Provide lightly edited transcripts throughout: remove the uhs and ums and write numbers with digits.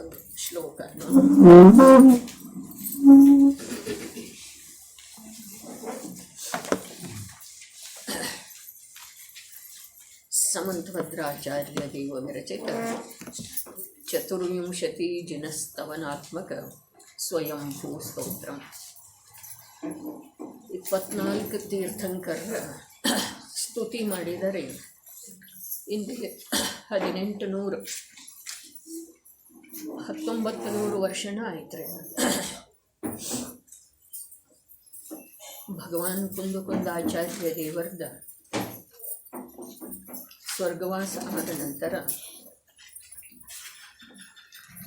ಒಂದು ಶ್ಲೋಕ. ಸಮಂತಭದ್ರಾಚಾರ್ಯ ದೇವ ವಿರಚಿತ ಚತುರ್ವಿಂಶತಿ ಜಿನಸ್ತವನಾತ್ಮಕ ಸ್ವಯಂಭೂ ಸ್ತೋತ್ರ. 24 ತೀರ್ಥಂಕರರ ಸ್ತುತಿ ಮಾಡಿದರೆ ಇಂದಿಗೆ 1900 ವರ್ಷನ ಆಯ್ತು. ಭಗವಾನ್ ಕುಂದಾಚಾರ್ಯ ದೇವರದ ಸ್ವರ್ಗವಾಸ ಆದ ನಂತರ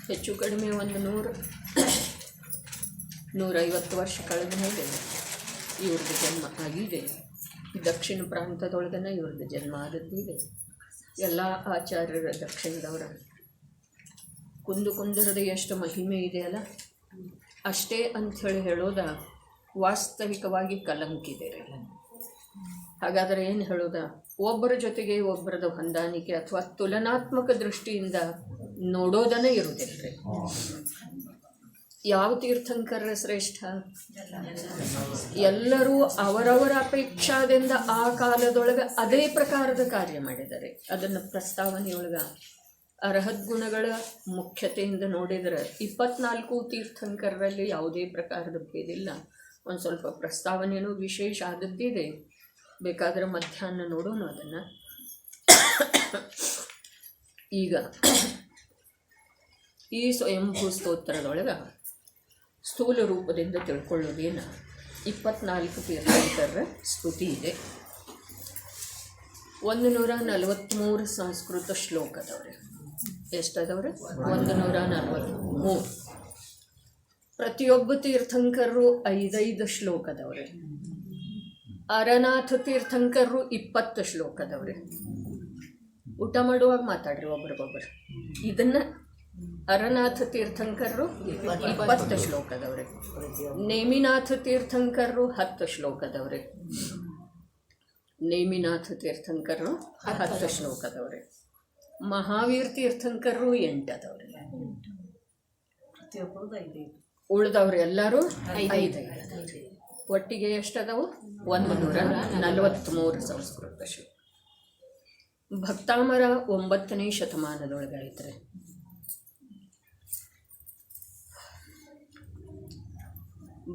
ಹೆಚ್ಚು ಕಡಿಮೆ 100-150 ವರ್ಷ ಕಳೆದ ಮೇಲೆ ಇವ್ರದ್ದು ಜನ್ಮ ಆಗಿದೆ. ದಕ್ಷಿಣ ಪ್ರಾಂತದೊಳಗನೆ ಇವ್ರದ್ದು ಜನ್ಮ ಆದದ್ದಿದೆ. ಎಲ್ಲ ಆಚಾರ್ಯರ ದಕ್ಷಿಣದವರ ಕುಂದರದ ಎಷ್ಟು ಮಹಿಮೆ ಇದೆಯಲ್ಲ ಅಷ್ಟೇ ಅಂಥೇಳಿ ಹೇಳೋದ ವಾಸ್ತವಿಕವಾಗಿ ಕಲಂಕಿದೆ. ಹಾಗಾದರೆ ಏನು ಹೇಳೋದ, ಒಬ್ಬರ ಜೊತೆಗೆ ಒಬ್ಬರದ ಹೊಂದಾಣಿಕೆ ಅಥವಾ ತುಲನಾತ್ಮಕ ದೃಷ್ಟಿಯಿಂದ ನೋಡೋದನ್ನೇ ಇರುವುದಿಲ್ಲ. ಯಾವ ತೀರ್ಥಂಕರರ ಶ್ರೇಷ್ಠ? ಎಲ್ಲರೂ ಅವರವರ ಅಪೇಕ್ಷಾದಿಂದ ಆ ಕಾಲದೊಳಗೆ ಅದೇ ಪ್ರಕಾರದ ಕಾರ್ಯ ಮಾಡಿದ್ದಾರೆ. ಅದನ್ನು ಪ್ರಸ್ತಾವನೆಯೊಳಗ ಅರ್ಹದ್ಗುಣಗಳ ಮುಖ್ಯತೆಯಿಂದ ನೋಡಿದರೆ 24 ತೀರ್ಥಂಕರರಲ್ಲಿ ಯಾವುದೇ ಪ್ರಕಾರದ ಭೇದಿಲ್ಲ. ಒಂದು ಸ್ವಲ್ಪ ಪ್ರಸ್ತಾವನೆಯೂ ವಿಶೇಷ ಆದದ್ದಿದೆ, ಬೇಕಾದರೆ ಮಧ್ಯಾಹ್ನ ನೋಡೋಣ ಅದನ್ನು. ಈಗ ಈ ಸ್ವಯಂಭೂ ಸ್ತೋತ್ರದೊಳಗೆ ಸ್ಥೂಲ ರೂಪದಿಂದ ತಿಳ್ಕೊಳ್ಳೋದೇನು 24 ತೀರ್ಥಂಕರರ ಸ್ತುತಿ ಇದೆ. 143 ಸಂಸ್ಕೃತ ಶ್ಲೋಕದವ್ರೆ. ಎಷ್ಟದವ್ರೆ? 143. ಪ್ರತಿಯೊಬ್ಬ ತೀರ್ಥಂಕರರು 5 ಶ್ಲೋಕದವ್ರೆ. ಅರನಾಥ ತೀರ್ಥಂಕರರು 20 ಶ್ಲೋಕದವ್ರೆ. ಊಟ ಮಾಡುವಾಗ ಮಾತಾಡ್ರಿ ಒಬ್ರಿಗೊಬ್ಬರು. ಇದನ್ನು ಅರನಾಥ ತೀರ್ಥಂಕರರು 20 ಶ್ಲೋಕದವ್ರೆ. ನೇಮಿನಾಥ ತೀರ್ಥಂಕರರು 10 ಶ್ಲೋಕದವ್ರೆ. ನೇಮಿನಾಥ ತೀರ್ಥಂಕರರು 10 ಶ್ಲೋಕದವ್ರೆ. ಮಹಾವೀರ್ ತೀರ್ಥಂಕರರು 8 ಅದವ್ರೆ. ಉಳಿದವ್ರು ಎಲ್ಲರೂ 5. ಒಟ್ಟಿಗೆ ಎಷ್ಟದವು? 143 ಸಂಸ್ಕೃತ ಶ್ಲೋಕ. ಭಕ್ತಾಮರ 9ನೇ ಶತಮಾನದೊಳಗಾಯ್ತಾರೆ.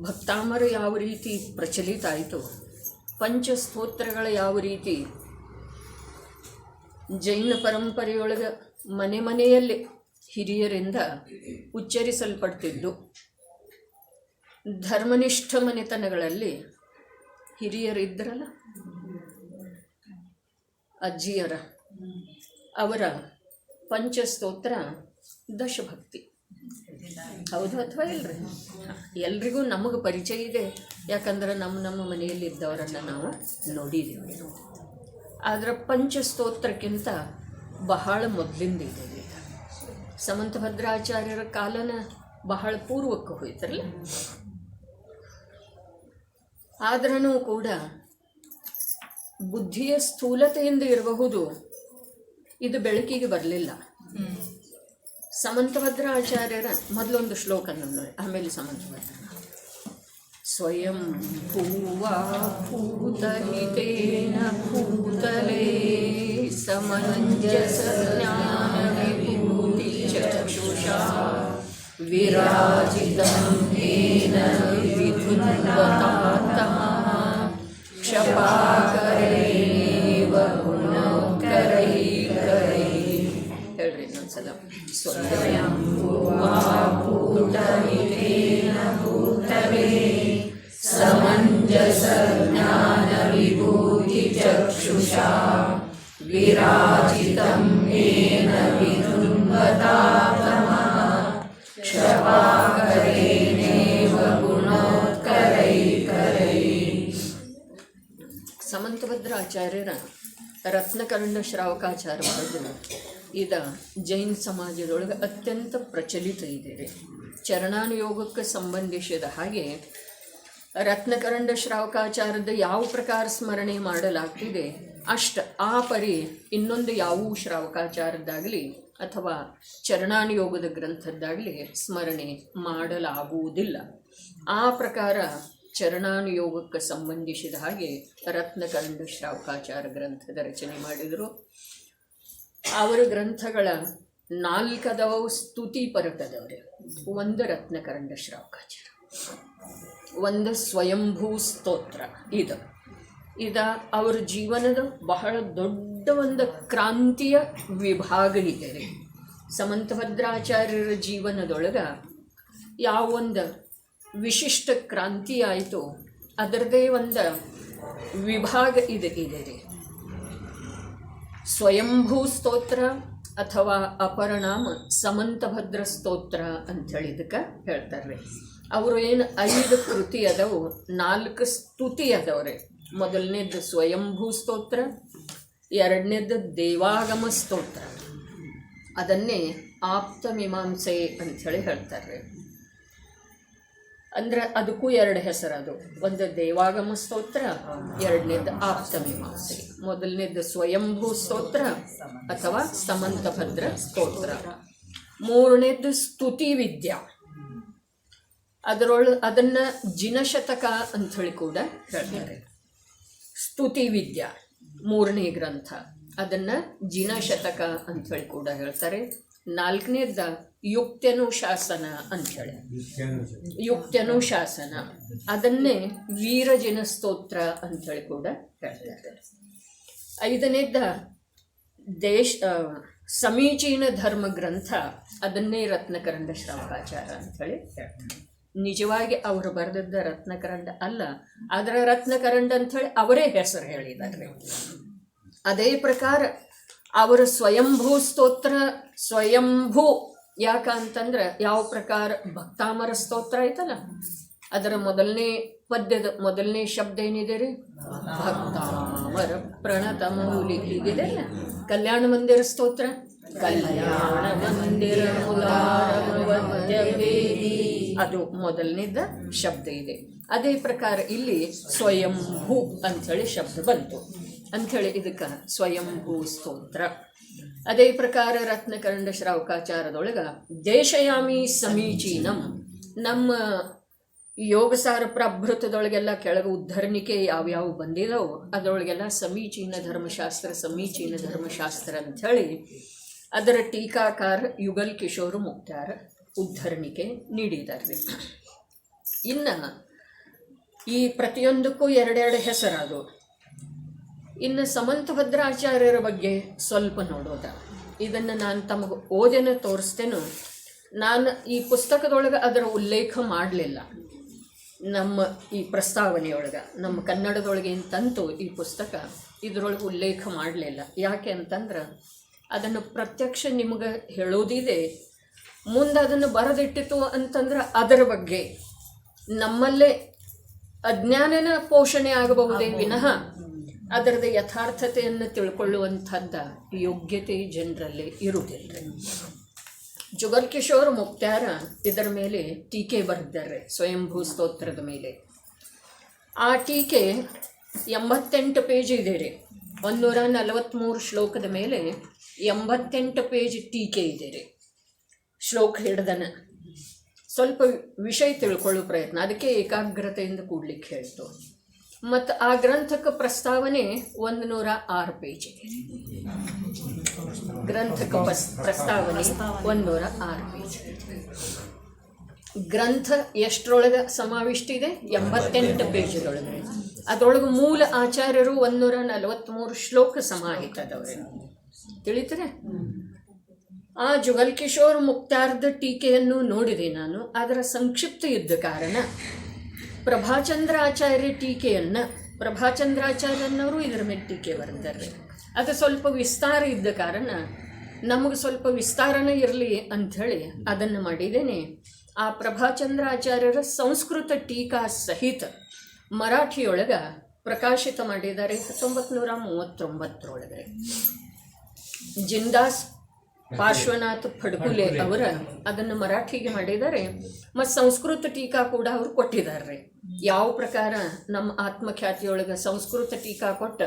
ಭಕ್ತಾಮರ ಯಾವ ರೀತಿ ಪ್ರಚಲಿತ ಆಯಿತು, ಪಂಚಸ್ತೋತ್ರಗಳು ಯಾವ ರೀತಿ ಜೈನ ಪರಂಪರೆಯೊಳಗೆ ಮನೆ ಮನೆಯಲ್ಲಿ ಹಿರಿಯರಿಂದ ಉಚ್ಚರಿಸಲ್ಪಡ್ತಿದ್ದು, ಧರ್ಮನಿಷ್ಠ ಮನೆತನಗಳಲ್ಲಿ ಹಿರಿಯರಿದ್ದರಲ್ಲ, ಅಜ್ಜಿಯರ, ಅವರ ಪಂಚಸ್ತೋತ್ರ ದಶಭಕ್ತಿ. ಹೌದು ಅಥವಾ ಇಲ್ಲರಿ? ಎಲ್ರಿಗೂ ನಮಗೆ ಪರಿಚಯ ಇದೆ, ಯಾಕಂದ್ರೆ ನಮ್ಮ ಮನೆಯಲ್ಲಿ ಇದ್ದವರನ್ನು ನಾವು ನೋಡಿದ್ದೀವಿ. ಆದರೆ ಪಂಚಸ್ತೋತ್ರಕ್ಕಿಂತ ಬಹಳ ಮೊದಲಿಂದ ಇದೆ. ಸಮಂತಭದ್ರಾಚಾರ್ಯರ ಕಾಲನ ಬಹಳ ಪೂರ್ವಕ್ಕೆ ಹೋಯ್ತರಲ್ಲ. ಆದ್ರೂ ಕೂಡ ಬುದ್ಧಿಯ ಸ್ಥೂಲತೆಯಿಂದ ಇರಬಹುದು, ಇದು ಬೆಳಕಿಗೆ ಬರಲಿಲ್ಲ. ಸಮಂತಭದ್ರಾಚಾರ್ಯರ ಮೊದಲೊಂದು ಶ್ಲೋಕ ನೋಡಿ, ಆಮೇಲೆ ಸಮಂತಭದ್ರ. ಸ್ವಯಂ ಭೂವಾ ಭೂತಹಿತೇನ ಭೂತಲೇ ಸಮಂಜಸ ಜ್ಞಾನ ವಿಭೂತಿ ಚಕ್ಷುಷಾ ವಿರಾಜಿತಂ ಏನ ವಿಧುನ್ವತಾತಃ ಕ್ಷಪಾಕರೇವ ಗುಣೋತ್ಕರೈಕರೈ. ಹೇಳ್ರಿ ಇನ್ನೊಂದ್ಸಲ. ಸ್ವಯಂ ಭೂವಾ ಭೂತಹಿತೇನ ಭೂತಲೇ ಸಮಂಜಸ ಜ್ಞಾನ ವಿಭೂತಿ ಚಕ್ಷುಷಾ ವಿರಾಜಿತಂ ಏನ ವಿಧುನ್ವತಾತಃ ಕ್ಷಪಾಕರೇಣೇವ ಗುಣೋತ್ಕರೈಕರೈ. ಸಮಂತಭದ್ರಾಚಾರ್ಯರ ರತ್ನಕರ್ಣ ಶ್ರಾವಕಾಚಾರ ಬರೆದು ಇದ ಜೈನ್ ಸಮಾಜದೊಳಗೆ ಅತ್ಯಂತ ಪ್ರಚಲಿತ ಇದೆ. ಚರಣಾನುಯೋಗಕ್ಕೆ ಸಂಬಂಧಿಸಿದ ಹಾಗೆ ರತ್ನಕರಂಡ ಶ್ರಾವಕಾಚಾರ್ಯದ ಯಾವ ಪ್ರಕಾರ ಸ್ಮರಣೆ ಮಾಡಲಾಗ್ತಿದೆ ಅಷ್ಟು ಆ ಪರಿ ಇನ್ನೊಂದು ಯಾವ ಶ್ರಾವಕಾಚಾರದ್ದಾಗಲಿ ಅಥವಾ ಚರಣಾನುಯೋಗದ ಗ್ರಂಥದ್ದಾಗಲಿ ಸ್ಮರಣೆ ಮಾಡಲಾಗುವುದಿಲ್ಲ. ಆ ಪ್ರಕಾರ ಚರಣಾನುಯೋಗಕ್ಕೆ ಸಂಬಂಧಿಸಿದ ಹಾಗೆ ರತ್ನಕರಂಡ ಶ್ರಾವಕಾಚಾರ ಗ್ರಂಥದ ರಚನೆ ಮಾಡಿದರು. ಅವರ ಗ್ರಂಥಗಳ 4 ಅದವು ಸ್ತುತಿ ಪರಕದವ್ರೆ. ಒಂದು ರತ್ನಕರಂಡ ಶ್ರಾವಕಾಚಾರ, ಒಂದು ಸ್ವಯಂಭೂ ಸ್ತೋತ್ರ. ಇದ ಅವರ ಜೀವನದ ಬಹಳ ದೊಡ್ಡ ಒಂದು ಕ್ರಾಂತಿಯ ವಿಭಾಗ ಇದೆ ರೀ. ಸಮಂತಭದ್ರಾಚಾರ್ಯರ ಜೀವನದೊಳಗೆ ಯಾವೊಂದು ವಿಶಿಷ್ಟ ಕ್ರಾಂತಿ ಆಯಿತು ಅದರದೇ ಒಂದು ವಿಭಾಗ ಇದೆ ರೀ. ಸ್ವಯಂಭೂ ಸ್ತೋತ್ರ ಅಥವಾ ಅಪರನಾಮ ಸಮಂತಭದ್ರ ಸ್ತೋತ್ರ ಅಂಥೇಳಿ ಇದಕ್ಕೆ ಹೇಳ್ತಾರೆ. ಅವರು ಏನು 5 ಕೃತಿ ಅದಾವು, 4 ಸ್ತುತಿ ಅದಾವ್ರಿ. ಮೊದಲನೇದು ಸ್ವಯಂಭೂ ಸ್ತೋತ್ರ, ಎರಡನೇದು ದೇವಾಗಮ ಸ್ತೋತ್ರ, ಅದನ್ನೇ ಆಪ್ತ ಮೀಮಾಂಸೆ ಅಂಥೇಳಿ ಹೇಳ್ತಾರೆ. ಅಂದ್ರೆ ಅದಕ್ಕೂ 2 ಹೆಸರು. ಅದು ಒಂದು ದೇವಾಗಮ ಸ್ತೋತ್ರ, ಎರಡನೇದು ಆಪ್ತ ಮೀಮಾಂಸೆ. ಮೊದಲನೇದು ಸ್ವಯಂಭೂ ಸ್ತೋತ್ರ ಅಥವಾ ಸಮಂತಭದ್ರ ಸ್ತೋತ್ರ, ಮೂರನೇದು ಸ್ತುತಿ ವಿದ್ಯಾ. ಅದನ್ನು ಜಿನಶತಕ ಅಂಥೇಳಿ ಕೂಡ ಹೇಳ್ತಾರೆ. ಸ್ತುತಿ ವಿದ್ಯಾ 3ನೇ ಗ್ರಂಥ, ಅದನ್ನು ಜಿನಶತಕ ಅಂಥೇಳಿ ಕೂಡ ಹೇಳ್ತಾರೆ. 4ನೇದ ಯುಕ್ತ್ಯನುಶಾಸನ ಅಂಥೇಳಿ, ಯುಕ್ತ್ಯನುಶಾಸನ ಅದನ್ನೇ ವೀರಜಿನ ಸ್ತೋತ್ರ ಅಂಥೇಳಿ ಕೂಡ ಹೇಳ್ತಾರೆ. 5ನೇದ ಸಮೀಚೀನ ಧರ್ಮ ಗ್ರಂಥ, ಅದನ್ನೇ ರತ್ನಕರಂಡ ಶ್ರಾವಕಾಚಾರ ಅಂಥೇಳಿ ಹೇಳ್ತಾರೆ. ನಿಜವಾಗಿ ಅವರು ಬರೆದದ್ದ ರತ್ನಕರಂಡ ಅಲ್ಲ, ಅದರ ರತ್ನಕರಂಡ ಅಂಥೇಳಿ ಅವರೇ ಹೆಸರು ಹೇಳಿದ್ದಾರೆ. ಅದೇ ಪ್ರಕಾರ ಅವರ ಸ್ವಯಂಭೂ ಸ್ತೋತ್ರ, ಸ್ವಯಂಭೂ ಯಾಕಂತಂದ್ರೆ ಯಾವ ಪ್ರಕಾರ ಭಕ್ತಾಮರ ಸ್ತೋತ್ರ ಐತಲ್ಲ, ಅದರ ಮೊದಲನೇ ಪದ್ಯದ ಮೊದಲನೇ ಶಬ್ದ ಏನಿದೆ ರೀ, ಭಕ್ತಾಮರ ಪ್ರಣತ ಮೌಲಿ. ಹೀಗಿದೆ ಕಲ್ಯಾಣ ಮಂದಿರ ಸ್ತೋತ್ರ, ಕಲ್ಯಾಣ ಮಂದಿರ ಅದು ಮೊದಲನೇದ ಶಬ್ದ ಇದೆ. ಅದೇ ಪ್ರಕಾರ ಇಲ್ಲಿ ಸ್ವಯಂಭೂ ಅಂಥೇಳಿ ಶಬ್ದ ಬಂತು ಅಂಥೇಳಿ ಇದಕ್ಕೆ ಸ್ವಯಂಭೂ ಸ್ತೋತ್ರ. ಅದೇ ಪ್ರಕಾರ ರತ್ನಕರಂಡ ಶ್ರಾವಕಾಚಾರದೊಳಗೆ ದೇಶಯಾಮಿ ಸಮೀಚೀನಂ, ನಮ್ಮ ಯೋಗಸಾರ ಪ್ರಭೃತದೊಳಗೆಲ್ಲ ಕೆಳಗೆ ಉದ್ಧರಣಿಕೆ ಯಾವ್ಯಾವ ಬಂದಿದಾವೋ ಅದರೊಳಗೆಲ್ಲ ಸಮೀಚೀನ ಧರ್ಮಶಾಸ್ತ್ರ, ಸಮೀಚೀನ ಧರ್ಮಶಾಸ್ತ್ರ ಅಂಥೇಳಿ ಅದರ ಟೀಕಾಕಾರ ಯುಗಲ್ ಕಿಶೋರ್ ಮುಕ್ತಾರ ಉದ್ಧರಣಿಕೆ ನೀಡಿದ್ದಾರೆ. ಇನ್ನು ಈ ಪ್ರತಿಯೊಂದಕ್ಕೂ 2 ಹೆಸರಾದವು. ಇನ್ನು ಸಮಂತಭದ್ರಾಚಾರ್ಯರ ಬಗ್ಗೆ ಸ್ವಲ್ಪ ನೋಡೋದ. ಇದನ್ನು ನಾನು ತಮಗೆ ಓದೇನ ತೋರಿಸ್ತೇನೆ. ನಾನು ಈ ಪುಸ್ತಕದೊಳಗೆ ಅದರ ಉಲ್ಲೇಖ ಮಾಡಲಿಲ್ಲ. ನಮ್ಮ ಈ ಪ್ರಸ್ತಾವನೆಯೊಳಗೆ ನಮ್ಮ ಕನ್ನಡದೊಳಗೆ ಅಂತಂತೂ ಈ ಪುಸ್ತಕ ಇದರೊಳಗೆ ಉಲ್ಲೇಖ ಮಾಡಲಿಲ್ಲ. ಯಾಕೆ ಅಂತಂದ್ರೆ ಅದನ್ನು ಪ್ರತ್ಯಕ್ಷ ನಿಮಗೆ ಹೇಳೋದಿದೆ. ಮುಂದೆ ಅದನ್ನು ಬರೆದಿಟ್ಟಿತು ಅಂತಂದ್ರೆ ಅದರ ಬಗ್ಗೆ ನಮ್ಮಲ್ಲೇ ಅಜ್ಞಾನನ ಪೋಷಣೆ ಆಗಬಹುದೇ ವಿನಃ ಅದರದ ಯಥಾರ್ಥತೆಯನ್ನು ತಿಳ್ಕೊಳ್ಳುವಂಥದ್ದ ಯೋಗ್ಯತೆ ಜನರಲ್ಲಿ ಇರುವುದಿಲ್ಲ. ಜುಗಲ್ ಕಿಶೋರ್ ಮುಕ್ತಾರ ಇದರ ಮೇಲೆ ಟೀಕೆ ಬರೆದಿದ್ದಾರೆ, ಸ್ವಯಂಭೂ ಸ್ತೋತ್ರದ ಮೇಲೆ. ಆ ಟೀಕೆ 88 ಪೇಜ್ ಇದೆ ರೀ. 143 ಶ್ಲೋಕದ ಮೇಲೆ 88 ಪೇಜ್ ಟೀಕೆ ಇದೆ ರೀ. ಶ್ಲೋಕ ಹಿಡ್ದನ ಸ್ವಲ್ಪ ವಿಷಯ ತಿಳ್ಕೊಳ್ಳೋ ಪ್ರಯತ್ನ, ಅದಕ್ಕೆ ಏಕಾಗ್ರತೆಯಿಂದ ಕೂಡ್ಲಿಕ್ಕೆ ಹೇಳ್ತು. ಮತ್ತು ಆ ಗ್ರಂಥಕ್ಕೆ ಪ್ರಸ್ತಾವನೆ 106 ಪೇಜ್ ಇದೆ. ಗ್ರಂಥಕ್ಕೆ ಪ್ರಸ್ತಾವನೆ 106 ಪೇಜ್. ಗ್ರಂಥ ಎಷ್ಟರೊಳಗೆ ಸಮಾವಿಷ್ಟಿದೆ? 88 ಪೇಜ್ದೊಳಗೆ. ಅದರೊಳಗೆ ಮೂಲ ಆಚಾರ್ಯರು 143 ಶ್ಲೋಕ ಸಮಾಹಿತದವ್ರೆ. ತಿಳಿತಾರೆ? ಆ ಜುಗಲ್ ಕಿಶೋರ್ ಮುಕ್ತಾರ್ದ ಟೀಕೆಯನ್ನು ನೋಡಿದೆ ನಾನು. ಅದರ ಸಂಕ್ಷಿಪ್ತ ಇದ್ದ ಕಾರಣ ಪ್ರಭಾಚಂದ್ರಾಚಾರ್ಯ ಟೀಕೆಯನ್ನು, ಪ್ರಭಾಚಂದ್ರಾಚಾರ್ಯನವರು ಇದರ ಮೇಲೆ ಟೀಕೆ ಬರೆದಿದ್ದಾರೆ. ಅದು ಸ್ವಲ್ಪ ವಿಸ್ತಾರ ಇದ್ದ ಕಾರಣ ನಮಗೆ ಸ್ವಲ್ಪ ವಿಸ್ತಾರನೇ ಇರಲಿ ಅಂಥೇಳಿ ಅದನ್ನು ಮಾಡಿದ್ದೇನೆ. ಆ ಪ್ರಭಾಚಂದ್ರಾಚಾರ್ಯರ ಸಂಸ್ಕೃತ ಟೀಕಾ ಸಹಿತ ಮರಾಠಿಯೊಳಗೆ ಪ್ರಕಾಶಿತ ಮಾಡಿದ್ದಾರೆ 1939. ಜಿಂದಾಸ್ ಪಾರ್ಶ್ವನಾಥ್ ಫಡ್ಕುಲೆ ಅವರ ಅದನ್ನು ಮರಾಠಿಗೆ ಮಾಡಿದ್ದಾರೆ. ಮತ್ತು ಸಂಸ್ಕೃತ ಟೀಕಾ ಕೂಡ ಅವರು ಕೊಟ್ಟಿದ್ದಾರೆ. ಯಾವ ಪ್ರಕಾರ ನಮ್ಮ ಆತ್ಮಖ್ಯಾತಿಯೊಳಗೆ ಸಂಸ್ಕೃತ ಟೀಕಾ ಕೊಟ್ಟ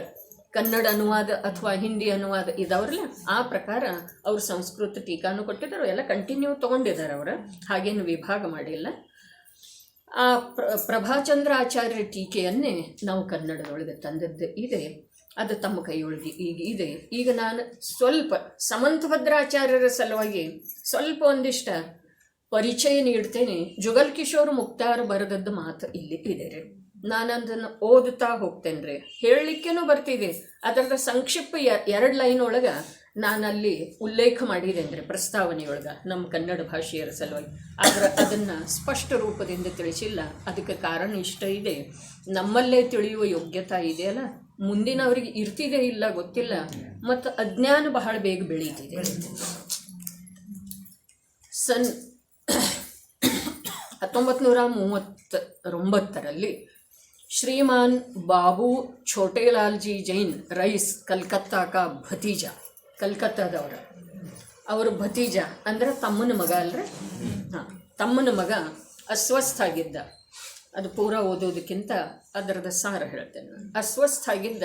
ಕನ್ನಡ ಅನುವಾದ ಅಥವಾ ಹಿಂದಿ ಅನುವಾದ ಇದಾವ್ರಲ್ಲ, ಆ ಪ್ರಕಾರ ಅವರು ಸಂಸ್ಕೃತ ಟೀಕಾನು ಕೊಟ್ಟಿದ್ದಾರೆ. ಎಲ್ಲ ಕಂಟಿನ್ಯೂ ತೊಗೊಂಡಿದ್ದಾರೆ ಅವರು, ಹಾಗೇನು ವಿಭಾಗ ಮಾಡಿಲ್ಲ. ಆ ಪ್ರಭಾಚಂದ್ರ ಆಚಾರ್ಯ ಟೀಕೆಯನ್ನೇ ನಾವು ಕನ್ನಡದೊಳಗೆ ತಂದದ್ದು ಇದೆ. ಅದು ತಮ್ಮ ಕೈಯೊಳಗೆ ಈಗ ಇದೆ. ಈಗ ನಾನು ಸ್ವಲ್ಪ ಸಮಂತಭದ್ರಾಚಾರ್ಯರ ಸಲುವಾಗಿ ಸ್ವಲ್ಪ ಒಂದಿಷ್ಟ ಪರಿಚಯ ನೀಡ್ತೇನೆ. ಜುಗಲ್ ಕಿಶೋರ್ ಮುಕ್ತಾರ್ ಬರೆದದ್ದು ಮಾತು ಇಲ್ಲಿ ಇದೆ ರೀ. ನಾನು ಅದನ್ನು ಓದುತ್ತಾ ಹೋಗ್ತೇನೆ ರೀ. ಹೇಳಲಿಕ್ಕೇನೂ ಬರ್ತಿದೆ. ಅದರದ ಸಂಕ್ಷಿಪ್ತ 2 ಲೈನ್ ಒಳಗೆ ನಾನಲ್ಲಿ ಉಲ್ಲೇಖ ಮಾಡಿದ್ದೇನೆ ರೀ ಪ್ರಸ್ತಾವನೆಯೊಳಗೆ ನಮ್ಮ ಕನ್ನಡ ಭಾಷೆಯರ ಸಲುವಾಗಿ. ಆದರೆ ಅದನ್ನು ಸ್ಪಷ್ಟ ರೂಪದಿಂದ ತಿಳಿಸಿಲ್ಲ. ಅದಕ್ಕೆ ಕಾರಣ ಇಷ್ಟ ಇದೆ, ನಮ್ಮಲ್ಲೇ ತಿಳಿಯುವ ಯೋಗ್ಯತಾ ಇದೆಯಲ್ಲ, ಮುಂದಿನವರಿಗೆ ಇರ್ತಿದೆ ಇಲ್ಲ ಗೊತ್ತಿಲ್ಲ, ಮತ್ತು ಅಜ್ಞಾನ ಬಹಳ ಬೇಗ ಬೆಳೀತಿದೆ. 1939 ಶ್ರೀಮಾನ್ ಬಾಬು ಛೋಟೇಲಾಲ್ಜಿ ಜೈನ್ ರೈಸ್ ಕಲ್ಕತ್ತಾ ಕಾ ಭತೀಜ, ಕಲ್ಕತ್ತಾದವರ ಅವರು ಭತೀಜ ಅಂದ್ರೆ ತಮ್ಮನ ಮಗ ಅಲ್ರಿ. ಹಾಂ, ತಮ್ಮನ ಮಗ ಅಸ್ವಸ್ಥ ಆಗಿದ್ದ. ಅದು ಪೂರ ಓದೋದಕ್ಕಿಂತ ಅದರದ ಸಾರ ಹೇಳ್ತೇನೆ. ಅಸ್ವಸ್ಥ ಆಗಿದ್ದ.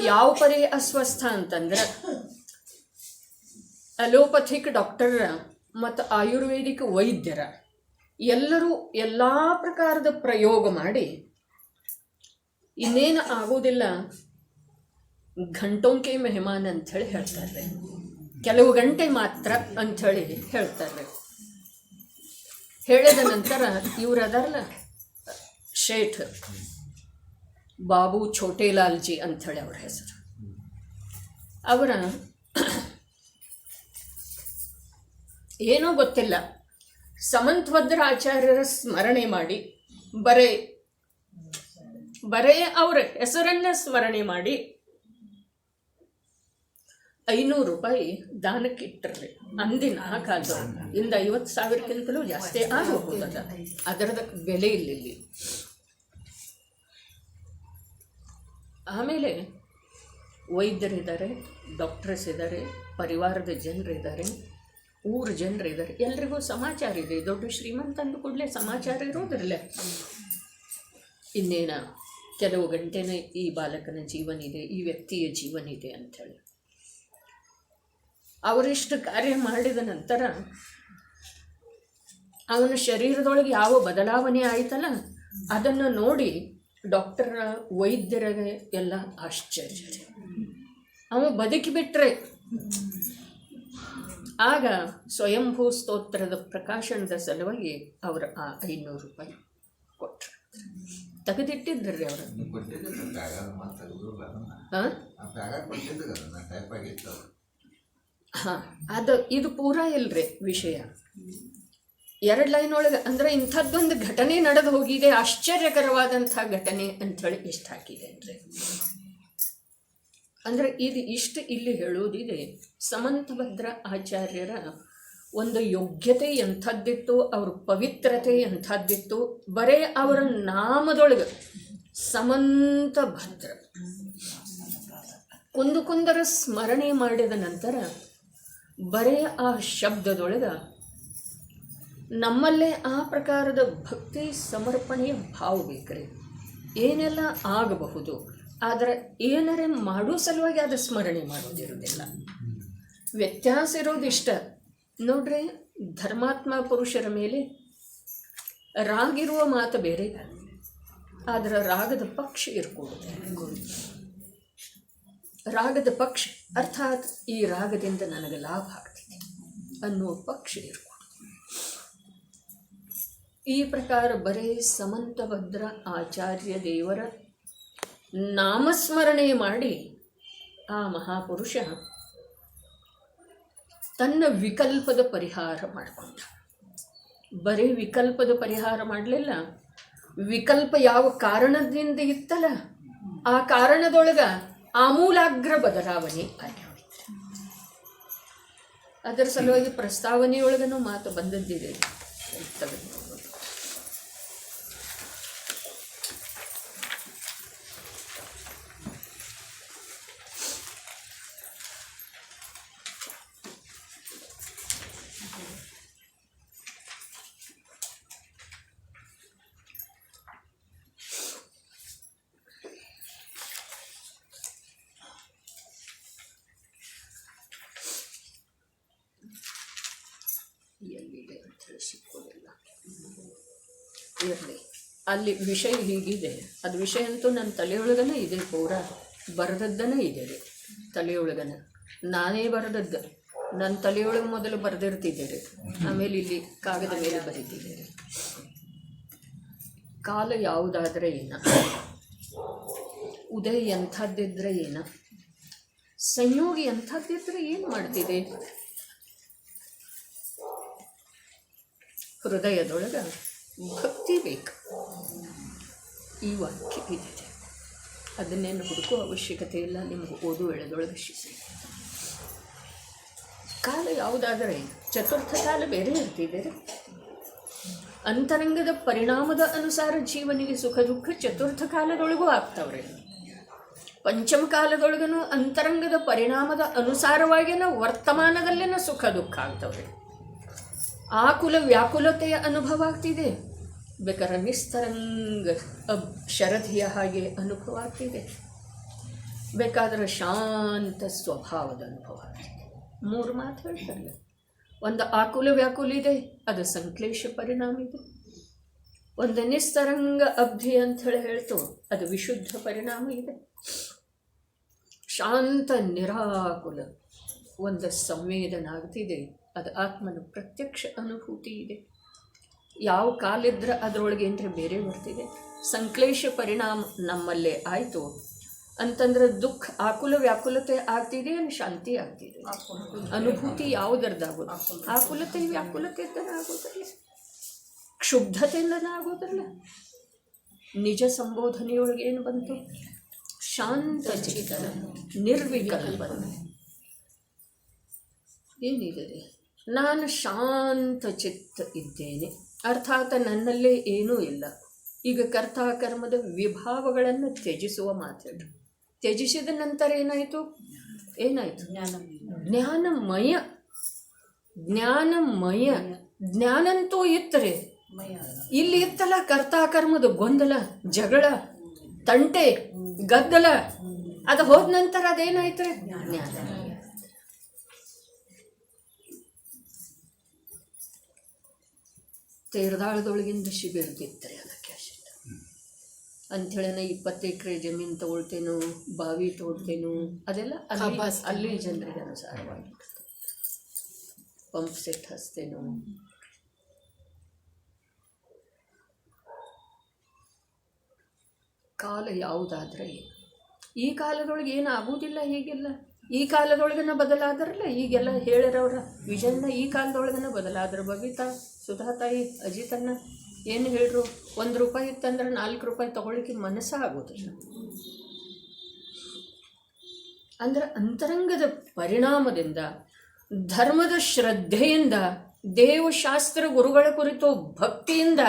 ಯಾವ ಪರಿ ಅಸ್ವಸ್ಥ ಅಂತಂದ್ರೆ ಅಲೋಪಥಿಕ್ ಡಾಕ್ಟರ್ ಮತ್ತು ಆಯುರ್ವೇದಿಕ್ ವೈದ್ಯರ ಎಲ್ಲರೂ ಎಲ್ಲ ಪ್ರಕಾರದ ಪ್ರಯೋಗ ಮಾಡಿ ಇನ್ನೇನು ಆಗೋದಿಲ್ಲ, ಘಂಟೋಂಕೆ ಮೆಹಮಾನ್ ಅಂಥೇಳಿ ಹೇಳ್ತಾರೆ. ಕೆಲವು ಗಂಟೆ ಮಾತ್ರ ಅಂಥೇಳಿ ಹೇಳ್ತಾರೆ. ಹೇಳಿದ ನಂತರ ಇವರು ಅದಾರಲ್ಲ ಶೇಠ್ ಬಾಬು ಛೋಟೇಲಾಲ್ಜಿ ಅಂಥೇಳಿ ಅವ್ರ ಹೆಸರು. ಅವರ ಏನೋ ಗೊತ್ತಿಲ್ಲ, ಸಮಂತಭದ್ರ ಆಚಾರ್ಯರ ಸ್ಮರಣೆ ಮಾಡಿ ಬರೇ ಅವರ ಹೆಸರನ್ನ ಸ್ಮರಣೆ ಮಾಡಿ 500 ರೂಪಾಯಿ ದಾನಕ್ಕೆ ಇಟ್ಟರ್ರಿ. ಅಂದಿನ ಕಾಲದ ಇಂದ 50,000ಕ್ಕಿಂತಲೂ ಜಾಸ್ತಿ ಆಗೋಗ್ತದ. ಅದರದ ಬೆಲೆ ಇಲ್ಲಿ. ಆಮೇಲೆ ವೈದ್ಯರಿದ್ದಾರೆ, ಡಾಕ್ಟರ್ಸ್ ಇದ್ದಾರೆ, ಪರಿವಾರದ ಜನರಿದ್ದಾರೆ, ಊರ ಜನರಿದ್ದಾರೆ. ಎಲ್ರಿಗೂ ಸಮಾಚಾರ ಇದೆ. ದೊಡ್ಡ ಶ್ರೀಮಂತ ಅಂದ ಕೂಡಲೇ ಸಮಾಚಾರ ಇರೋದಿರಲ್ಲ. ಇನ್ನೇನ ಕೆಲವು ಗಂಟೆನೇ ಈ ಬಾಲಕನ ಜೀವನ ಇದೆ, ಈ ವ್ಯಕ್ತಿಯ ಜೀವನ ಇದೆ ಅಂಥೇಳಿ ಅವರಿಷ್ಟು ಕಾರ್ಯ ಮಾಡಿದ ನಂತರ ಅವನ ಶರೀರದೊಳಗೆ ಯಾವ ಬದಲಾವಣೆ ಆಯ್ತಲ್ಲ, ಅದನ್ನು ನೋಡಿ ಡಾಕ್ಟರ್ ವೈದ್ಯರಿಗೆ ಎಲ್ಲ ಆಶ್ಚರ್ಯ. ಅವ ಬದುಕಿಬಿಟ್ರೆ ಆಗ ಸ್ವಯಂಭೂ ಸ್ತೋತ್ರದ ಪ್ರಕಾಶನದ ಸಲುವಾಗಿ ಅವರು ಆ 500 ರೂಪಾಯಿ ಕೊಟ್ಟರು. ತೆಗೆದಿಟ್ಟಿದ್ರಿ ಅವರು. ಹಾಂ, ಇದು ಪೂರಾ ಇಲ್ರಿ ವಿಷಯ. 2 ಲೈನ್ ಒಳಗೆ ಅಂದರೆ ಇಂಥದ್ದೊಂದು ಘಟನೆ ನಡೆದು ಹೋಗಿದೆ, ಆಶ್ಚರ್ಯಕರವಾದಂಥ ಘಟನೆ ಅಂಥೇಳಿ ಇಷ್ಟು ಹಾಕಿದೆ ಅಂದರೆ ಇದು ಇಷ್ಟು ಇಲ್ಲಿ ಹೇಳುವುದಿದೆ. ಸಮಂತಭದ್ರ ಆಚಾರ್ಯರ ಒಂದು ಯೋಗ್ಯತೆ ಎಂಥದ್ದಿತ್ತು, ಅವ್ರ ಪವಿತ್ರತೆ ಎಂಥದ್ದಿತ್ತು. ಬರೇ ಅವರ ನಾಮದೊಳಗೆ ಸಮಂತಭದ್ರ ಕುಂದರ ಸ್ಮರಣೆ ಮಾಡಿದ ನಂತರ ಬರೇ ಆ ಶಬ್ದದೊಳಗೆ ನಮ್ಮಲ್ಲೇ ಆ ಪ್ರಕಾರದ ಭಕ್ತಿ ಸಮರ್ಪಣೆಯ ಭಾವ ಬೇಕ್ರಿ. ಏನೆಲ್ಲ ಆಗಬಹುದು, ಆದರೆ ಏನಾರೆ ಮಾಡೋ ಸಲುವಾಗಿ ಅದು ಸ್ಮರಣೆ ಮಾಡೋದಿರೋದಿಲ್ಲ. ವ್ಯತ್ಯಾಸ ಇರೋದಿಷ್ಟ ನೋಡ್ರಿ. ಧರ್ಮಾತ್ಮ ಪುರುಷರ ಮೇಲೆ ರಾಗಿರುವ ಮಾತು ಬೇರೆ, ಆದರೆ ರಾಗದ ಪಕ್ಷ ಇರ್ಕೊಳ್ಳೋದು. ರಾಗದ ಪಕ್ಷ ಅರ್ಥಾತ್ ಈ ರಾಗದಿಂದ ನನಗೆ ಲಾಭ ಆಗ್ತದೆ ಅನ್ನೋ ಪಕ್ಷ ಇರ್ಕೊಳ್ಳೋದು. ಈ ಪ್ರಕಾರ ಬರೇ ಸಮಂತಭದ್ರ ಆಚಾರ್ಯ ದೇವರ ನಾಮಸ್ಮರಣೆ ಮಾಡಿ ಆ ಮಹಾಪುರುಷ ತನ್ನ ವಿಕಲ್ಪದ ಪರಿಹಾರ ಮಾಡಿಕೊಂಡ. ಬರೀ ವಿಕಲ್ಪದ ಪರಿಹಾರ ಮಾಡಲಿಲ್ಲ, ವಿಕಲ್ಪ ಯಾವ ಕಾರಣದಿಂದ ಇತ್ತಲ್ಲ ಆ ಕಾರಣದೊಳಗ ಆಮೂಲಾಗ್ರ ಬದಲಾವಣೆ ಆಗಿ ಹೋಯಿತು. ಅದರ ಸಲುವಾಗಿ ಪ್ರಸ್ತಾವನೆಯೊಳಗನೂ ಮಾತು ಬಂದದ್ದಿದೆ. ಎಲ್ಲಿದೆ ಅಂಥೇಳಿ ಸಿಕ್ಕೋದಿಲ್ಲ, ಇರಲಿ. ಅಲ್ಲಿ ವಿಷಯ ಹೀಗಿದೆ. ಅದು ವಿಷಯ ಅಂತೂ ನನ್ನ ತಲೆಯೊಳಗನೇ ಇದೆ, ಪೂರಾ ಬರೆದದ್ದನೇ ಇದೆ ರೀ ತಲೆಯೊಳಗನ. ನಾನೇ ಬರೆದದ್ದು ನನ್ನ ತಲೆಯೊಳಗೆ ಮೊದಲು ಬರೆದಿರ್ತಿದ್ದೀರಿ, ಆಮೇಲೆ ಇಲ್ಲಿ ಕಾಗದ ಮೇಲೆ ಬರೀತಿದ್ದೀರಿ. ಕಾಲ ಯಾವುದಾದ್ರೆ ಏನ, ಉದಯ ಎಂಥದ್ದಿದ್ರೆ ಏನ, ಸಂಯೋಗಿ ಎಂಥದ್ದಿದ್ರೆ ಏನು ಮಾಡ್ತಿದೆ? ಹೃದಯದೊಳಗೆ ಭಕ್ತಿ ಬೇಕು. ಈ ವಾಕ್ಯ ಇದೆ, ಅದನ್ನೇನು ಹುಡುಕುವ ಅವಶ್ಯಕತೆ ಇಲ್ಲ, ನಿಮಗೆ ಓದು ಎಳೆದೊಳಗೆ ಶಿಸಿ. ಕಾಲ ಯಾವುದಾದರೆ ಚತುರ್ಥ ಕಾಲ ಬೇರೆ ಇರ್ತಿದೆ. ಅಂತರಂಗದ ಪರಿಣಾಮದ ಅನುಸಾರ ಜೀವನಿಗೆ ಸುಖ ದುಃಖ ಚತುರ್ಥ ಕಾಲದೊಳಗೂ ಆಗ್ತಾವ್ರೆ. ಪಂಚಮ ಕಾಲದೊಳಗನು ಅಂತರಂಗದ ಪರಿಣಾಮದ ಅನುಸಾರವಾಗಿನ ವರ್ತಮಾನದಲ್ಲಿನ ಸುಖ ದುಃಖ ಆಗ್ತವ್ರೆ. ಆಕುಲ ವ್ಯಾಕುಲತೆಯ ಅನುಭವ ಆಗ್ತಿದೆ, ಬೇಕಾದ್ರೆ ನಿಸ್ತರಂಗ ಶರಧಿಯ ಹಾಗೆ ಅನುಭವ ಆಗ್ತಿದೆ, ಬೇಕಾದರೆ ಶಾಂತ ಸ್ವಭಾವದ ಅನುಭವ ಆಗ್ತಿದೆ. 3 ಮಾತು ಹೇಳ್ತಾರಲ್ಲ, ಒಂದು ಆಕುಲ ವ್ಯಾಕುಲ ಇದೆ, ಅದು ಸಂಕ್ಲೇಶ ಪರಿಣಾಮ ಇದೆ. ಒಂದು ನಿಸ್ತರಂಗ ಅಬ್ಧಿ ಅಂಥೇಳಿ ಹೇಳ್ತು, ಅದು ವಿಶುದ್ಧ ಪರಿಣಾಮ ಇದೆ. ಶಾಂತ ನಿರಾಕುಲ ಒಂದು ಸಂವೇದನ ಆಗ್ತಿದೆ, ಅದು ಆತ್ಮನ ಪ್ರತ್ಯಕ್ಷ ಅನುಭೂತಿ ಇದೆ. ಯಾವ ಕಾಲಿದ್ರೆ ಅದರೊಳಗೆ ಏನಂದ್ರೆ ಬೇರೆ ಬರ್ತಿದೆ. ಸಂಕ್ಲೇಶ ಪರಿಣಾಮ ನಮ್ಮಲ್ಲೇ ಆಯಿತು ಅಂತಂದ್ರೆ ದುಃಖ ಆಕುಲ ವ್ಯಾಕುಲತೆ ಆಗ್ತಿದೆ, ಶಾಂತಿ ಆಗ್ತಿದೆ. ಅನುಭೂತಿ ಯಾವುದರದಾಗೋದು? ಆಕುಲತೆ ವ್ಯಾಕುಲತೆಯಿಂದನೇ ಆಗೋದಲ್ಲ, ಕ್ಷುಬ್ಧತೆಯಿಂದನೇ ಆಗೋದಲ್ಲ. ನಿಜ ಸಂಬೋಧನೆಯೊಳಗೆ ಏನು ಬಂತು? ಶಾಂತ ಚಿತ್ತ ನಿರ್ವಿಕಲ್ಪನ. ಏನಿದೆ? ನಾನು ಶಾಂತ ಚಿತ್ತ ಇದ್ದೇನೆ, ಅರ್ಥಾತ್ ನನ್ನಲ್ಲೇ ಏನೂ ಇಲ್ಲ. ಈಗ ಕರ್ತಾಕರ್ಮದ ವಿಭಾವಗಳನ್ನು ತ್ಯಜಿಸುವ ಮಾತಾಡು. ತ್ಯಜಿಸಿದ ನಂತರ ಏನಾಯಿತು? ಜ್ಞಾನಮಯ. ಜ್ಞಾನಂತೂ ಇತ್ತರೆ ಇಲ್ಲಿ ಇತ್ತಲ್ಲ ಕರ್ತಾಕರ್ಮದ ಗೊಂದಲ, ಜಗಳ, ತಂಟೆ, ಗದ್ದಲ. ಅದು ಹೋದ ನಂತರ ಅದೇನಾಯ್ತು? ಜ್ಞಾನ. ತೇರದಾಳದೊಳಗಿಂದ ಶಿಬಿರದಿತ್ತರೆ ಅದಕ್ಕೆ ಅಂಥೇಳಿ 20 ಎಕರೆ ಜಮೀನು ತೊಗೊಳ್ತೇನೋ, ಬಾವಿ ತೊಗೊಳ್ತೇನೋ, ಅದೆಲ್ಲ ಅಲ್ಲಿ ಜನರಿಗೆ ಅನುಸಾರವಾಗಿ ಪಂಪ್ ಸೆಟ್ ಹಚ್ತೇನೋ. ಕಾಲ ಯಾವುದಾದ್ರೆ ಈ ಕಾಲದೊಳಗೆ ಏನು ಆಗೋದಿಲ್ಲ. ಹೀಗೆಲ್ಲ ಈ ಕಾಲದೊಳಗನ ಬದಲಾದ್ರಲ್ಲ, ಈಗೆಲ್ಲ ಹೇಳಿರವ್ರ ವಿಷನ್ನ ಈ ಕಾಲದೊಳಗನ ಬದಲಾದ್ರ. ಬಬಿತಾ, ಸುಧಾತಾಯಿ, ಅಜಿತನ್ನ ಏನು ಹೇಳ್ರು? 1 ರೂಪಾಯಿ ಇತ್ತಂದ್ರೆ 4 ರೂಪಾಯಿ ತೊಗೊಳ್ಳಿಕ್ಕೆ ಮನಸ್ಸು ಆಗೋದಿಲ್ಲ. ಅಂದ್ರೆ ಅಂತರಂಗದ ಪರಿಣಾಮದಿಂದ, ಧರ್ಮದ ಶ್ರದ್ಧೆಯಿಂದ, ದೇವಶಾಸ್ತ್ರ ಗುರುಗಳ ಕುರಿತು ಭಕ್ತಿಯಿಂದ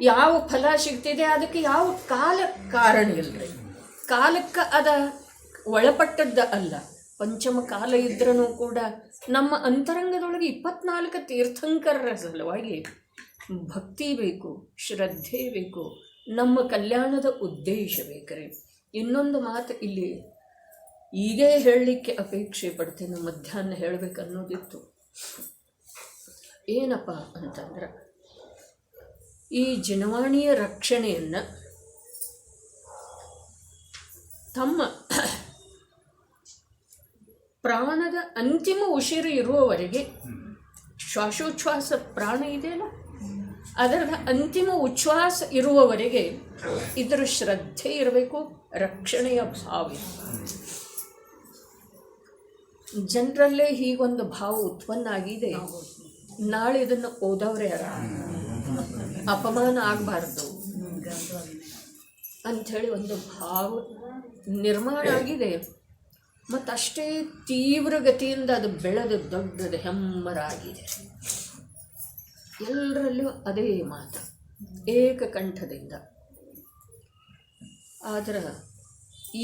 ಯಾವ ಫಲ ಸಿಗ್ತಿದೆ ಅದಕ್ಕೆ ಯಾವ ಕಾಲ ಕಾರಣ ಇಲ್ಲರಿ. ಕಾಲಕ್ಕೆ ಅದ ಒಳಪಟ್ಟದ್ದ ಅಲ್ಲ. ಪಂಚಮ ಕಾಲ ಇದ್ರೂ ಕೂಡ ನಮ್ಮ ಅಂತರಂಗದೊಳಗೆ 24 ತೀರ್ಥಂಕರರ ಸಲುವಾಗಿ ಭಕ್ತಿ ಬೇಕು, ಶ್ರದ್ಧೆ ಬೇಕು, ನಮ್ಮ ಕಲ್ಯಾಣದ ಉದ್ದೇಶ ಬೇಕ್ರಿ. ಇನ್ನೊಂದು ಮಾತು ಇಲ್ಲಿ ಈಗೇ ಹೇಳಲಿಕ್ಕೆ ಅಪೇಕ್ಷೆ ಪಡ್ತೇನೆ, ಮಧ್ಯಾಹ್ನ ಹೇಳಬೇಕನ್ನೋದಿತ್ತು. ಏನಪ್ಪ ಅಂತಂದ್ರೆ, ಈ ಜನವಾಣಿಯ ರಕ್ಷಣೆಯನ್ನು ತಮ್ಮ ಪ್ರಾಣದ ಅಂತಿಮ ಉಸಿರು ಇರುವವರೆಗೆ, ಶ್ವಾಸೋಚ್ಛ್ವಾಸ ಪ್ರಾಣ ಇದೆಯಲ್ಲ, ಅದರ ಅಂತಿಮ ಉಚ್ಛ್ವಾಸ ಇರುವವರೆಗೆ ಇದರ ಶ್ರದ್ಧೆ ಇರಬೇಕು, ರಕ್ಷಣೆಯ ಭಾವ. ಜನರಲ್ಲೇ ಹೀಗೊಂದು ಭಾವ ಉತ್ಪನ್ನ ಆಗಿದೆ. ನಾಳೆ ಇದನ್ನು ಓದವ್ರೆ ಯಾರ ಅಪಮಾನ ಆಗಬಾರ್ದು ಅಂಥೇಳಿ ಒಂದು ಭಾವ ನಿರ್ಮಾಣ ಆಗಿದೆ. ಮತ್ತು ಅಷ್ಟೇ ತೀವ್ರಗತಿಯಿಂದ ಅದು ಬೆಳೆದು ದೊಡ್ಡದು ಹೆಮ್ಮರಾಗಿದೆ. ಎಲ್ಲರಲ್ಲೂ ಅದೇ ಮಾತು, ಏಕಕಂಠದಿಂದ. ಆದ್ರೆ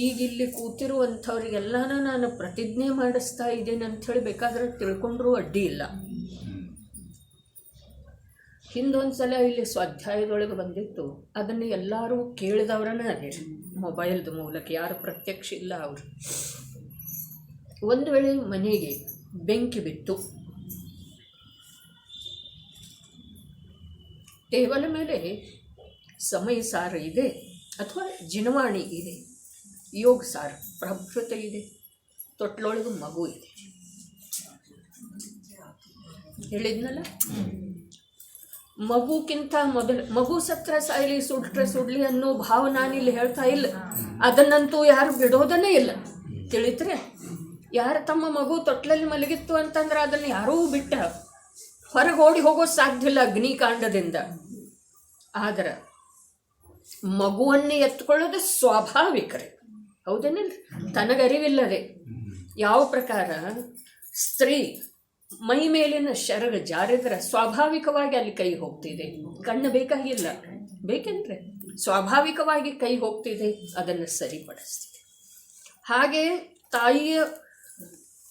ಈಗಿಲ್ಲಿ ಕೂತಿರುವಂಥವ್ರಿಗೆಲ್ಲನ ನಾನು ಪ್ರತಿಜ್ಞೆ ಮಾಡಿಸ್ತಾ ಇದ್ದೇನೆ ಅಂಥೇಳಿ ಬೇಕಾದ್ರೆ ತಿಳ್ಕೊಂಡ್ರೂ ಅಡ್ಡಿ ಇಲ್ಲ. ಹಿಂದೊಂದು ಸಲ ಇಲ್ಲಿ ಸ್ವಾಧ್ಯಾಯದೊಳಗೆ ಬಂದಿತ್ತು, ಅದನ್ನು ಎಲ್ಲರೂ ಕೇಳಿದವ್ರನ್ನ ಅದೇ ಮೊಬೈಲ್ದ ಮೂಲಕ, ಯಾರು ಪ್ರತ್ಯಕ್ಷ ಇಲ್ಲ ಅವರು. ಒಂದು ವೇಳೆ ಮನೆಗೆ ಬೆಂಕಿ ಬಿತ್ತು, ಟೇಬಲ್ ಮೇಲೆ ಸಮಯ ಸಾರ ಇದೆ ಅಥವಾ ಜಿನವಾಣಿ ಇದೆ, ಯೋಗ ಸಾರ ಪ್ರಭೃತ ಇದೆ, ತೊಟ್ಲೊಳಗೆ ಮಗು ಇದೆ. ಹೇಳಿದ್ನಲ್ಲ, ಮಗುಕ್ಕಿಂತ ಮೊದಲು ಮಗು ಸತ್ರ ಸಾಯಲಿ ಸುಟ್ರೆ ಸುಡ್ಲಿ ಅನ್ನೋ ಭಾವ ನಾನಿಲ್ಲಿ ಹೇಳ್ತಾ ಇಲ್ಲ. ಅದನ್ನಂತೂ ಯಾರು ಬಿಡೋದನ್ನೇ ಇಲ್ಲ. ತಿಳಿತ್ರೆ, ಯಾರು ತಮ್ಮ ಮಗು ತೊಟ್ಲಲ್ಲಿ ಮಲಗಿತ್ತು ಅಂತಂದ್ರೆ ಅದನ್ನು ಯಾರೂ ಬಿಟ್ಟ ಹೊರಗೆ ಓಡಿ ಹೋಗೋದು ಸಾಧ್ಯ ಇಲ್ಲ ಅಗ್ನಿಕಾಂಡದಿಂದ. ಆದ್ರೆ ಮಗುವನ್ನೇ ಎತ್ಕೊಳ್ಳೋದು ಸ್ವಾಭಾವಿಕರೇ, ಹೌದೇನಿಲ್ಲ? ತನಗರಿವಿಲ್ಲದೆ ಯಾವ ಪ್ರಕಾರ ಸ್ತ್ರೀ ಮೈ ಮೇಲಿನ ಶರಗ ಜಾರಿದ್ರೆ ಸ್ವಾಭಾವಿಕವಾಗಿ ಅಲ್ಲಿ ಕೈ ಹೋಗ್ತಿದೆ, ಕಣ್ಣು ಬೇಕಾಗಿಲ್ಲ, ಬೇಕೆಂದ್ರೆ ಸ್ವಾಭಾವಿಕವಾಗಿ ಕೈ ಹೋಗ್ತಿದೆ, ಅದನ್ನು ಸರಿಪಡಿಸ್ತಿದೆ. ಹಾಗೆ ತಾಯಿಯ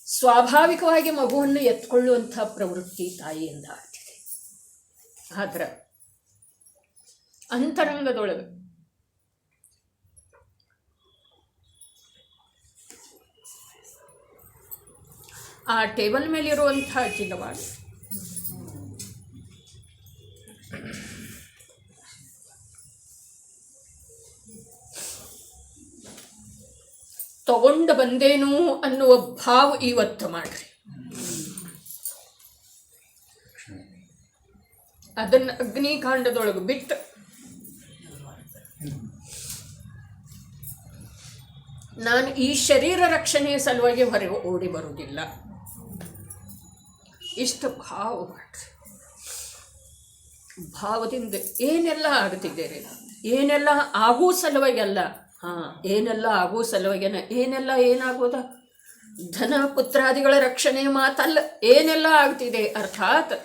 ಸ್ವಾಭಾವಿಕವಾಗಿ ಮಗುವನ್ನು ಎತ್ಕೊಳ್ಳುವಂಥ ಪ್ರವೃತ್ತಿ ತಾಯಿಯಿಂದ ಆಗ್ತಿದೆ. ಆದ್ರೆ ಅಂತರಂಗದೊಳಗೆ ಆ ಟೇಬಲ್ ಮೇಲಿರುವಂಥ ಜಿನವಾಣಿ ತಗೊಂಡು ಬಂದೇನು ಅನ್ನುವ ಭಾವ ಇವತ್ತು ಮಾಡ್ರಿ. ಅದನ್ನು ಅಗ್ನಿಕಾಂಡದೊಳಗೆ ಬಿಟ್ಟು ನಾನು ಈ ಶರೀರ ರಕ್ಷಣೆಯ ಸಲುವಾಗಿ ಹೊರಗೆ ಓಡಿ ಬರುವುದಿಲ್ಲ. ಇಷ್ಟು ಭಾವ ಮಾಡ್ರಿ. ಭಾವದಿಂದ ಏನೆಲ್ಲ ಆಗ್ತಿದ್ದೀರಿ, ಏನೆಲ್ಲ ಆಗೋ ಸಲುವಾಗಿ ಅಲ್ಲ, ಏನೆಲ್ಲ ಆಗೋ ಸಲುವಾಗೇನ, ಏನೆಲ್ಲ ಏನಾಗೋದ ಧನ ಪುತ್ರಾದಿಗಳ ರಕ್ಷಣೆ ಮಾತಲ್ಲ, ಏನೆಲ್ಲ ಆಗ್ತಿದೆ. ಅರ್ಥಾತ್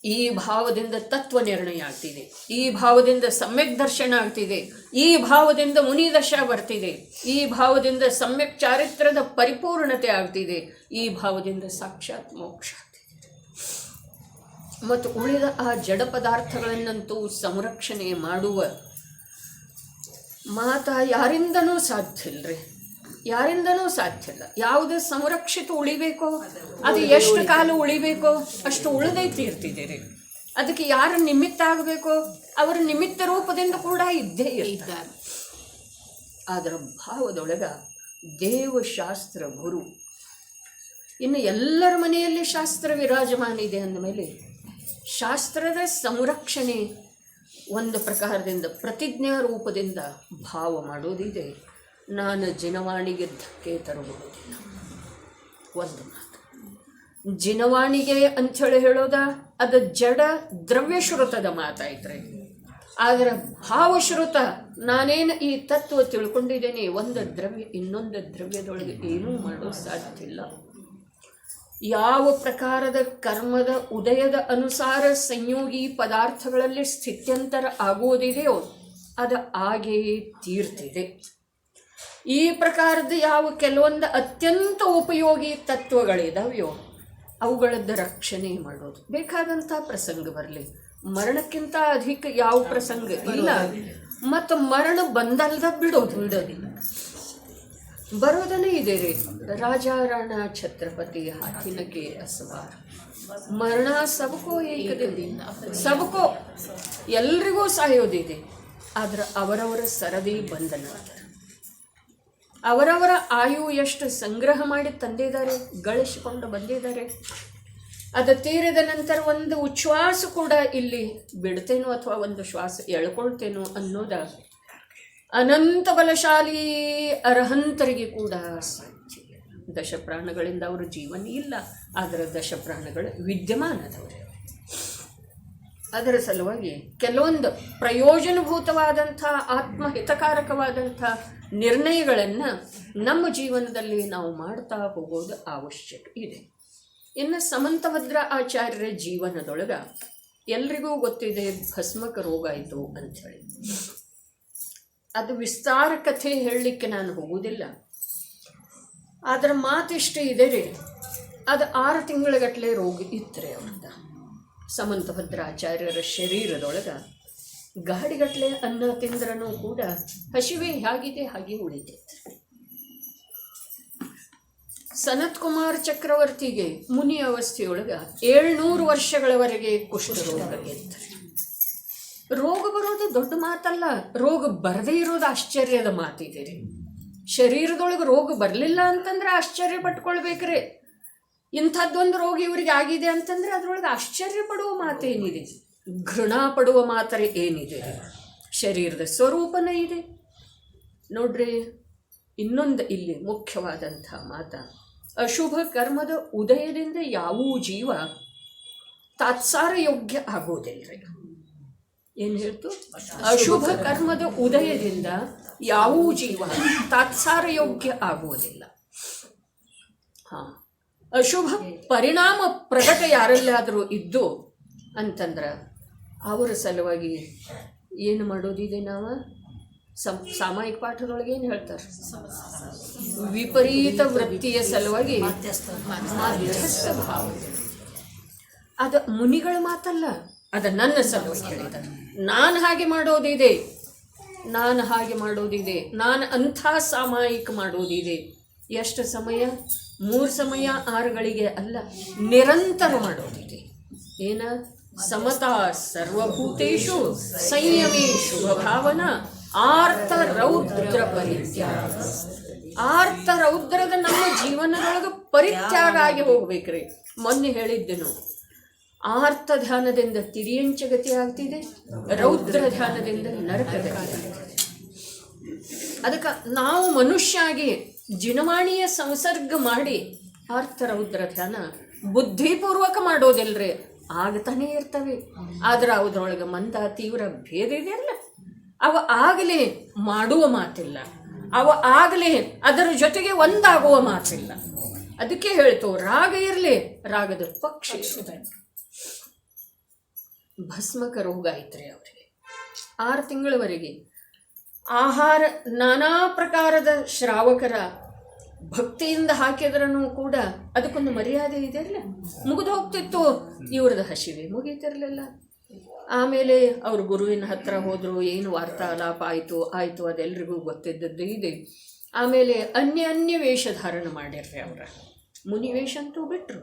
ಈ ಭಾವದಿಂದ ತತ್ವ ನಿರ್ಣಯ ಆಗ್ತಿದೆ, ಈ ಭಾವದಿಂದ ಸಮ್ಯಕ್ ದರ್ಶನ ಆಗ್ತಿದೆ, ಈ ಭಾವದಿಂದ ಮುನಿದಶ ಬರ್ತಿದೆ, ಈ ಭಾವದಿಂದ ಸಮ್ಯಕ್ ಚಾರಿತ್ರ್ಯದ ಪರಿಪೂರ್ಣತೆ ಆಗ್ತಿದೆ, ಈ ಭಾವದಿಂದ ಸಾಕ್ಷಾತ್ ಮೋಕ್ಷ ಆಗ್ತಿದೆ. ಮತ್ತು ಉಳಿದ ಆ ಜಡ ಪದಾರ್ಥಗಳನ್ನಂತೂ ಸಂರಕ್ಷಣೆ ಮಾಡುವ ಮಾತ ಯಾರಿಂದನೂ ಸಾಧ್ಯ ಇಲ್ರಿ, ಯಾರಿಂದನೂ ಸಾಧ್ಯ ಇಲ್ಲ. ಯಾವುದು ಸಂರಕ್ಷಿತ ಉಳಿಬೇಕೋ ಅದು ಎಷ್ಟು ಕಾಲ ಉಳಿಬೇಕೋ ಅಷ್ಟು ಉಳಿದೇ ತೀರ್ತಿದ್ದೀರಿ. ಅದಕ್ಕೆ ಯಾರು ನಿಮಿತ್ತ ಆಗಬೇಕೋ ಅವರ ನಿಮಿತ್ತ ರೂಪದಿಂದ ಕೂಡ ಇದ್ದೇ ಇದ್ದಾರೆ. ಅದರ ಭಾವದೊಳಗ ದೇವಶಾಸ್ತ್ರ ಗುರು. ಇನ್ನು ಎಲ್ಲರ ಮನೆಯಲ್ಲಿ ಶಾಸ್ತ್ರ ವಿರಾಜಮಾನ ಇದೆ ಅಂದಮೇಲೆ ಶಾಸ್ತ್ರದ ಸಂರಕ್ಷಣೆ ಒಂದು ಪ್ರಕಾರದಿಂದ ಪ್ರತಿಜ್ಞಾ ರೂಪದಿಂದ ಭಾವ ಮಾಡೋದಿದೆ. ನಾನು ಜಿನವಾಣಿಗೆ ಧಕ್ಕೆ ತರಬಹುದಿಲ್ಲ. ಒಂದು ಮಾತು, ಜಿನವಾಣಿಗೆ ಅಂಥೇಳಿ ಹೇಳೋದ ಅದು ಜಡ ದ್ರವ್ಯಶ್ರುತದ ಮಾತಾಯ್ತ್ರಿ. ಆದರೆ ಭಾವಶ್ರುತ ನಾನೇನು ಈ ತತ್ವ ತಿಳ್ಕೊಂಡಿದ್ದೇನೆ, ಒಂದು ದ್ರವ್ಯ ಇನ್ನೊಂದು ದ್ರವ್ಯದೊಳಗೆ ಏನೂ ಮಾಡೋ ಸಾಧ್ಯ ಇಲ್ಲ. ಯಾವ ಪ್ರಕಾರದ ಕರ್ಮದ ಉದಯದ ಅನುಸಾರ ಸಂಯೋಗಿ ಪದಾರ್ಥಗಳಲ್ಲಿ ಸ್ಥಿತ್ಯಂತರ ಆಗುವುದಿದೆಯೋ ಅದು ಹಾಗೆಯೇ ತೀರ್ತಿದೆ. ಈ ಪ್ರಕಾರದ ಯಾವ ಕೆಲವೊಂದು ಅತ್ಯಂತ ಉಪಯೋಗಿ ತತ್ವಗಳಿದಾವೆಯೋ ಅವುಗಳದ್ದು ರಕ್ಷಣೆ ಮಾಡೋದು. ಬೇಕಾದಂಥ ಪ್ರಸಂಗ ಬರಲಿ, ಮರಣಕ್ಕಿಂತ ಅಧಿಕ ಯಾವ ಪ್ರಸಂಗ ಇಲ್ಲ. ಮತ್ತು ಮರಣ ಬಂದಲ್ದ ಬಿಡೋದಿಲ್ಲ, ಬರೋದನ್ನೇ ಇದೆ ರೀ. ರಾಜ ರಾಣ ಛತ್ರಪತಿ ಹಾಕಿನಕ್ಕೆ ಅಸವಾರ ಮರಣ ಸಬಕೋ ಏಕದಿಂದ ಸಬಕೋ ಎಲ್ರಿಗೂ ಸಾಯೋದಿದೆ. ಆದ್ರೆ ಅವರವರ ಸರದಿ ಬಂಧನ, ಅವರವರ ಆಯು ಎಷ್ಟು ಸಂಗ್ರಹ ಮಾಡಿ ತಂದಿದ್ದಾರೆ, ಗಳಿಸಿಕೊಂಡು ಬಂದಿದ್ದಾರೆ. ಅದು ತೀರಿದ ನಂತರ ಒಂದು ಉಚ್ಛ್ವಾಸ ಕೂಡ ಇಲ್ಲಿ ಬಿಡ್ತೇನೋ ಅಥವಾ ಒಂದು ಶ್ವಾಸ ಎಳ್ಕೊಳ್ತೇನೋ ಅನ್ನೋದ ಅನಂತ ಬಲಶಾಲಿ ಅರ್ಹಂತರಿಗೆ ಕೂಡ ಸಾಧ್ಯ. ದಶಪ್ರಾಣಗಳಿಂದ ಅವರ ಜೀವನ ಇಲ್ಲ, ಆದರೆ ದಶಪ್ರಾಣಗಳ ವಿದ್ಯಮಾನದವರೇ. ಅದರ ಸಲುವಾಗಿ ಕೆಲವೊಂದು ಪ್ರಯೋಜನಭೂತವಾದಂಥ ಆತ್ಮಹಿತಕಾರಕವಾದಂಥ ನಿರ್ಣಯಗಳನ್ನು ನಮ್ಮ ಜೀವನದಲ್ಲಿ ನಾವು ಮಾಡ್ತಾ ಹೋಗೋದು ಅವಶ್ಯಕ ಇದೆ. ಇನ್ನು ಸಮಂತಭದ್ರ ಆಚಾರ್ಯರ ಜೀವನದೊಳಗೆ ಎಲ್ರಿಗೂ ಗೊತ್ತಿದೆ ಭಸ್ಮಕ ರೋಗ ಆಯಿತು ಅಂಥೇಳಿ. ಅದು ವಿಸ್ತಾರ ಕಥೆ ಹೇಳಲಿಕ್ಕೆ ನಾನು ಹೋಗುವುದಿಲ್ಲ. ಅದರ ಮಾತಿಷ್ಟು ಇದೆ ರೀ. ಅದು 6 ತಿಂಗಳಗಟ್ಟಲೆ ರೋಗ ಇತ್ತರೆ ಅವ್ರದ್ದು. ಸಮಂತಭದ್ರಾಚಾರ್ಯರ ಶರೀರದೊಳಗೆ ಗಾಡಿಗಟ್ಟಲೆ ಅನ್ನ ತಿಂದ್ರೂ ಕೂಡ ಹಸಿವೆ ಹೇಗಿದೆ ಹಾಗೆ ಉಳಿತೈತೆ. ಸನತ್ ಕುಮಾರ್ ಚಕ್ರವರ್ತಿಗೆ ಮುನಿ ಅವಸ್ಥೆಯೊಳಗೆ 700 ವರ್ಷಗಳವರೆಗೆ ಕುಷ್ಠರೋಗ ಇತ್ತು. ರೋಗ ಬರೋದು ದೊಡ್ಡ ಮಾತಲ್ಲ, ರೋಗ ಬರದೇ ಇರೋದು ಆಶ್ಚರ್ಯದ ಮಾತಿದೆ ರೀ. ಶರೀರದೊಳಗೆ ರೋಗ ಬರಲಿಲ್ಲ ಅಂತಂದ್ರೆ ಆಶ್ಚರ್ಯ ಪಟ್ಕೊಳ್ಬೇಕ್ರೆ. ಇಂಥದ್ದೊಂದು ರೋಗ ಇವರಿಗೆ ಆಗಿದೆ ಅಂತಂದ್ರೆ ಅದರೊಳಗೆ ಆಶ್ಚರ್ಯ ಪಡುವ ಮಾತೇನಿದೆ, ಘೃಣಾ ಪಡುವ ಮಾತ್ರ ಏನಿದೆ? ಶರೀರದ ಸ್ವರೂಪನೇ ಇದೆ ನೋಡ್ರಿ. ಇನ್ನೊಂದು ಇಲ್ಲಿ ಮುಖ್ಯವಾದಂಥ ಮಾತ, ಅಶುಭ ಕರ್ಮದ ಉದಯದಿಂದ ಯಾವೂ ಜೀವ ತಾತ್ಸಾರ ಯೋಗ್ಯ ಆಗೋದಿಲ್ಲ. ಏನು ಹೇಳ್ತು? ಅಶುಭ ಕರ್ಮದ ಉದಯದಿಂದ ಯಾವೂ ಜೀವ ತಾತ್ಸಾರ ಯೋಗ್ಯ ಆಗುವುದಿಲ್ಲ. ಅಶುಭ ಪರಿಣಾಮ ಪ್ರಕಟ ಯಾರಲ್ಲಾದರೂ ಇದ್ದು ಅಂತಂದ್ರೆ ಅವರ ಸಲುವಾಗಿ ಏನು ಮಾಡೋದಿದೆ? ನಾವು ಸಾಮಾಜಿಕ ಪಾಠದೊಳಗೆ ಏನು ಹೇಳ್ತಾರೆ? ವಿಪರೀತ ವೃತ್ತಿಯ ಸಲುವಾಗಿ ಮಾಧ್ಯಸ್ಥ ಭಾವ. ಅದು ಮುನಿಗಳ ಮಾತಲ್ಲ, ಅದು ನನ್ನ ಸಲುವಾಗಿ ಹೇಳಿದ್ದಾರೆ. ನಾನು ಹಾಗೆ ಮಾಡೋದಿದೆ, ನಾನು ಹಾಗೆ ಮಾಡೋದಿದೆ, ನಾನು ಅಂಥ ಸಾಮಾಯಿಕ ಮಾಡೋದಿದೆ. ಎಷ್ಟು ಸಮಯ? 3 ಸಮಯ 6 ಗಳಿಗೆ ಅಲ್ಲ, ನಿರಂತರ ಮಾಡೋದಿದೆ. ಏನ? ಸಮತಾ ಸರ್ವಭೂತೇಷು ಸಂಯಮೇ ಶುಭ ಭಾವನಾ ಆರ್ಥ ರೌದ್ರ ಪರಿತ್ಯಾಗ. ಆರ್ಥ ರೌದ್ರದ ನಮ್ಮ ಜೀವನದೊಳಗೆ ಪರಿತ್ಯಾಗ ಆಗಿ ಹೋಗ್ಬೇಕ್ರಿ. ಮೊನ್ನೆ ಹೇಳಿದ್ದೆನು, ಆರ್ಥ ಧ್ಯಾನದಿಂದ ತಿರಿಯಂಚಗತಿ ಆಗ್ತಿದೆ, ರೌದ್ರ ಧ್ಯಾನದಿಂದ ನರಕಗತಿ ಆಗ್ತಿದೆ. ಅದಕ್ಕೆ ನಾವು ಮನುಷ್ಯ ಆಗಿ ಜಿನವಾಣಿಯ ಸಂಸರ್ಗ ಮಾಡಿ ಆರ್ಥ ರೌದ್ರ ಧ್ಯಾನ ಬುದ್ಧಿಪೂರ್ವಕ ಮಾಡೋದಿಲ್ರಿ, ಆಗ್ತಾನೇ ಇರ್ತವೆ. ಆದ್ರೆ ಅದರೊಳಗೆ ಮಂದ ತೀವ್ರ ಭೇದ ಇದೆಯಲ್ಲ, ಅವ ಆಗಲೇ ಮಾಡುವ ಮಾತಿಲ್ಲ, ಅವ ಆಗಲೇ ಅದರ ಜೊತೆಗೆ ಒಂದಾಗುವ ಮಾತಿಲ್ಲ. ಅದಕ್ಕೆ ಹೇಳ್ತು, ರಾಗ ಇರಲಿ, ರಾಗದ ಪಕ್ಷ ಭಸ್ಮಕ ರೋಗ ಐತ್ರಿ ಅವರಿಗೆ. 6 ತಿಂಗಳವರೆಗೆ ಆಹಾರ ನಾನಾ ಪ್ರಕಾರದ ಶ್ರಾವಕರ ಭಕ್ತಿಯಿಂದ ಹಾಕಿದ್ರೂ ಕೂಡ ಅದಕ್ಕೊಂದು ಮರ್ಯಾದೆ ಇದೆಯಲ್ಲ, ಮುಗಿದು ಹೋಗ್ತಿತ್ತು. ಇವ್ರದ್ದು ಹಸಿವೆ ಮುಗೀತಿರ್ಲಿಲ್ಲ. ಆಮೇಲೆ ಅವರು ಗುರುವಿನ ಹತ್ರ ಹೋದರು, ಏನು ವಾರ್ತಾಲಾಪ ಆಯಿತು ಅದೆಲ್ರಿಗೂ ಗೊತ್ತಿದ್ದದ್ದು ಇದೆ. ಆಮೇಲೆ ಅನ್ಯ ವೇಷಧಾರಣ ಮಾಡಿರ್ರಿ. ಅವರ ಮುನಿ ವೇಷ ಅಂತೂ ಬಿಟ್ಟರು,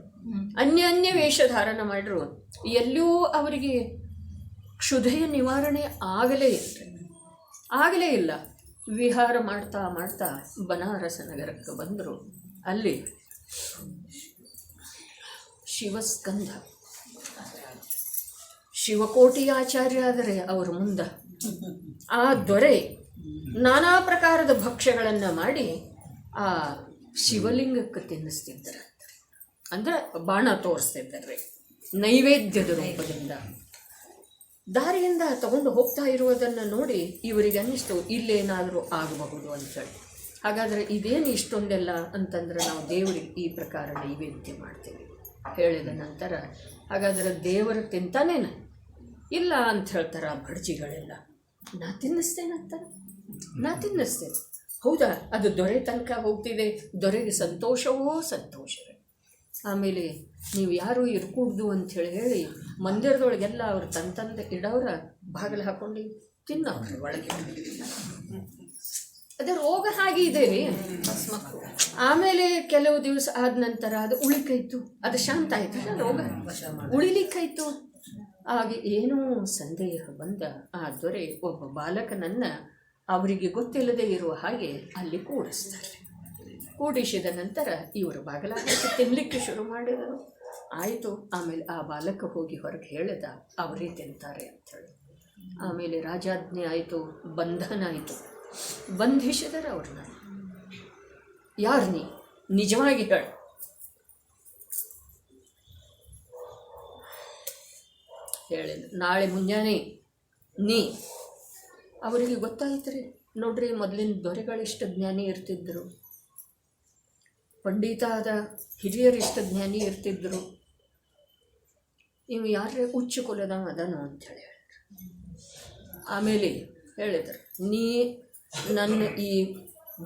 ಅನ್ಯ ವೇಷಧಾರಣ ಮಾಡಿದ್ರು. ಎಲ್ಲೂ ಅವರಿಗೆ ಕ್ಷುಧೆಯ ನಿವಾರಣೆ ಆಗಲೇ ಇಲ್ಲ. ವಿಹಾರ ಮಾಡ್ತಾ ಬನಾರಸ ನಗರಕ್ಕೆ ಬಂದರು. ಅಲ್ಲಿ ಶಿವಸ್ಕಂಧ ಶಿವಕೋಟಿ ಆಚಾರ್ಯ ಆದರೆ ಅವರ ಮುಂದೆ ಆ ದೊರೆ ನಾನಾ ಪ್ರಕಾರದ ಭಕ್ಷ್ಯಗಳನ್ನು ಮಾಡಿ ಆ ಶಿವಲಿಂಗಕ್ಕೆ ತಿನ್ನಿಸ್ತಿದ್ದಾರೆ. ಅಂದ್ರೆ ಬಾಣ ತೋರಿಸ್ತಿದ್ದಾರೆ ನೈವೇದ್ಯದ ರೂಪದಿಂದ. ದಾರಿಯಿಂದ ತಗೊಂಡು ಹೋಗ್ತಾ ಇರುವುದನ್ನು ನೋಡಿ ಇವರಿಗೆ ಅನ್ನಿಸ್ತು, ಇಲ್ಲೇನಾದರೂ ಆಗಬಹುದು ಅಂತೇಳಿ. ಹಾಗಾದರೆ ಇದೇನು ಇಷ್ಟೊಂದೆಲ್ಲ ಅಂತಂದ್ರೆ ನಾವು ದೇವರಿಗೆ ಈ ಪ್ರಕಾರ ನೈವೇದ್ಯ ಮಾಡ್ತೀವಿ ಹೇಳಿದ ನಂತರ, ಹಾಗಾದರೆ ದೇವರು ತಿಂತಾನೇನ? ಇಲ್ಲ ಅಂತ ಹೇಳ್ತಾರೆ ಆ ಭಡ್ಜಿಗಳೆಲ್ಲ. ನಾ ತಿನ್ನಿಸ್ತೇನಂತಾರೆ, ನಾ ತಿನ್ನಿಸ್ತೇನೆ. ಹೌದಾ? ಅದು ದೊರೆ ತನಕ ಹೋಗ್ತಿದೆ, ದೊರೆಗೆ ಸಂತೋಷವೇ. ಆಮೇಲೆ ನೀವು ಯಾರೂ ಇರ್ಕೂಡ್ದು ಅಂಥೇಳಿ ಮಂದಿರದೊಳಗೆಲ್ಲ ಅವ್ರು ತಂದೆ ಇಡೋರ ಬಾಗಿಲು ಹಾಕೊಂಡು ತಿನ್ನೋರು ಒಳಗೆ. ಅದು ರೋಗ ಹಾಗೆ ಇದೆ ರೀ. ಆಮೇಲೆ ಕೆಲವು ದಿವಸ ಆದ ನಂತರ ಅದು ಉಳಿಕೈತು, ಅದು ಶಾಂತ ಆಯ್ತು, ರೋಗ ಉಳಿಲಿಕ್ಕಾಯ್ತು. ಹಾಗೆ ಏನೋ ಸಂದೇಹ ಬಂದ ಆ ದೊರೆ ಒಬ್ಬ ಬಾಲಕನನ್ನು ಅವರಿಗೆ ಗೊತ್ತಿಲ್ಲದೆ ಇರುವ ಹಾಗೆ ಅಲ್ಲಿ ಕೂಡಿಸ್ತಾರೆ. ಕೂಡಿಸಿದ ನಂತರ ಇವರು ಬಾಗಿಲ ತಿನ್ನಲಿಕ್ಕೆ ಶುರು ಮಾಡಿದರು. ಆಯಿತು. ಆಮೇಲೆ ಆ ಬಾಲಕ ಹೋಗಿ ಹೊರಗೆ ಹೇಳಿದ, ಅವರೇ ತಿಂತಾರೆ ಅಂಥೇಳಿ. ಆಮೇಲೆ ರಾಜಾಜ್ಞೆ ಆಯಿತು, ಬಂಧನ ಆಯಿತು. ಬಂಧಿಸಿದರೆ ಅವ್ರನ್ನ. ಯಾರು ನೀ? ನಿಜವಾಗಿ ಹೇಳು. ಹೇಳಿದ ನಾಳೆ ಮುಂಜಾನೆ ನೀ. ಅವರಿಗೆ ಗೊತ್ತಾಯ್ತು ರೀ. ನೋಡ್ರಿ, ಮೊದಲಿನ ದೊರೆಗಳಿಷ್ಟು ಜ್ಞಾನಿ ಇರ್ತಿದ್ರು, ಪಂಡಿತಾದ ಹಿರಿಯರಿಷ್ಟು ಜ್ಞಾನಿ ಇರ್ತಿದ್ರು. ಇವು ಯಾರೇ ಉಚ್ಚ ಕುಲದವ ಅದನು ಅಂಥೇಳಿ ಹೇಳಿದ್ರು. ಆಮೇಲೆ ಹೇಳಿದರು, ನೀ ನನ್ನ ಈ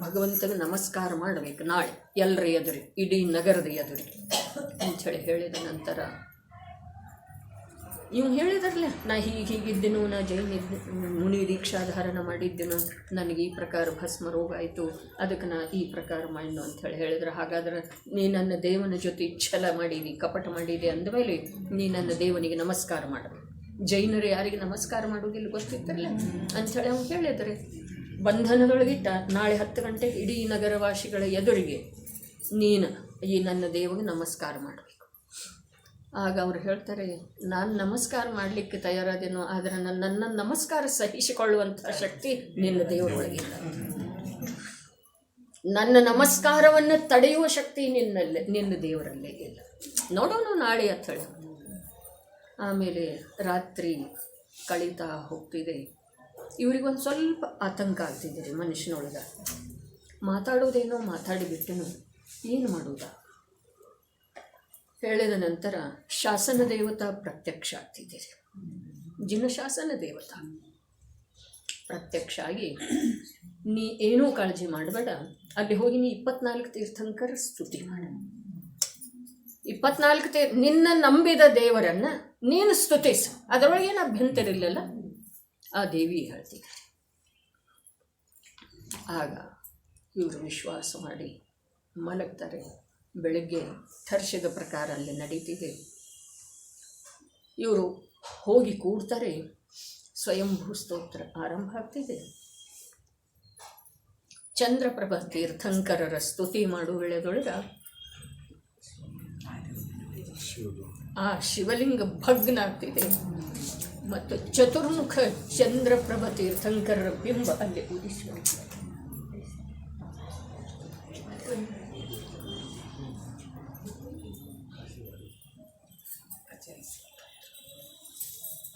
ಭಗವಂತಗೆ ನಮಸ್ಕಾರ ಮಾಡಬೇಕು ನಾಳೆ ಎಲ್ಲರ ಎದುರಿ, ಇಡೀ ನಗರದ ಎದುರಿ ಅಂಥೇಳಿ ಹೇಳಿದ ನಂತರ ಇವು ಹೇಳಿದ್ರಲ್ಲ, ನಾ ಹೀಗಿದ್ದೆನು, ನಾ ಮುನಿ ದೀಕ್ಷಾಧಾರಣ ಮಾಡಿದ್ದೆನು, ನನಗೆ ಈ ಪ್ರಕಾರ ಭಸ್ಮ ರೋಗ ಆಯಿತು, ಅದಕ್ಕೆ ನಾ ಈ ಪ್ರಕಾರ ಮಾಡಿನು ಅಂಥೇಳಿ ಹೇಳಿದ್ರೆ, ಹಾಗಾದ್ರೆ ನೀ ನನ್ನ ದೇವನ ಜೊತೆ ಛಲ ಮಾಡಿದಿ, ಕಪಟ ಮಾಡಿದೆ ಅಂದಮೇಲೆ ನೀ ನನ್ನ ದೇವನಿಗೆ ನಮಸ್ಕಾರ ಮಾಡಬೇಕು. ಜೈನರು ಯಾರಿಗೆ ನಮಸ್ಕಾರ ಮಾಡೋದಿಲ್ಲ ಗೊತ್ತಿತ್ತಲ್ಲ ಅಂಥೇಳಿ ಅವ್ನು ಹೇಳಿದರೆ, ಬಂಧನದೊಳಗಿಟ್ಟ ನಾಳೆ 10 ಗಂಟೆಗೆ ಇಡೀ ನಗರವಾಸಿಗಳ ಎದುರಿಗೆ ನೀನು ಈ ನನ್ನ ದೇವಗೆ ನಮಸ್ಕಾರ ಮಾಡಬೇಕು. ಆಗ ಅವ್ರು ಹೇಳ್ತಾರೆ, ನಾನು ನಮಸ್ಕಾರ ಮಾಡಲಿಕ್ಕೆ ತಯಾರಾದೇನೋ, ಆದರೆ ನನ್ನ ನಮಸ್ಕಾರ ಸಹಿಸಿಕೊಳ್ಳುವಂಥ ಶಕ್ತಿ ನಿನ್ನ ದೇವರೊಳಗಿಲ್ಲ. ನನ್ನ ನಮಸ್ಕಾರವನ್ನು ತಡೆಯುವ ಶಕ್ತಿ ನಿನ್ನ ದೇವರಲ್ಲೇ ಇಲ್ಲ. ನೋಡೋಣ ನಾಳೆ ಅಂತ ಹೇಳಿ. ಆಮೇಲೆ ರಾತ್ರಿ ಕಳೀತಾ ಹೋಗ್ತಿದೆ. ಇವ್ರಿಗೊಂದು ಸ್ವಲ್ಪ ಆತಂಕ ಆಗ್ತಿದೆ ರೀ ಮನುಷ್ಯನೊಳಗೆ. ಮಾತಾಡೋದೇನೋ ಮಾತಾಡಿಬಿಟ್ಟೆನೋ, ಏನು ಮಾಡೋದಾ ಹೇಳಿದ ನಂತರ ಶಾಸನ ದೇವತಾ ಪ್ರತ್ಯಕ್ಷ ಆಗ್ತಿದ್ದೀರಿ. ಜಿನಶಾಸನ ದೇವತಾ ಪ್ರತ್ಯಕ್ಷ ಆಗಿ, ನೀ ಏನೂ ಕಾಳಜಿ ಮಾಡಬೇಡ, ಅಲ್ಲಿ ಹೋಗಿ ನೀ 24 ತೀರ್ಥಂಕರ ಸ್ತುತಿ ಮಾಡ. 24 ನಿನ್ನ ನಂಬಿದ ದೇವರನ್ನು ನೀನು ಸ್ತುತಿಸ, ಅದರೊಳಗೇನು ಅಭ್ಯಂತರ ಇಲ್ಲಲ್ಲ. ಆ ದೇವಿ ಹೇಳ್ತಿದ್ದೆ. ಆಗ ಇವರು ವಿಶ್ವಾಸ ಮಾಡಿ ಮಲಗ್ತಾರೆ. ಬೆಳಗ್ಗೆ ಥರ್ಷದ ಪ್ರಕಾರ ಅಲ್ಲಿ ನಡೀತಿದೆ. ಇವರು ಹೋಗಿ ಕೂಡ್ತಾರೆ. ಸ್ವಯಂಭೂ ಸ್ತೋತ್ರ ಆರಂಭ ಆಗ್ತಿದೆ. ಚಂದ್ರಪ್ರಭ ತೀರ್ಥಂಕರರ ಸ್ತುತಿ ಮಾಡುವ ವೇಳೆದೊಳಗೆ ಆ ಶಿವಲಿಂಗ ಭಗ್ನ ಆಗ್ತಿದೆ ಮತ್ತು ಚತುರ್ಮುಖ ಚಂದ್ರಪ್ರಭ ತೀರ್ಥಂಕರರ ಬಿಂಬ ಅಲ್ಲಿ ಉದಿಸುವ.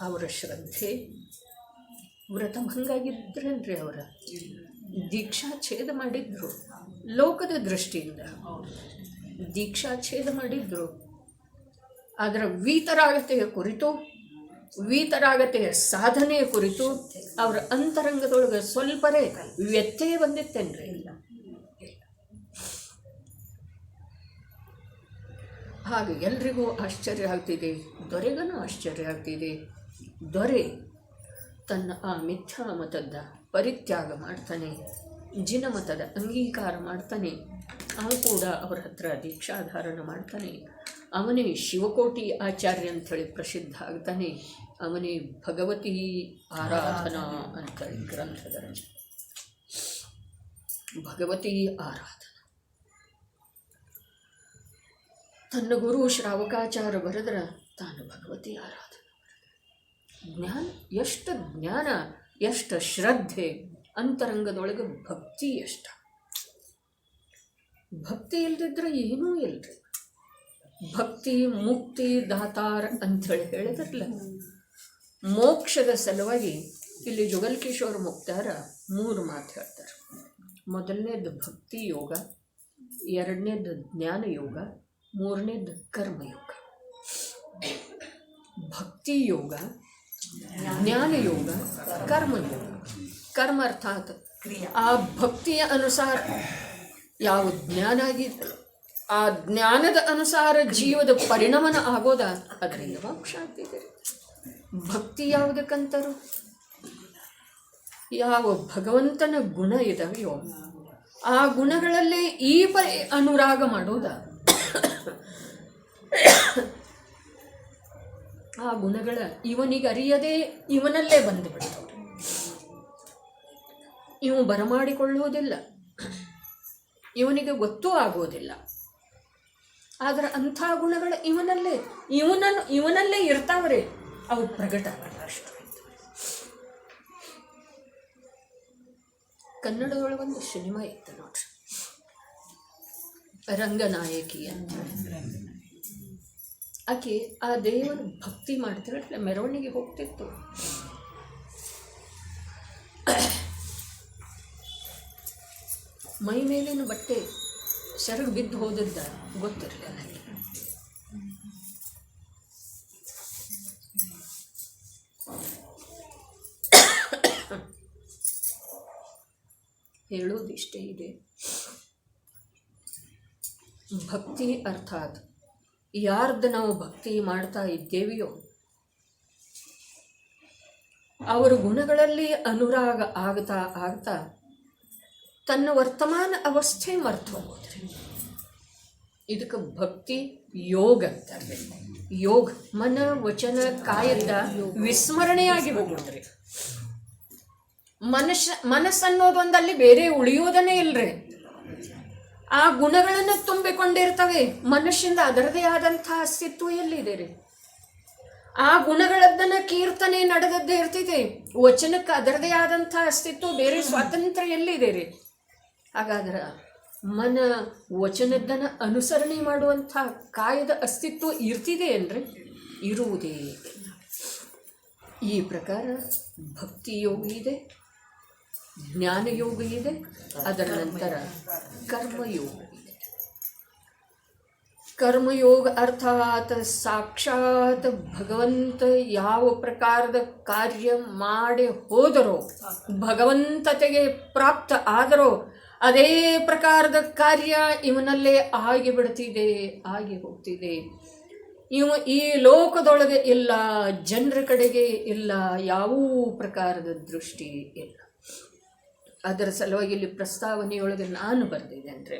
ಅವರ ಶ್ರದ್ಧೆ ವ್ರತಭಂಗಾಗಿದ್ರನ್ರಿ. ಅವರ ದೀಕ್ಷಾ ಛೇದ ಮಾಡಿದ್ರು, ಲೋಕದ ದೃಷ್ಟಿಯಿಂದ ದೀಕ್ಷಾಚ್ಛೇದ ಮಾಡಿದ್ರು. ಅದರ ವೀತರಾಗತೆಯ ಕುರಿತು, ವೀತರಾಗತೆಯ ಸಾಧನೆಯ ಕುರಿತು ಅವರ ಅಂತರಂಗದೊಳಗೆ ಸ್ವಲ್ಪರೇ ವ್ಯತ್ಯಯ ಬಂದಿತ್ತೇನ್ರಿ? ಇಲ್ಲ. ಹಾಗೆ ಎಲ್ರಿಗೂ ಆಶ್ಚರ್ಯ ಆಗ್ತಿದೆ, ದೊರೆಗನೂ ಆಶ್ಚರ್ಯ ಆಗ್ತಿದೆ. ದೊರೆ ತನ್ನ ಆ ಮಿಥ್ಯಾ ಮತದ ಪರಿತ್ಯಾಗ ಮಾಡ್ತಾನೆ, ಜಿನಮತದ ಅಂಗೀಕಾರ ಮಾಡ್ತಾನೆ. ಕೂಡ ಅವರ ಹತ್ರ ದೀಕ್ಷಾಧಾರಣ ಮಾಡ್ತಾನೆ. ಅವನೇ ಶಿವಕೋಟಿ ಆಚಾರ್ಯ ಅಂಥೇಳಿ ಪ್ರಸಿದ್ಧ ಆಗ್ತಾನೆ. ಅವನೇ ಭಗವತಿ ಆರಾಧನಾ ಅಂತೇಳಿ ಗ್ರಂಥದ ರಚನೆ. ಭಗವತಿ ಆರಾಧನಾ ತನ್ನ ಗುರು ಶ್ರಾವಕಾಚಾರ್ಯ ಬರೆದ್ರ ತಾನು ಭಗವತಿ ಆರಾಧನಾ. ಜ್ಞಾನ, ಎಷ್ಟು ಜ್ಞಾನ, ಎಷ್ಟು ಶ್ರದ್ಧೆ, ಅಂತರಂಗದೊಳಗೆ ಭಕ್ತಿ ಎಷ್ಟು. ಭಕ್ತಿ ಇಲ್ದಿದ್ರೆ ಏನೂ ಇಲ್ರಿ. ಭಕ್ತಿ ಮುಕ್ತಿ ದಾತಾರ ಅಂಥೇಳಿ ಹೇಳಿದ್ರಲ್ಲ. ಮೋಕ್ಷದ ಸಲುವಾಗಿ ಇಲ್ಲಿ ಜುಗಲ್ಕಿಶೋರ್ ಮುಕ್ತಾರ 3 ಮಾತು ಹೇಳ್ತಾರೆ. ಮೊದಲನೇದು ಭಕ್ತಿ ಯೋಗ, ಎರಡನೇದು ಜ್ಞಾನ ಯೋಗ, ಮೂರನೇದು ಕರ್ಮಯೋಗ. ಭಕ್ತಿ ಯೋಗ, ಜ್ಞಾನ ಯೋಗ, ಕರ್ಮಯೋಗ. ಕರ್ಮ ಅರ್ಥಾತ್ ಆ ಭಕ್ತಿಯ ಅನುಸಾರ ಯಾವ ಜ್ಞಾನ ಆಗಿತ್ತು, ಆ ಜ್ಞಾನದ ಅನುಸಾರ ಜೀವದ ಪರಿಣಾಮನ ಆಗೋದ, ಅದರಿಂದ ಮೋಕ್ಷ ಆಗ್ತಿದೆ. ಭಕ್ತಿ ಯಾವುದಕ್ಕಂತರು? ಯಾವ ಭಗವಂತನ ಗುಣ ಇದಾವೆಯೋ ಆ ಗುಣಗಳಲ್ಲೇ ಈ ಅನುರಾಗ ಮಾಡೋದ. ಆ ಗುಣಗಳ ಇವನಿಗೆ ಅರಿಯದೇ ಇವನಲ್ಲೇ ಬಂದು ಬಿಡ್ತವೆ. ಇವು ಬರಮಾಡಿಕೊಳ್ಳುವುದಿಲ್ಲ, ಇವನಿಗೆ ಗೊತ್ತೂ ಆಗೋದಿಲ್ಲ. ಆದರೆ ಅಂಥ ಗುಣಗಳ ಇವನಲ್ಲೇ ಇರ್ತಾವ್ರೆ, ಅವು ಪ್ರಕಟ ಆಗಲ್ಲ ಅಷ್ಟು. ಕನ್ನಡದೊಳಗೊಂದು ಸಿನಿಮಾ ಇತ್ತು ನೋಡ್ರಿ, ರಂಗನಾಯಕಿ ಅಂತ. ಆಕೆ ಆ ದೇವರ ಭಕ್ತಿ ಮಾಡ್ತಾಳೆ, ಮೆರವಣಿಗೆ ಹೋಗ್ತಿತ್ತು. ಮೈ ಮೇಲಿನ ಬಟ್ಟೆ ಸೆರಗು ಬಿದ್ದು ಹೋದದ್ದ ಗೊತ್ತಿರಲಿಲ್ಲ. ಹೇಳೋದಿಷ್ಟೇ ಇದೆ. ಭಕ್ತಿ ಅರ್ಥಾತ್ ಯಾರ್ದು ನಾವು ಭಕ್ತಿ ಮಾಡ್ತಾ ಇದ್ದೇವೆಯೋ ಅವರ ಗುಣಗಳಲ್ಲಿ ಅನುರಾಗ ಆಗ್ತಾ ಆಗ್ತಾ ತನ್ನ ವರ್ತಮಾನ ಅವಸ್ಥೆ ಮರ್ತು ಹೋಗೋದ್ರಿ. ಇದಕ್ಕೆ ಭಕ್ತಿ ಯೋಗ ಅಂತಾರೆ. ಯೋಗ ಮನ ವಚನ ಕಾಯದ ವಿಸ್ಮರಣೆಯಾಗಿ ಹೋಗೋದ್ರಿ. ಮನಸ್ಸನ್ನೋದೊಂದಲ್ಲಿ ಬೇರೆ ಉಳಿಯೋದನ್ನೇ ಇಲ್ರಿ. ಆ ಗುಣಗಳನ್ನು ತುಂಬಿಕೊಂಡಿರ್ತವೆ. ಮನುಷ್ಯಂದ ಅದರದೇ ಆದಂಥ ಅಸ್ತಿತ್ವ ಎಲ್ಲಿದೆ ರೀ? ಆ ಗುಣಗಳದ್ದನ್ನು ಕೀರ್ತನೆ ನಡೆದದ್ದೇ ಇರ್ತಿದೆ. ವಚನಕ್ಕೆ ಅದರದೇ ಆದಂಥ ಅಸ್ತಿತ್ವ, ಬೇರೆ ಸ್ವಾತಂತ್ರ್ಯ ಎಲ್ಲಿದೆ ರೀ? ಹಾಗಾದ್ರೆ ಮನ ವಚನದ್ದನ್ನು ಅನುಸರಣೆ ಮಾಡುವಂಥ ಕಾಯದ ಅಸ್ತಿತ್ವ ಇರ್ತಿದೆ ಅಂದರೆ ಇರುವುದೇ ಇಲ್ಲ. ಈ ಪ್ರಕಾರ ಭಕ್ತಿಯೋಗ ಇದೆ, ಜ್ಞಾನಯೋಗ ಇದೆ, ಅದರ ನಂತರ ಕರ್ಮಯೋಗ ಇದೆ. ಕರ್ಮಯೋಗ ಅರ್ಥಾತ್ ಸಾಕ್ಷಾತ್ ಭಗವಂತ ಯಾವ ಪ್ರಕಾರದ ಕಾರ್ಯ ಮಾಡಿ ಹೋದರೋ, ಭಗವಂತತೆಗೆ ಪ್ರಾಪ್ತ ಆದರೋ ಅದೇ ಪ್ರಕಾರದ ಕಾರ್ಯ ಇವನಲ್ಲೇ ಆಗಿಬಿಡ್ತಿದೆ, ಆಗಿ ಹೋಗ್ತಿದೆ. ಇವ ಈ ಲೋಕದೊಳಗೆ ಇಲ್ಲ, ಜನರ ಕಡೆಗೆ ಇಲ್ಲ, ಯಾವ ಪ್ರಕಾರದ ದೃಷ್ಟಿ ಇಲ್ಲ. ಅದರ ಸಲುವಾಗಿ ಇಲ್ಲಿ ಪ್ರಸ್ತಾವನೆಯೊಳಗೆ ನಾನು ಬರೆದಿದೆ ಅಂದರೆ,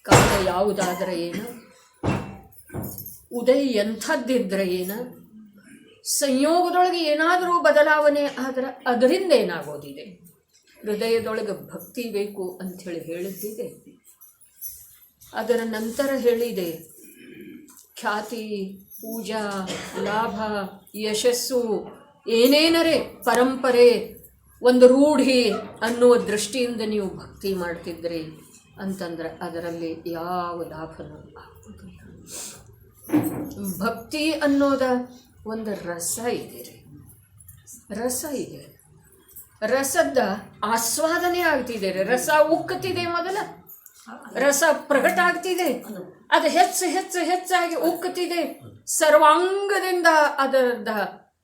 ಕಾಲ ಯಾವುದಾದರೆ ಏನು, ಉದಯ ಎಂಥದ್ದಿದ್ರೆ ಏನು, ಸಂಯೋಗದೊಳಗೆ ಏನಾದರೂ ಬದಲಾವಣೆ ಆದರೆ ಅದರಿಂದ ಏನಾಗೋದಿದೆ. ಹೃದಯದೊಳಗೆ ಭಕ್ತಿ ಬೇಕು ಅಂಥೇಳಿ ಹೇಳಿದ್ದಿದೆ. ಅದರ ನಂತರ ಹೇಳಿದೆ ಖ್ಯಾತಿ, ಪೂಜಾ, ಲಾಭ, ಯಶಸ್ಸು, ಏನೇನರೇ ಪರಂಪರೆ, ಒಂದು ರೂಢಿ ಅನ್ನುವ ದೃಷ್ಟಿಯಿಂದ ನೀವು ಭಕ್ತಿ ಮಾಡ್ತಿದ್ರಿ ಅಂತಂದ್ರೆ ಅದರಲ್ಲಿ ಯಾವ ಲಾಭನೂ ಆಗೋದಿಲ್ಲ. ಭಕ್ತಿ ಅನ್ನೋದ ಒಂದು ರಸ ಇದೆ ರೀ, ರಸ ಇದೆ. ರಸದ ಆಸ್ವಾದನೆ ಆಗ್ತಿದೆ ರೀ. ರಸ ಉಕ್ಕುತ್ತಿದೆ, ಮೊದಲ ರಸ ಪ್ರಕಟ ಆಗ್ತಿದೆ, ಅದು ಹೆಚ್ಚಾಗಿ ಉಕ್ಕುತ್ತಿದೆ, ಸರ್ವಾಂಗದಿಂದ ಅದರದ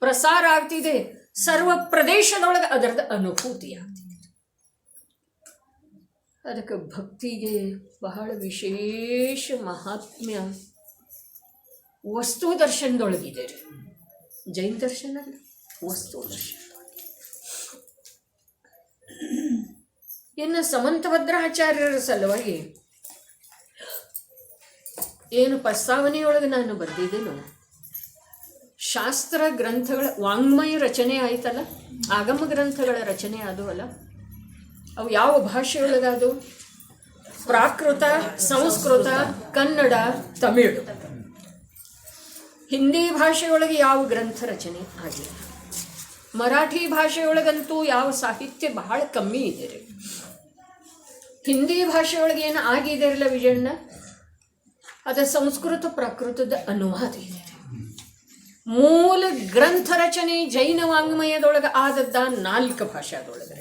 ಪ್ರಸಾರ ಆಗ್ತಿದೆ, ಸರ್ವ ಪ್ರದೇಶದೊಳಗೆ ಅದರದ ಅನುಭೂತಿ ಆಗ್ತಿದೆ. ಅದಕ್ಕೆ ಭಕ್ತಿಗೆ ಬಹಳ ವಿಶೇಷ ಮಹಾತ್ಮ್ಯ ವಸ್ತು ದರ್ಶನದೊಳಗಿದೆ ರೀ. ಜೈನ ದರ್ಶನ ವಸ್ತು ದರ್ಶನ. ಇನ್ನು ಸಮಂತಭದ್ರಾಚಾರ್ಯರ ಸಲುವಾಗಿ ಏನು ಪ್ರಸ್ತಾವನೆಯೊಳಗೆ ನಾನು ಬಂದಿದ್ದೇನೋ, ಶಾಸ್ತ್ರ ಗ್ರಂಥಗಳ ವಾಂಗ್ಮಯ ರಚನೆ ಆಯ್ತಲ್ಲ, ಆಗಮ ಗ್ರಂಥಗಳ ರಚನೆ ಆದವಲ್ಲ, ಅವು ಯಾವ ಭಾಷೆಯೊಳಗಾದು? ಪ್ರಾಕೃತ, ಸಂಸ್ಕೃತ, ಕನ್ನಡ, ತಮಿಳು. ಹಿಂದಿ ಭಾಷೆಯೊಳಗೆ ಯಾವ ಗ್ರಂಥ ರಚನೆ ಆಗಿಲ್ಲ. ಮರಾಠಿ ಭಾಷೆಯೊಳಗಂತೂ ಯಾವ ಸಾಹಿತ್ಯ ಬಹಳ ಕಮ್ಮಿ ಇದೆ ರೀ. ಹಿಂದಿ ಭಾಷೆಯೊಳಗೆ ಏನು ಆಗಿದೆ ಇರಲ್ಲ ವಿಜಯಣ್ಣ, ಅದು ಸಂಸ್ಕೃತ ಪ್ರಾಕೃತದ ಅನುವಾದ ಇದೆ. ಮೂಲ ಗ್ರಂಥ ರಚನೆ ಜೈನ ವಾಂಗ್ಮಯದೊಳಗೆ ಆದದ್ದ 4 ಭಾಷಾದೊಳಗೆ: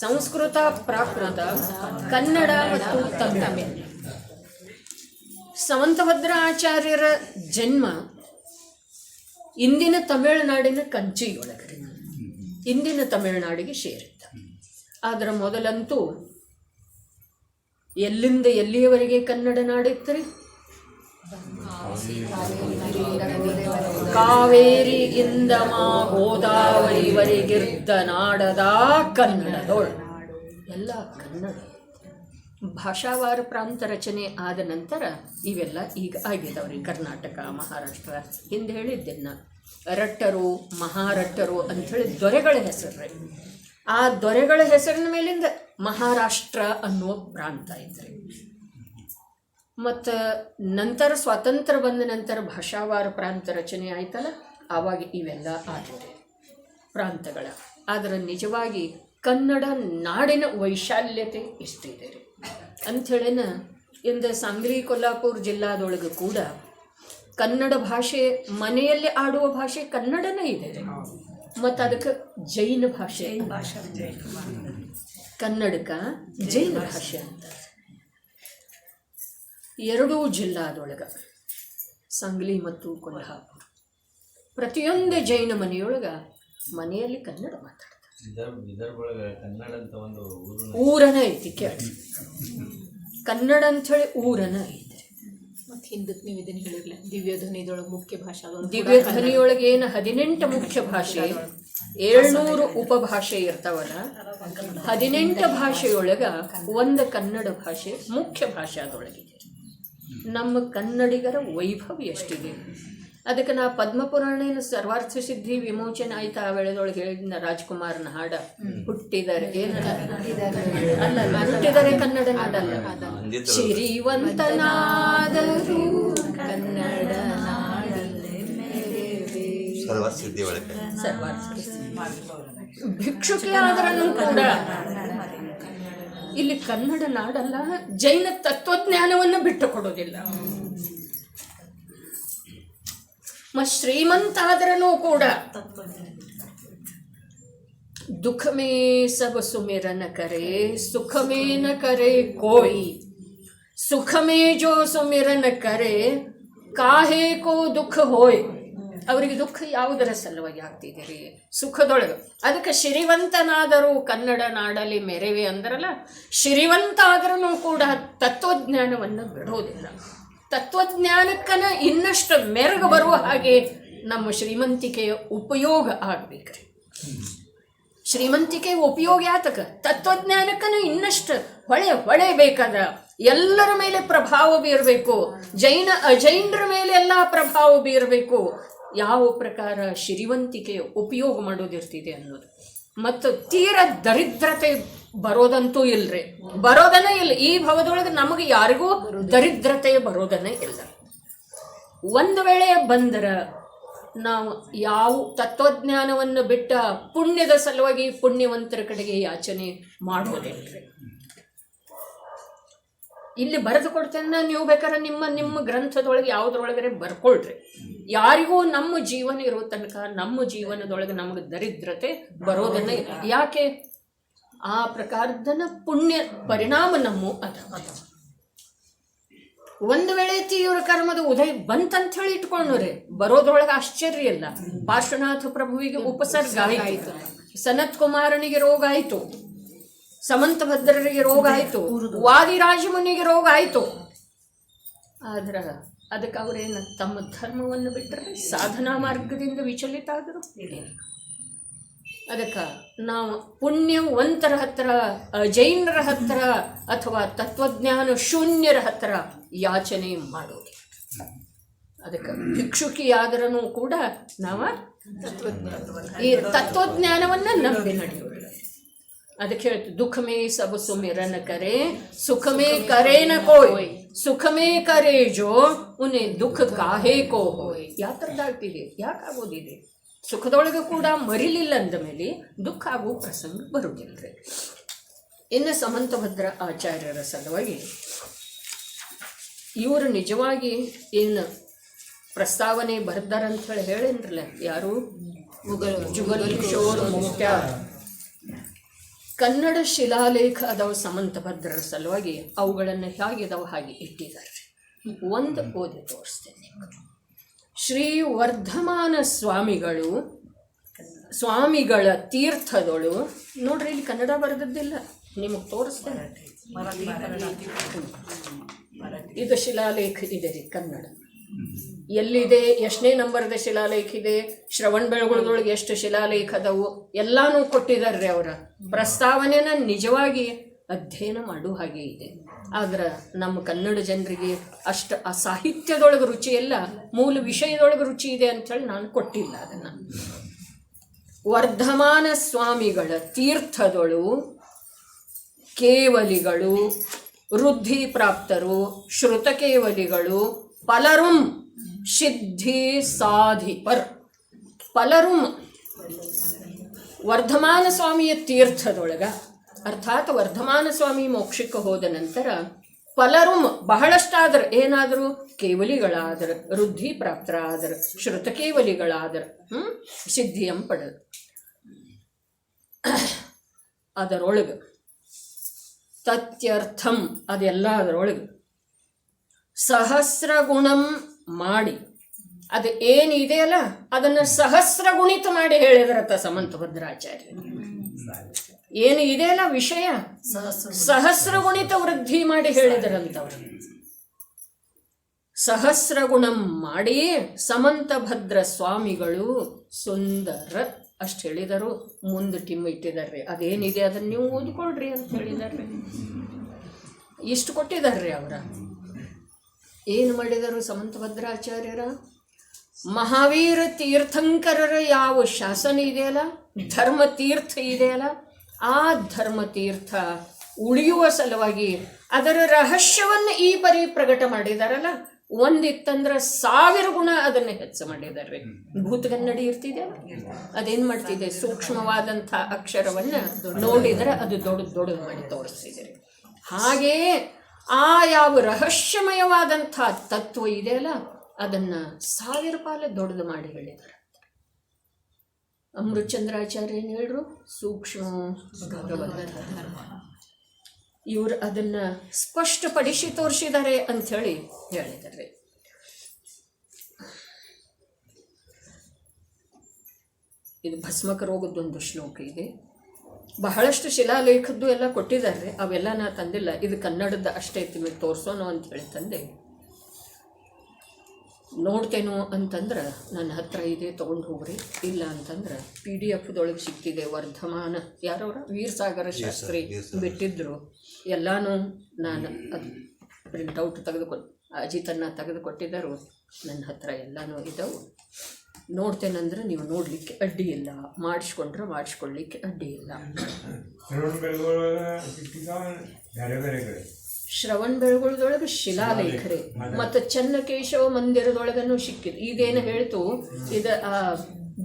ಸಂಸ್ಕೃತ, ಪ್ರಾಕೃತ, ಕನ್ನಡ ಮತ್ತು ತಮಿಳು. ಸಮಂತಭದ್ರಾಚಾರ್ಯರ ಜನ್ಮ ಇಂದಿನ ತಮಿಳುನಾಡಿನ ಕಂಚಿಯೊಳಗಡೆ, ಇಂದಿನ ತಮಿಳುನಾಡಿಗೆ ಸೇರಿದ್ದ. ಆದರೆ ಮೊದಲಂತೂ ಎಲ್ಲಿಂದ ಎಲ್ಲಿಯವರೆಗೆ ಕನ್ನಡ ನಾಡಿತ್ತರಿ? ಕಾವೇರಿಯಿಂದ ಗೋದಾವರಿವರೆಗಿರ್ದ ನಾಡದ ಕನ್ನಡದೋಳು ಎಲ್ಲ ಕನ್ನಡ. ಭಾಷಾವಾರ ಪ್ರಾಂತ ರಚನೆ ಆದ ನಂತರ ಇವೆಲ್ಲ ಈಗ ಆಗಿದವ್ರಿ. ಕರ್ನಾಟಕ, ಮಹಾರಾಷ್ಟ್ರ, ಹಿಂದೆ ಹೇಳಿದ್ದೆನ್ನ ರಟ್ಟರು, ಮಹಾರಟ್ಟರು ಅಂಥೇಳಿ ದೊರೆಗಳ ಹೆಸರು. ಆ ದೊರೆಗಳ ಹೆಸರಿನ ಮೇಲಿಂದ ಮಹಾರಾಷ್ಟ್ರ ಅನ್ನುವ ಪ್ರಾಂತ ಐತ್ರಿ. ಮತ್ತು ನಂತರ ಸ್ವಾತಂತ್ರ್ಯ ಬಂದ ನಂತರ ಭಾಷಾವಾರ ಪ್ರಾಂತ ರಚನೆ ಆಯ್ತಲ್ಲ, ಆವಾಗ ಇವೆಲ್ಲ ಆಗಿದೆ ಪ್ರಾಂತಗಳ. ಆದರೆ ನಿಜವಾಗಿ ಕನ್ನಡ ನಾಡಿನ ವೈಶಾಲ್ಯತೆ ಇಷ್ಟಿದೆ ರೀ ಅಂಥೇಳಿನ ಇಂದ ಸಾಂಗ್ಲಿ ಕೊಲ್ಲಾಪುರ ಜಿಲ್ಲಾದೊಳಗೆ ಕೂಡ ಕನ್ನಡ ಭಾಷೆ, ಮನೆಯಲ್ಲಿ ಆಡುವ ಭಾಷೆ ಕನ್ನಡನೇ ಇದೆ ರೀ. ಮತ್ತು ಅದಕ್ಕೆ ಜೈನ ಭಾಷೆ, ಕನ್ನಡಕ್ಕೆ ಜೈನ ಭಾಷೆ ಅಂತ. ಎರಡೂ ಜಿಲ್ಲಾದೊಳಗೆ ಸಾಂಗ್ಲಿ ಮತ್ತು ಕೊಲ್ಹಾಪುರ ಪ್ರತಿಯೊಂದು ಜೈನ ಮನೆಯೊಳಗೆ ಮನೆಯಲ್ಲಿ ಕನ್ನಡ ಮಾತಾಡ್ತಾರೆ. ಊರನ ಐತಿ ಕೇಳಿ, ಕನ್ನಡ ಅಂಥೇಳಿ ಊರನ ಐತೆ. ಮತ್ತು ಹಿಂದಕ್ಕೆ ನೀವು ಇದನ್ನು ಹೇಳಿರಲಿಲ್ಲ, ದಿವ್ಯಧ್ವನಿದೊಳಗೆ ಮುಖ್ಯ ಭಾಷೆ, ದಿವ್ಯಧ್ವನಿಯೊಳಗೆ ಏನು 18 ಮುಖ್ಯ ಭಾಷೆ, 700 ಉಪಭಾಷೆ ಇರ್ತಾವಲ್ಲ, 18 ಭಾಷೆಯೊಳಗ ಒಂದು ಕನ್ನಡ ಭಾಷೆ ಮುಖ್ಯ ಭಾಷೆ ಅದರೊಳಗಿದೆ. ನಮ್ಮ ಕನ್ನಡಿಗರ ವೈಭವ ಎಷ್ಟಿದೆ. ಅದಕ್ಕೆ ನಾ ಪದ್ಮಪುರಾಣೇನ ಸರ್ವಾರ್ಥ ಸಿದ್ಧಿ ವಿಮೋಚನೆ ಆಯ್ತಾ ಆ ವೇಳೆದೊಳಗೆ ಹೇಳಿದ ರಾಜ್ಕುಮಾರನ ಹಾಡ, ಹುಟ್ಟಿದರೆ ಅಲ್ಲ ಹುಟ್ಟಿದರೆ ಕನ್ನಡ ನಾಡಲ್ಲ, ಶ್ರೀವಂತನಾದರೂ ಕನ್ನಡ ಭಿಕ್ಷುಕಿ ಆದರೂ ಕೂಡ ಇಲ್ಲಿ ಕನ್ನಡ ನಾಡಲ್ಲ. ಜೈನ ತತ್ವಜ್ಞಾನವನ್ನು ಬಿಟ್ಟು ಕೊಡೋದಿಲ್ಲ. ಶ್ರೀಮಂತ ಆದ್ರೂ ಕೂಡ ದುಃಖ ಮೇ ಸಬ ಸುಮಿರನ ಕರೆ ಸುಖ ಮೇ ನ ಕರೆ ಕೋಯಿ, ಸುಖ ಮೇ ಜೋ ಸುಮಿರನ ಕರೆ ಕಾಹೇ ಕೋ ದುಃಖ ಹೋಯ್. ಅವರಿಗೆ ದುಃಖ ಯಾವುದರ ಸಲುವಾಗಿ ಆಗ್ತಿದ್ದೀರಿ? ಸುಖದೊಳಗೆ. ಅದಕ್ಕೆ ಶ್ರೀವಂತನಾದರೂ ಕನ್ನಡ ನಾಡಲ್ಲಿ ಮೆರೆವೆ ಅಂದ್ರಲ್ಲ, ಶ್ರೀವಂತ ಆದ್ರೂ ಕೂಡ ತತ್ವಜ್ಞಾನವನ್ನು ಬಿಡೋದಿಲ್ಲ. ತತ್ವಜ್ಞಾನಕ್ಕನ ಇನ್ನಷ್ಟು ಮೆರುಗು ಬರುವ ಹಾಗೆ ನಮ್ಮ ಶ್ರೀಮಂತಿಕೆಯ ಉಪಯೋಗ ಆಗಬೇಕ್ರಿ. ಶ್ರೀಮಂತಿಕೆ ಉಪಯೋಗ ಯಾತಕ? ತತ್ವಜ್ಞಾನಕ್ಕನ ಇನ್ನಷ್ಟು ಹೊಳೆಬೇಕಾದ ಎಲ್ಲರ ಮೇಲೆ ಪ್ರಭಾವ ಬೀರಬೇಕು. ಜೈನ ಅಜೈನರ ಮೇಲೆ ಎಲ್ಲ ಪ್ರಭಾವ ಬೀರಬೇಕು. ಯಾವ ಪ್ರಕಾರ ಶ್ರೀಮಂತಿಕೆಯ ಉಪಯೋಗ ಮಾಡೋದಿರ್ತಿದೆ ಅನ್ನೋದು. ಮತ್ತು ತೀರ ದರಿದ್ರತೆ ಬರೋದಂತೂ ಇಲ್ರಿ, ಬರೋದನೇ ಇಲ್ಲ. ಈ ಭವದೊಳಗೆ ನಮಗೆ ಯಾರಿಗೂ ದರಿದ್ರತೆ ಬರೋದನ್ನೇ ಇಲ್ಲ. ಒಂದು ವೇಳೆ ಬಂದರ ನಾವು ಯಾವ ತತ್ವಜ್ಞಾನವನ್ನು ಬಿಟ್ಟ ಪುಣ್ಯದ ಸಲುವಾಗಿ ಪುಣ್ಯವಂತರ ಕಡೆಗೆ ಯಾಚನೆ ಮಾಡೋದಿಲ್ರಿ. ಇಲ್ಲಿ ಬರೆದು ಕೊಡ್ತೇನೆ, ನೀವು ಬೇಕಾದ್ರೆ ನಿಮ್ಮ ಗ್ರಂಥದೊಳಗೆ ಯಾವುದ್ರೊಳಗರೆ ಬರ್ಕೊಳ್ರಿ. ಯಾರಿಗೂ ನಮ್ಮ ಜೀವನ ಇರೋ ತನಕ ನಮ್ಮ ಜೀವನದೊಳಗೆ ನಮಗೆ ದರಿದ್ರತೆ ಬರೋದನ್ನೇ ಇಲ್ಲ. ಯಾಕೆ? ಆ ಪ್ರಕಾರದನ ಪುಣ್ಯ ಪರಿಣಾಮ ನಮ್ಮ ಅದ. ಒಂದು ವೇಳೆ ತೀವ್ರ ಕರ್ಮದ ಉದಯ ಬಂತಂತ ಹೇಳಿ ಇಟ್ಕೊಂಡ್ರೆ ಬರೋದ್ರೊಳಗೆ ಆಶ್ಚರ್ಯ ಇಲ್ಲ. ಪಾರ್ಶ್ವನಾಥ ಪ್ರಭುವಿಗೆ ಉಪಸರ್ಗ ಆಯಿತು, ಸನತ್ ಕುಮಾರನಿಗೆ ರೋಗ ಆಯಿತು, ಸಮಂತಭದ್ರರಿಗೆ ರೋಗ ಆಯಿತು, ವಾದಿರಾಜಮುನಿಗೆ ರೋಗ ಆಯಿತು. ಆದ್ರೆ ಅದಕ್ಕೆ ಅವರೇನು ತಮ್ಮ ಧರ್ಮವನ್ನು ಬಿಟ್ಟರೆ ಸಾಧನಾ ಮಾರ್ಗದಿಂದ ವಿಚಲಿತ ಆದರು. ಅದಕ್ಕೆ ನಾವು ಪುಣ್ಯವಂತರ ಹತ್ರ, ಜೈನರ ಹತ್ರ ಅಥವಾ ತತ್ವಜ್ಞಾನ ಶೂನ್ಯರ ಹತ್ರ ಯಾಚನೆ ಮಾಡೋದು. ಅದಕ್ಕೆ ಭಿಕ್ಷುಕಿಯಾದರೂ ಕೂಡ ನಾವು ಈ ತತ್ವಜ್ಞಾನವನ್ನು ನಂಬಿ ನಡೆಯೋದು. ಅದಕ್ಕೆ ಹೇಳ್ತು, ದುಃಖ ಮೇ ಸಬ ಸುಮಿರನ ಕರೆ ಸುಖ ಮೇ ಕರೆ ನ ಕೋಯ್, ಸುಖ ಮೇ ಕರೆ ಜೋ ಉನ್ನೆ ದುಃಖ ಕಾಹೇ ಕೋ ಹೋಯ್. ಯಾತ್ರದಾಗ್ತಿದೆ, ಯಾಕಾಗೋದಿದೆ? ಸುಖದೊಳಗೆ ಕೂಡ ಮರಿಲಿಲ್ಲ ಅಂದ ಮೇಲೆ ದುಃಖ ಆಗೋ ಪ್ರಸಂಗ ಬರುವುದಿಲ್ಲ. ಇನ್ನು ಸಮಂತಭದ್ರ ಆಚಾರ್ಯರ ಸಲುವಾಗಿ ಇವರು ನಿಜವಾಗಿ ಏನು ಪ್ರಸ್ತಾವನೆ ಬರ್ದಾರಂತ ಹೇಳೇನ್ರಲ್ಲ, ಯಾರು? ಜುಗಲ್ ಕಿಶೋರ್ ಮುಕ್ತ್ಯಾರ್. ಕನ್ನಡ ಶಿಲಾಲೇಖ ಅದಾವ ಸಮಂತಭದ್ರರ ಸಲುವಾಗಿ. ಅವುಗಳನ್ನು ಹೇಗಿದಾವ ಹಾಗೆ ಇಟ್ಟಿದ್ದಾರೆ. ಒಂದು ಓದಿ ತೋರಿಸ್ತೇನೆ. ಶ್ರೀ ವರ್ಧಮಾನ ಸ್ವಾಮಿಗಳ ತೀರ್ಥದೊಳು ನೋಡ್ರಿ, ಇಲ್ಲಿ ಕನ್ನಡ ಬರೆದದ್ದಿಲ್ಲ, ನಿಮಗೆ ತೋರಿಸ್ತೇನೆ. ಇದು ಶಿಲಾಲೇಖ ಇದೆ ರೀ, ಕನ್ನಡ ಎಲ್ಲಿದೆ, ಎಷ್ಟನೇ ನಂಬರ್ದ ಶಿಲಾಲೇಖ ಇದೆ, ಶ್ರವಣ ಬೆಳಗೊಳದೊಳಗೆ ಎಷ್ಟು ಶಿಲಾಲೇಖ ಅದಾವು ಎಲ್ಲಾನು ಕೊಟ್ಟಿದ್ದಾರೆ. ಅವರ ಪ್ರಸ್ತಾವನೆನ ನಿಜವಾಗಿ ಅಧ್ಯಯನ ಮಾಡುವ ಹಾಗೆ ಇದೆ. ಆದ್ರೆ ನಮ್ಮ ಕನ್ನಡ ಜನರಿಗೆ ಅಷ್ಟು ಆ ಸಾಹಿತ್ಯದೊಳಗೆ ರುಚಿ ಎಲ್ಲ, ಮೂಲ ವಿಷಯದೊಳಗೆ ರುಚಿ ಇದೆ ಅಂಥೇಳಿ ನಾನು ಕೊಟ್ಟಿಲ್ಲ ಅದನ್ನು. ವರ್ಧಮಾನ ಸ್ವಾಮಿಗಳ ತೀರ್ಥದೊಳು ಕೇವಲಿಗಳು, ವೃದ್ಧಿ ಪ್ರಾಪ್ತರು, ಶ್ರುತಕೇವಲಿಗಳು, ಪಲರುಂ ಸಿದ್ಧಿ ಸಾಧಿಪರ್. ಪಲರುಂ ವರ್ಧಮಾನ ಸ್ವಾಮಿಯ ತೀರ್ಥದೊಳಗ, ಅರ್ಥಾತ್ ವರ್ಧಮಾನ ಸ್ವಾಮಿ ಮೋಕ್ಷಕ್ಕೆ ಹೋದ ನಂತರ ಪಲರುಂ ಬಹಳಷ್ಟಾದರು ಏನಾದರೂ ಕೇವಲಿಗಳಾದರು, ವೃದ್ಧಿ ಪ್ರಾಪ್ತರಾದರು, ಶ್ರುತಕೇವಲಿಗಳಾದರು, ಸಿದ್ಧಿಯಂ ಪಡೆದು ಅದರೊಳಗೆ ತತ್ಯರ್ಥಂ ಅದೆಲ್ಲ ಅದರೊಳಗೆ ಸಹಸ್ರ ಗುಣಂ ಮಾಡಿ, ಅದು ಏನಿದೆಯಲ್ಲ ಅದನ್ನು ಸಹಸ್ರ ಗುಣಿತ ಮಾಡಿ ಹೇಳಿದ್ರತ್ತ ಸಮಂತಭದ್ರಾಚಾರ್ಯ. ಏನು ಇದೆಯಲ್ಲ ವಿಷಯ ಸಹಸ್ರ ಗುಣಿತ ವೃದ್ಧಿ ಮಾಡಿ ಹೇಳಿದ್ರಂತವ್ರು. ಸಹಸ್ರಗುಣಂ ಮಾಡಿ ಸಮಂತಭದ್ರ ಸ್ವಾಮಿಗಳು ಸುಂದರ ಅಷ್ಟು ಹೇಳಿದರು. ಮುಂದೆ ಟಿಮ್ ಇಟ್ಟಿದ್ದಾರೆ, ಅದೇನಿದೆ ಅದನ್ನು ನೀವು ಓದ್ಕೊಳ್ರಿ ಅಂತ ಹೇಳಿದಾರ್ರಿ. ಇಷ್ಟು ಕೊಟ್ಟಿದಾರ್ರಿ. ಅವರ ಏನು ಮಾಡಿದರು ಸಮಂತಭದ್ರಾಚಾರ್ಯರ? ಮಹಾವೀರ ತೀರ್ಥಂಕರರ ಯಾವ ಶಾಸನ ಇದೆಯಲ್ಲ, ಧರ್ಮತೀರ್ಥ ಇದೆಯಲ್ಲ, ಆ ಧರ್ಮತೀರ್ಥ ಉಳಿಯುವ ಸಲುವಾಗಿ ಅದರ ರಹಸ್ಯವನ್ನು ಈ ಪರಿ ಪ್ರಕಟ ಮಾಡಿದಾರಲ್ಲ. ಒಂದಿತ್ತಂದ್ರೆ 1000 ಗುಣ ಅದನ್ನು ಹೆಚ್ಚು ಮಾಡಿದ್ದಾರೆ. ಭೂತಗನ್ನಡಿ ಇರ್ತಿದೆಯಲ್ಲ, ಅದೇನು ಮಾಡ್ತಿದೆ, ಸೂಕ್ಷ್ಮವಾದಂಥ ಅಕ್ಷರವನ್ನು ನೋಡಿದರೆ ಅದು ದೊಡ್ಡದು ಮಾಡಿ ತೋರಿಸ್ತಿದ್ದಾರೆ. ಹಾಗೆಯೇ ಆ ಯಾವ ರಹಸ್ಯಮಯವಾದಂಥ ತತ್ವ ಇದೆಯಲ್ಲ, ಅದನ್ನು 1000 ಪಾಲು ದೊಡ್ಡದು ಮಾಡಿ ಹೇಳಿದ್ದಾರೆ. ಅಮೃತಚಂದ್ರಾಚಾರ್ಯ ಏನು ಹೇಳ್ರು? ಸೂಕ್ಷ್ಮ ಭಗವಂತ. ಇವರು ಅದನ್ನು ಸ್ಪಷ್ಟಪಡಿಸಿ ತೋರಿಸಿದ್ದಾರೆ ಅಂಥೇಳಿ ಹೇಳಿದ್ದಾರೆ. ಇದು ಭಸ್ಮಕ ರೋಗದ್ದೊಂದು ಶ್ಲೋಕ ಇದೆ. ಬಹಳಷ್ಟು ಶಿಲಾಲೇಖದ್ದು ಎಲ್ಲ ಕೊಟ್ಟಿದ್ದಾರೆ, ಅವೆಲ್ಲ ನಾ ತಂದಿಲ್ಲ. ಇದು ಕನ್ನಡದ ಅಷ್ಟೇ ತಿಮಗೆ ತೋರಿಸೋಣ ಅಂಥೇಳಿ ತಂದೆ. ನೋಡ್ತೇನೋ ಅಂತಂದ್ರೆ ನನ್ನ ಹತ್ರ ಇದೆ, ತೊಗೊಂಡು ಹೋಗ್ರಿ. ಇಲ್ಲ ಅಂತಂದ್ರೆ PDF ಸಿಕ್ತಿದೆ. ವರ್ಧಮಾನ ಯಾರವರ ವೀರಸಾಗರ ಶಾಸ್ತ್ರಿ ಬಿಟ್ಟಿದ್ರು. ಎಲ್ಲನೂ ನಾನು ಅದು ಪ್ರಿಂಟೌಟ್ ಅಜಿತನ್ನ ತೆಗೆದುಕೊಟ್ಟಿದ್ದರು. ನನ್ನ ಹತ್ರ ಎಲ್ಲನೂ ಇದ್ದವು. ನೋಡ್ತೇನೆಂದ್ರೆ ನೀವು ನೋಡಲಿಕ್ಕೆ ಅಡ್ಡಿ ಇಲ್ಲ, ಮಾಡಿಸ್ಕೊಳ್ಳಿಕ್ಕೆ ಅಡ್ಡಿ ಇಲ್ಲ. ಶ್ರವಣ ಬೆಳಗೊಳದೊಳಗೆ ಶಿಲಾಲೇಖರೆ ಮತ್ತು ಚನ್ನಕೇಶವ ಮಂದಿರದೊಳಗನ್ನು ಸಿಕ್ಕಿದೆ. ಇದೇನು ಹೇಳ್ತು, ಇದು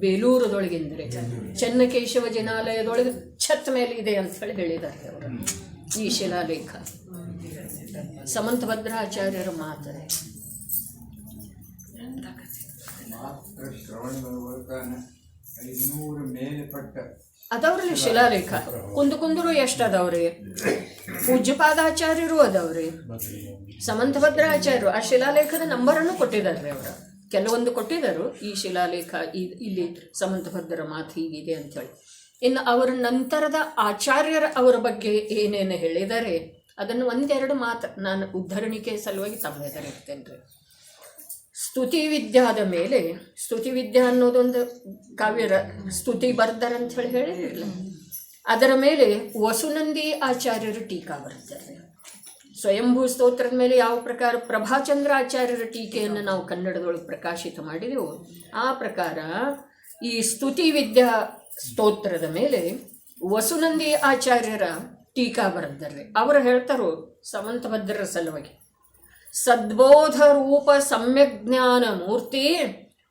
ಬೇಲೂರದೊಳಗಿಂದ್ರೆ ಚನ್ನಕೇಶವ ಜಿನಾಲಯದೊಳಗೆ ಛತ್ ಮೇಲೆ ಇದೆ ಅಂತ ಹೇಳಿ ಹೇಳಿದ್ದಾರೆ ಅವರು. ಈ ಶಿಲಾಲೇಖ ಸಮಂತಭದ್ರಾಚಾರ್ಯರ ಮಾತು. ಅದವ್ರಲ್ಲಿ ಶಿಲಾಲೇಖ ಕುಂದರು ಎಷ್ಟು ಅದಾವ್ರಿ? ಪೂಜ್ಯಪಾದಾಚಾರ್ಯರು ಅದಾವ್ರಿ, ಸಮಂತಭದ್ರಾಚಾರ್ಯರು. ಆ ಶಿಲಾಲೇಖದ ನಂಬರನ್ನು ಕೊಟ್ಟಿದ್ದಾರೆ ಅವರು. ಕೆಲವೊಂದು ಕೊಟ್ಟಿದ್ದರು. ಈ ಶಿಲಾಲೇಖ ಇಲ್ಲಿ ಸಮಂತಭದ್ರ ಮಾತು ಹೀಗಿದೆ ಅಂಥೇಳಿ. ಇನ್ನು ಅವರ ನಂತರದ ಆಚಾರ್ಯರ ಅವರ ಬಗ್ಗೆ ಏನೇನು ಹೇಳಿದ್ದಾರೆ ಅದನ್ನು 1-2 ಮಾತು ನಾನು ಉದ್ಧರಣಿಕೆ ಸಲುವಾಗಿ ತಮ್ಮೆದರೆ ಇರ್ತೇನೆ ರೀ. ಸ್ತುತಿ ವಿದ್ಯಾದ ಮೇಲೆ, ಸ್ತುತಿ ವಿದ್ಯಾ ಅನ್ನೋದೊಂದು ಕಾವ್ಯರ ಸ್ತುತಿ ಬರ್ದಾರೆ ಅಂತ ಹೇಳಿರಲಿಲ್ಲ, ಅದರ ಮೇಲೆ ವಸುನಂದಿ ಆಚಾರ್ಯರು ಟೀಕಾ ಬರ್ತಾರೆ. ಸ್ವಯಂಭೂ ಸ್ತೋತ್ರದ ಮೇಲೆ ಯಾವ ಪ್ರಕಾರ ಪ್ರಭಾಚಂದ್ರ ಆಚಾರ್ಯರ ಟೀಕೆಯನ್ನು ನಾವು ಕನ್ನಡದೊಳಗೆ ಪ್ರಕಾಶಿತ ಮಾಡಿದೆವು, ಆ ಪ್ರಕಾರ ಈ ಸ್ತುತಿ ವಿದ್ಯಾ ಸ್ತೋತ್ರದ ಮೇಲೆ ವಸುನಂದಿ ಆಚಾರ್ಯರ ಟೀಕಾ ಬರೆದಿದ್ದಾರೆ. ಅವರು ಹೇಳ್ತಾರೋ ಸಮಂತಭದ್ರರ ಸಲುವಾಗಿ, ಸದ್ಬೋಧ ರೂಪ ಸಮ್ಯಜ್ಞಾನ ಮೂರ್ತಿ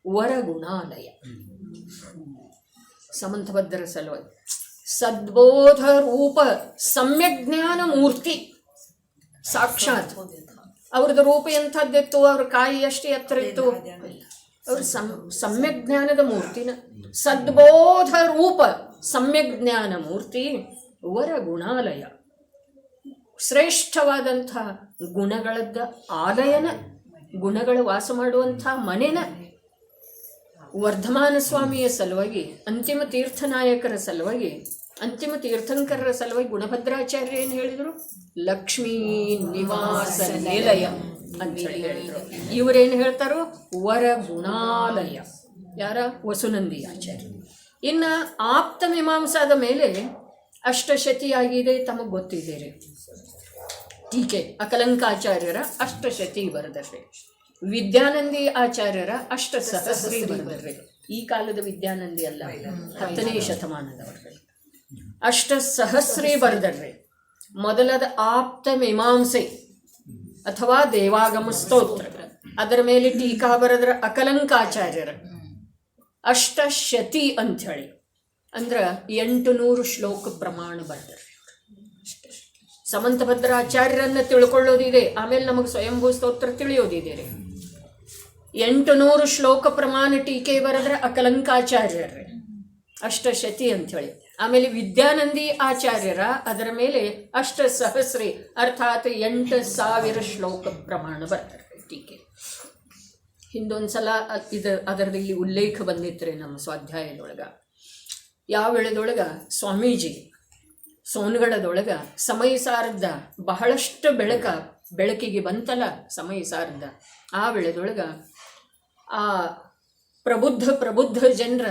ವರಗುಣಾಲಯ. ಸಮಂತಭದ್ರರ ಸಲುವಾಗಿ ಸದ್ಬೋಧ ರೂಪ ಸಮ್ಯಜ್ಞಾನ ಮೂರ್ತಿ, ಸಾಕ್ಷಾತ್ ಅವ್ರದ್ದು ರೂಪ ಎಂಥದ್ದಿತ್ತು, ಅವ್ರ ಕಾಯಿ ಎಷ್ಟು ಎತ್ತರ ಇತ್ತು, ಅವ್ರ ಸಮ್ಯಜ್ಞಾನದ ಮೂರ್ತಿನ ಸದ್ಬೋಧ ರೂಪ ಸಮ್ಯಜ್ಞಾನ ಮೂರ್ತಿ ವರಗುಣಾಲಯ. ಶ್ರೇಷ್ಠವಾದಂಥ ಗುಣಗಳದ್ದ ಆಲಯನ, ಗುಣಗಳ ವಾಸ ಮಾಡುವಂಥ ಮನೆನ. ವರ್ಧಮಾನ ಸ್ವಾಮಿಯ ಸಲುವಾಗಿ, ಅಂತಿಮ ತೀರ್ಥನಾಯಕರ ಸಲುವಾಗಿ, ಅಂತಿಮ ತೀರ್ಥಂಕರರ ಸಲುವಾಗಿ ಗುಣಭದ್ರಾಚಾರ್ಯ ಏನು ಹೇಳಿದರು? ಲಕ್ಷ್ಮೀ ನಿವಾಸ ನಿಲಯ ಅಂತ ಹೇಳಿದರು. ಇವರೇನು ಹೇಳ್ತಾರೋ ವರಗುಣಾಲಯ. ಯಾರ? ವಸುನಂದಿ ಆಚಾರ್ಯ. ಇನ್ನು ಆಪ್ತ ಮೀಮಾಂಸಾದ ಮೇಲೆ ಅಷ್ಟಶತಿಯಾಗಿದೆ, ತಮಗೆ ಗೊತ್ತಿದ್ದೀರಿ. ಟೀಕೆ ಅಕಲಂಕಾಚಾರ್ಯರ ಅಷ್ಟಶತಿ ಬರೆದರ್ರಿ. ವಿದ್ಯಾನಂದಿ ಆಚಾರ್ಯರ ಅಷ್ಟಸಹಸ್ರಿ ಬರೆದರ್ರಿ. ಈ ಕಾಲದ ವಿದ್ಯಾನಂದಿ ಅಲ್ಲ, 10ನೇ ಶತಮಾನದವರ್ರಿ. ಅಷ್ಟಸಹಸ್ರಿ ಬರೆದರ್ರಿ. ಮೊದಲದ ಆಪ್ತ ಮೀಮಾಂಸೆ ಅಥವಾ ದೇವಾಗಮ ಸ್ತೋತ್ರ, ಅದರ ಮೇಲೆ ಟೀಕಾ ಬರೆದ್ರ ಅಕಲಂಕಾಚಾರ್ಯರ ಅಷ್ಟಶತಿ ಅಂಥೇಳಿ. ಅಂದ್ರೆ 800 ಶ್ಲೋಕ ಪ್ರಮಾಣ ಬರ್ತಾರೆ. ಸಮಂತಭದ್ರಾಚಾರ್ಯರನ್ನು ತಿಳ್ಕೊಳ್ಳೋದಿದೆ, ಆಮೇಲೆ ನಮಗೆ ಸ್ವಯಂಭೂ ಸ್ತೋತ್ರ ತಿಳಿಯೋದಿದೆ ರೀ. 800 ಶ್ಲೋಕ ಪ್ರಮಾಣ ಟೀಕೆ ಬರೆದ್ರೆ ಅಕಲಂಕಾಚಾರ್ಯರೇ ಅಷ್ಟಶತಿ ಅಂಥೇಳಿ. ಆಮೇಲೆ ವಿದ್ಯಾನಂದಿ ಆಚಾರ್ಯರ ಅದರ ಮೇಲೆ ಅಷ್ಟಸಹಸ್ರಿ ಅರ್ಥಾತ್ 8000 ಶ್ಲೋಕ ಪ್ರಮಾಣ ಬರ್ತಾರೆ ಟೀಕೆ. ಹಿಂದೊಂದ್ಸಲ ಅದರಲ್ಲಿ ಉಲ್ಲೇಖ ಬಂದಿತ್ತು ರೀ ನಮ್ಮ ಸ್ವಾಧ್ಯಾಯದೊಳಗೆ. ಯಾವ ವೇಳೆದೊಳಗೆ ಸ್ವಾಮೀಜಿ ಸೋನಗಡದೊಳಗೆ ಸಮಯ ಸಾರದ ಬಹಳಷ್ಟು ಬೆಳಕಿಗೆ ಬಂತಲ್ಲ ಸಮಯ ಸಾರದ, ಆ ವೇಳೆದೊಳಗೆ ಆ ಪ್ರಬುದ್ಧ ಜನರ,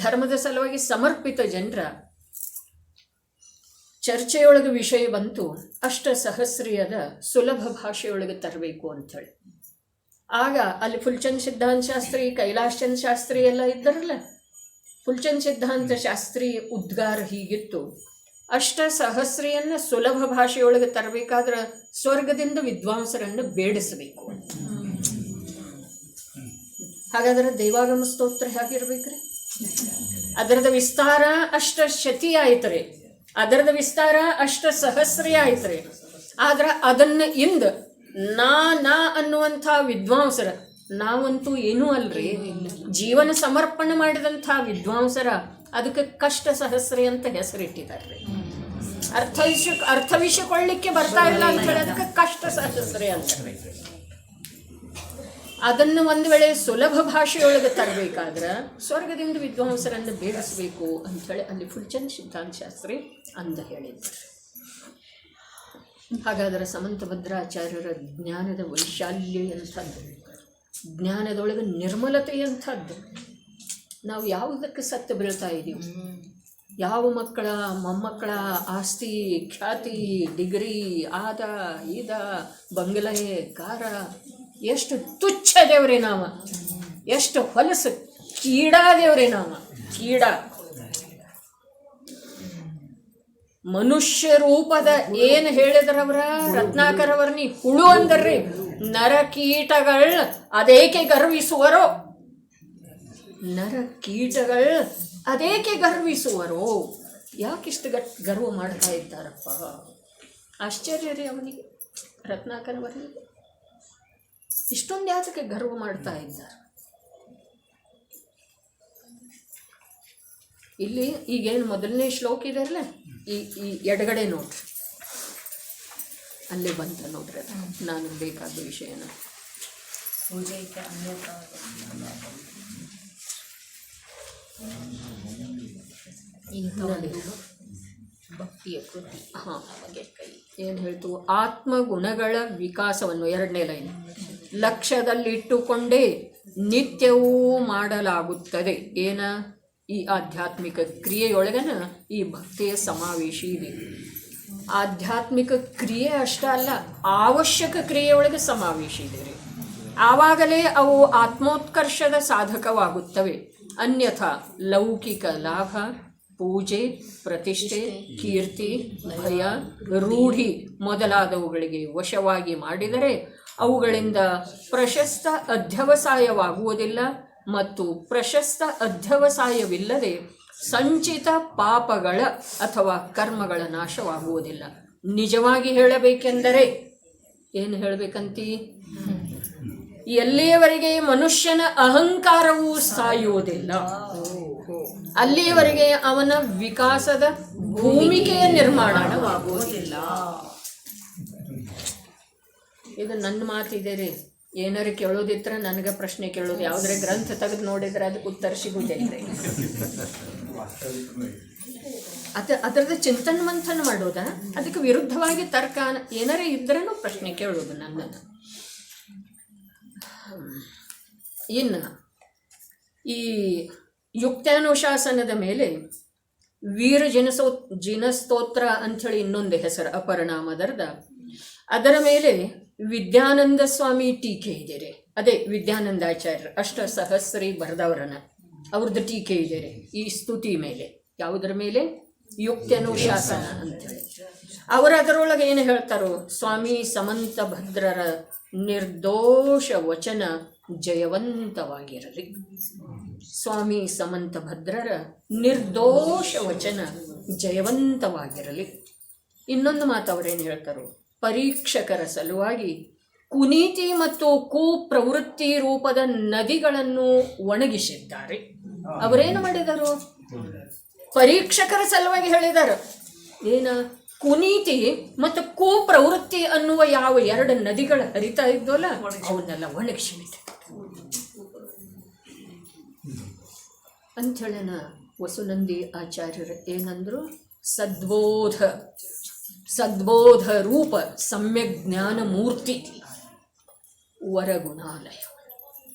ಧರ್ಮದ ಸಲುವಾಗಿ ಸಮರ್ಪಿತ ಜನರ ಚರ್ಚೆಯೊಳಗೆ ವಿಷಯ ಬಂತು, ಅಷ್ಟಸಹಸ್ರಿಯದ ಸುಲಭ ಭಾಷೆಯೊಳಗೆ ತರಬೇಕು ಅಂಥೇಳಿ. ಆಗ ಅಲ್ಲಿ ಫುಲ್ಚಂದ್ ಸಿದ್ಧಾಂತ ಶಾಸ್ತ್ರಿ, ಕೈಲಾಶ್ ಚಂದ್ ಶಾಸ್ತ್ರಿ ಎಲ್ಲ ಇದ್ದಾರಲ್ಲ. ಫುಲ್ಚಂದ್ ಸಿದ್ಧಾಂತ ಶಾಸ್ತ್ರಿ ಉದ್ಗಾರ ಹೀಗಿತ್ತು: ಅಷ್ಟಸಹಸ್ರಿಯನ್ನು ಸುಲಭ ಭಾಷೆಯೊಳಗೆ ತರಬೇಕಾದ್ರೆ ಸ್ವರ್ಗದಿಂದ ವಿದ್ವಾಂಸರನ್ನು ಬೇಡಿಸಬೇಕು. ಹಾಗಾದ್ರೆ ದೈವಾಗಮ ಸ್ತೋತ್ರ ಹೇಗಿರ್ಬೇಕ್ರಿ? ಅದರದ ವಿಸ್ತಾರ ಅಷ್ಟಶತಿ ಆಯ್ತರೆ, ಅದರದ ವಿಸ್ತಾರ ಅಷ್ಟಸಹಸ್ರಿ ಆಯ್ತರೆ. ಆದ್ರೆ ಅದನ್ನ ಇಂದ ನಾ ಅನ್ನುವಂಥ ವಿದ್ವಾಂಸರ, ನಾವಂತೂ ಏನೂ ಅಲ್ರಿ, ಜೀವನ ಸಮರ್ಪಣೆ ಮಾಡಿದಂಥ ವಿದ್ವಾಂಸರ ಅದಕ್ಕೆ ಕಷ್ಟ ಸಹಸ್ರಿ ಅಂತ ಹೆಸರಿಟ್ಟಿದ್ದಾರೆ. ಅರ್ಥವಿಷಕೊಳ್ಳಿಕ್ಕೆ ಬರ್ತಾ ಇಲ್ಲ ಅಂತ ಹೇಳಿ ಅದಕ್ಕೆ ಕಷ್ಟ ಸಹಸ್ರಿ ಅಂತಾರೆ. ಅದನ್ನು ಒಂದು ವೇಳೆ ಸುಲಭ ಭಾಷೆಯೊಳಗೆ ತರಬೇಕಾದ್ರೆ ಸ್ವರ್ಗದಿಂದ ವಿದ್ವಾಂಸರನ್ನು ಬೇಡಿಸಬೇಕು ಅಂಥೇಳಿ ಅಲ್ಲಿ ಫುಲ್ಚಂದ್ ಸಿದ್ಧಾಂತ ಶಾಸ್ತ್ರಿ ಅಂದ ಹೇಳಿದ್ದಾರೆ. ಹಾಗಾದರೆ ಸಮಂತ ಭದ್ರಾಚಾರ್ಯರ ಜ್ಞಾನದ ವೈಶಾಲ್ಯ ಎಂಥದ್ದು, ಜ್ಞಾನದೊಳಗೆ ನಿರ್ಮಲತೆ ಎಂಥದ್ದು. ನಾವು ಯಾವುದಕ್ಕೆ ಸತ್ತು ಬೀಳ್ತಾ ಇದ್ದೀವಿ? ಯಾವ ಮಕ್ಕಳ ಮೊಮ್ಮಕ್ಕಳ ಆಸ್ತಿ, ಖ್ಯಾತಿ, ಡಿಗ್ರಿ, ಆದ ಈದ, ಬಂಗಲೆ, ಕಾರ, ಎಷ್ಟು ತುಚ್ಛ ದೇವ್ರೆ ನಾವ, ಎಷ್ಟು ಹೊಲಸು ಕೀಡಾ ದೇವ್ರೆ ನಾವ. ಕೀಡ ಮನುಷ್ಯ ರೂಪದ ಏನು ಹೇಳಿದ್ರವ್ರ ರತ್ನಾಕರವರ್ನಿ, ಹುಳು ಅಂದರ್ರಿ. ನರಕೀಟಗಳು ಅದೇಕೆ ಗರ್ವಿಸುವರೋ, ನರಕೀಟಗಳು ಅದೇಕೆ ಗರ್ವಿಸುವರೋ, ಯಾಕಿಷ್ಟು ಗರ್ವ ಮಾಡ್ತಾ ಇದ್ದಾರಪ್ಪ? ಆಶ್ಚರ್ಯ ರೀ ಅವನಿಗೆ, ರತ್ನಾಕರವರ್ನಿಗೆ ಇಷ್ಟೊಂದು ಯಾತಕ್ಕೆ ಗರ್ವ ಮಾಡ್ತಾ ಇದ್ದಾರೆ? ಇಲ್ಲಿ ಈಗೇನು ಮೊದಲನೇ ಶ್ಲೋಕ ಇದೆಯಲ್ಲ, ಈ ಎಡಗಡೆ ನೋಡ್ರಿ, ಅಲ್ಲೇ ಬಂತ ನೋಡ್ರಿ, ಅದು ನಾನು ಬೇಕಾದ ವಿಷಯನ. ಭಕ್ತಿಯ ಕೃತಿ. ಹಾಂ, ಏನು ಹೇಳ್ತು? ಆತ್ಮಗುಣಗಳ ವಿಕಾಸವನ್ನು, ಎರಡನೇ ಲೈನ್, ಲಕ್ಷ್ಯದಲ್ಲಿಟ್ಟುಕೊಂಡೇ ನಿತ್ಯವೂ ಮಾಡಲಾಗುತ್ತದೆ. ಏನ? ಈ ಆಧ್ಯಾತ್ಮಿಕ ಕ್ರಿಯೆಯೊಳಗನ ಈ ಭಕ್ತಿಯ ಸಮಾವೇಶ ಇದೆ. ಆಧ್ಯಾತ್ಮಿಕ ಕ್ರಿಯೆ ಅಷ್ಟೇ ಅಲ್ಲ, ಅವಶ್ಯಕ ಕ್ರಿಯೆಯೊಳಗೆ ಸಮಾವೇಶ ಇದೆ ರೀ. ಆವಾಗಲೇ ಅವು ಆತ್ಮೋತ್ಕರ್ಷದ ಸಾಧಕವಾಗುತ್ತವೆ. ಅನ್ಯಥಾ ಲೌಕಿಕ ಲಾಭ, ಪೂಜೆ, ಪ್ರತಿಷ್ಠೆ, ಕೀರ್ತಿ, ಭಯ, ರೂಢಿ ಮೊದಲಾದವುಗಳಿಗೆ ವಶವಾಗಿ ಮಾಡಿದರೆ ಅವುಗಳಿಂದ ಪ್ರಶಸ್ತ ಅಧ್ಯವಸಾಯವಾಗುವುದಿಲ್ಲ. ಮತ್ತು ಪ್ರಶಸ್ತ ಅಧ್ಯವಸಾಯವಿಲ್ಲದೆ ಸಂಚಿತ ಪಾಪಗಳ ಅಥವಾ ಕರ್ಮಗಳ ನಾಶವಾಗುವುದಿಲ್ಲ. ನಿಜವಾಗಿ ಹೇಳಬೇಕೆಂದರೆ ಏನು ಹೇಳಬೇಕಂತೀ? ಎಲ್ಲಿಯವರೆಗೆ ಮನುಷ್ಯನ ಅಹಂಕಾರವು ಸಾಯುವುದಿಲ್ಲ, ಅಲ್ಲಿಯವರೆಗೆ ಅವನ ವಿಕಾಸದ ಭೂಮಿಕೆಯ ನಿರ್ಮಾಣವಾಗುವುದಿಲ್ಲ. ಇದು ನನ್ನ ಮಾತಿದೆ ರೀ. ಏನಾರು ಕೇಳೋದಿತ್ರ ನನಗೆ ಪ್ರಶ್ನೆ ಕೇಳೋದು, ಯಾವುದ್ರೆ ಗ್ರಂಥ ತೆಗೆದು ನೋಡಿದ್ರೆ ಅದಕ್ಕೆ ಉತ್ತರ ಸಿಗುವುದಿಲ್ಲ. ಅದರದ ಚಿಂತನ ಮಂಥನ ಮಾಡೋದ, ಅದಕ್ಕೆ ವಿರುದ್ಧವಾಗಿ ತರ್ಕ ಏನಾರೇ ಇದ್ರೂ ಪ್ರಶ್ನೆ ಕೇಳೋದು ನನ್ನನ್ನು. ಇನ್ನು ಈ ಯುಕ್ತಾನುಶಾಸನದ ಮೇಲೆ ವೀರ ಜಿನಸ್ತೋತ್ರ ಅಂಥೇಳಿ ಇನ್ನೊಂದು ಹೆಸರು ಅಪರನಾಮದರ್ದ. ಅದರ ಮೇಲೆ ವಿದ್ಯಾನಂದ ಸ್ವಾಮಿ ಟೀಕೆ ಇದೆ ರೀ. ಅದೇ ವಿದ್ಯಾನಂದಾಚಾರ್ಯರು ಅಷ್ಟಸಹಸ್ರಿ ಬರೆದವರನ್ನ ಅವ್ರದ್ದು ಟೀಕೆ ಇದೆ ರೀ ಈ ಸ್ತುತಿ ಮೇಲೆ. ಯಾವುದರ ಮೇಲೆ? ಯುಕ್ತಾನುಶಾಸನ ಅಂಥೇಳಿ. ಅವರು ಅದರೊಳಗೆ ಏನು ಹೇಳ್ತಾರೋ, ಸ್ವಾಮಿ ಸಮಂತ ಭದ್ರರ ನಿರ್ದೋಷ ವಚನ ಜಯವಂತವಾಗಿರಲಿ. ಸ್ವಾಮಿ ಸಮಂತ ಭದ್ರರ ನಿರ್ದೋಷ ವಚನ ಜಯವಂತವಾಗಿರಲಿ. ಇನ್ನೊಂದು ಮಾತು ಅವರೇನು ಹೇಳ್ತಾರೋ, ಪರೀಕ್ಷಕರ ಸಲುವಾಗಿ ಕುನೀತಿ ಮತ್ತು ಕುಪ್ರವೃತ್ತಿ ರೂಪದ ನದಿಗಳನ್ನು ಒಣಗಿಸಿದ್ದಾರೆ. ಅವರೇನು ಮಾಡಿದರು? ಪರೀಕ್ಷಕರ ಸಲುವಾಗಿ ಹೇಳಿದರು. ಏನ? ಕುನೀತಿ ಮತ್ತು ಕುಪ್ರವೃತ್ತಿ ಅನ್ನುವ ಯಾವ ಎರಡು ನದಿಗಳು ಹರಿತಾ ಇದ್ದೋಲ್ಲ ಅವನ್ನೆಲ್ಲ ಒಣಗಿಸಿಬಿಟ್ಟು ಅಂಥೇಳನ ವಸುನಂದಿ ಆಚಾರ್ಯರು ಏನಂದ್ರು? ಸದ್ಬೋಧ ರೂಪ ಸಮ್ಯಕ್ ಜ್ಞಾನ ಮೂರ್ತಿ ವರಗುಣಾಲಯ.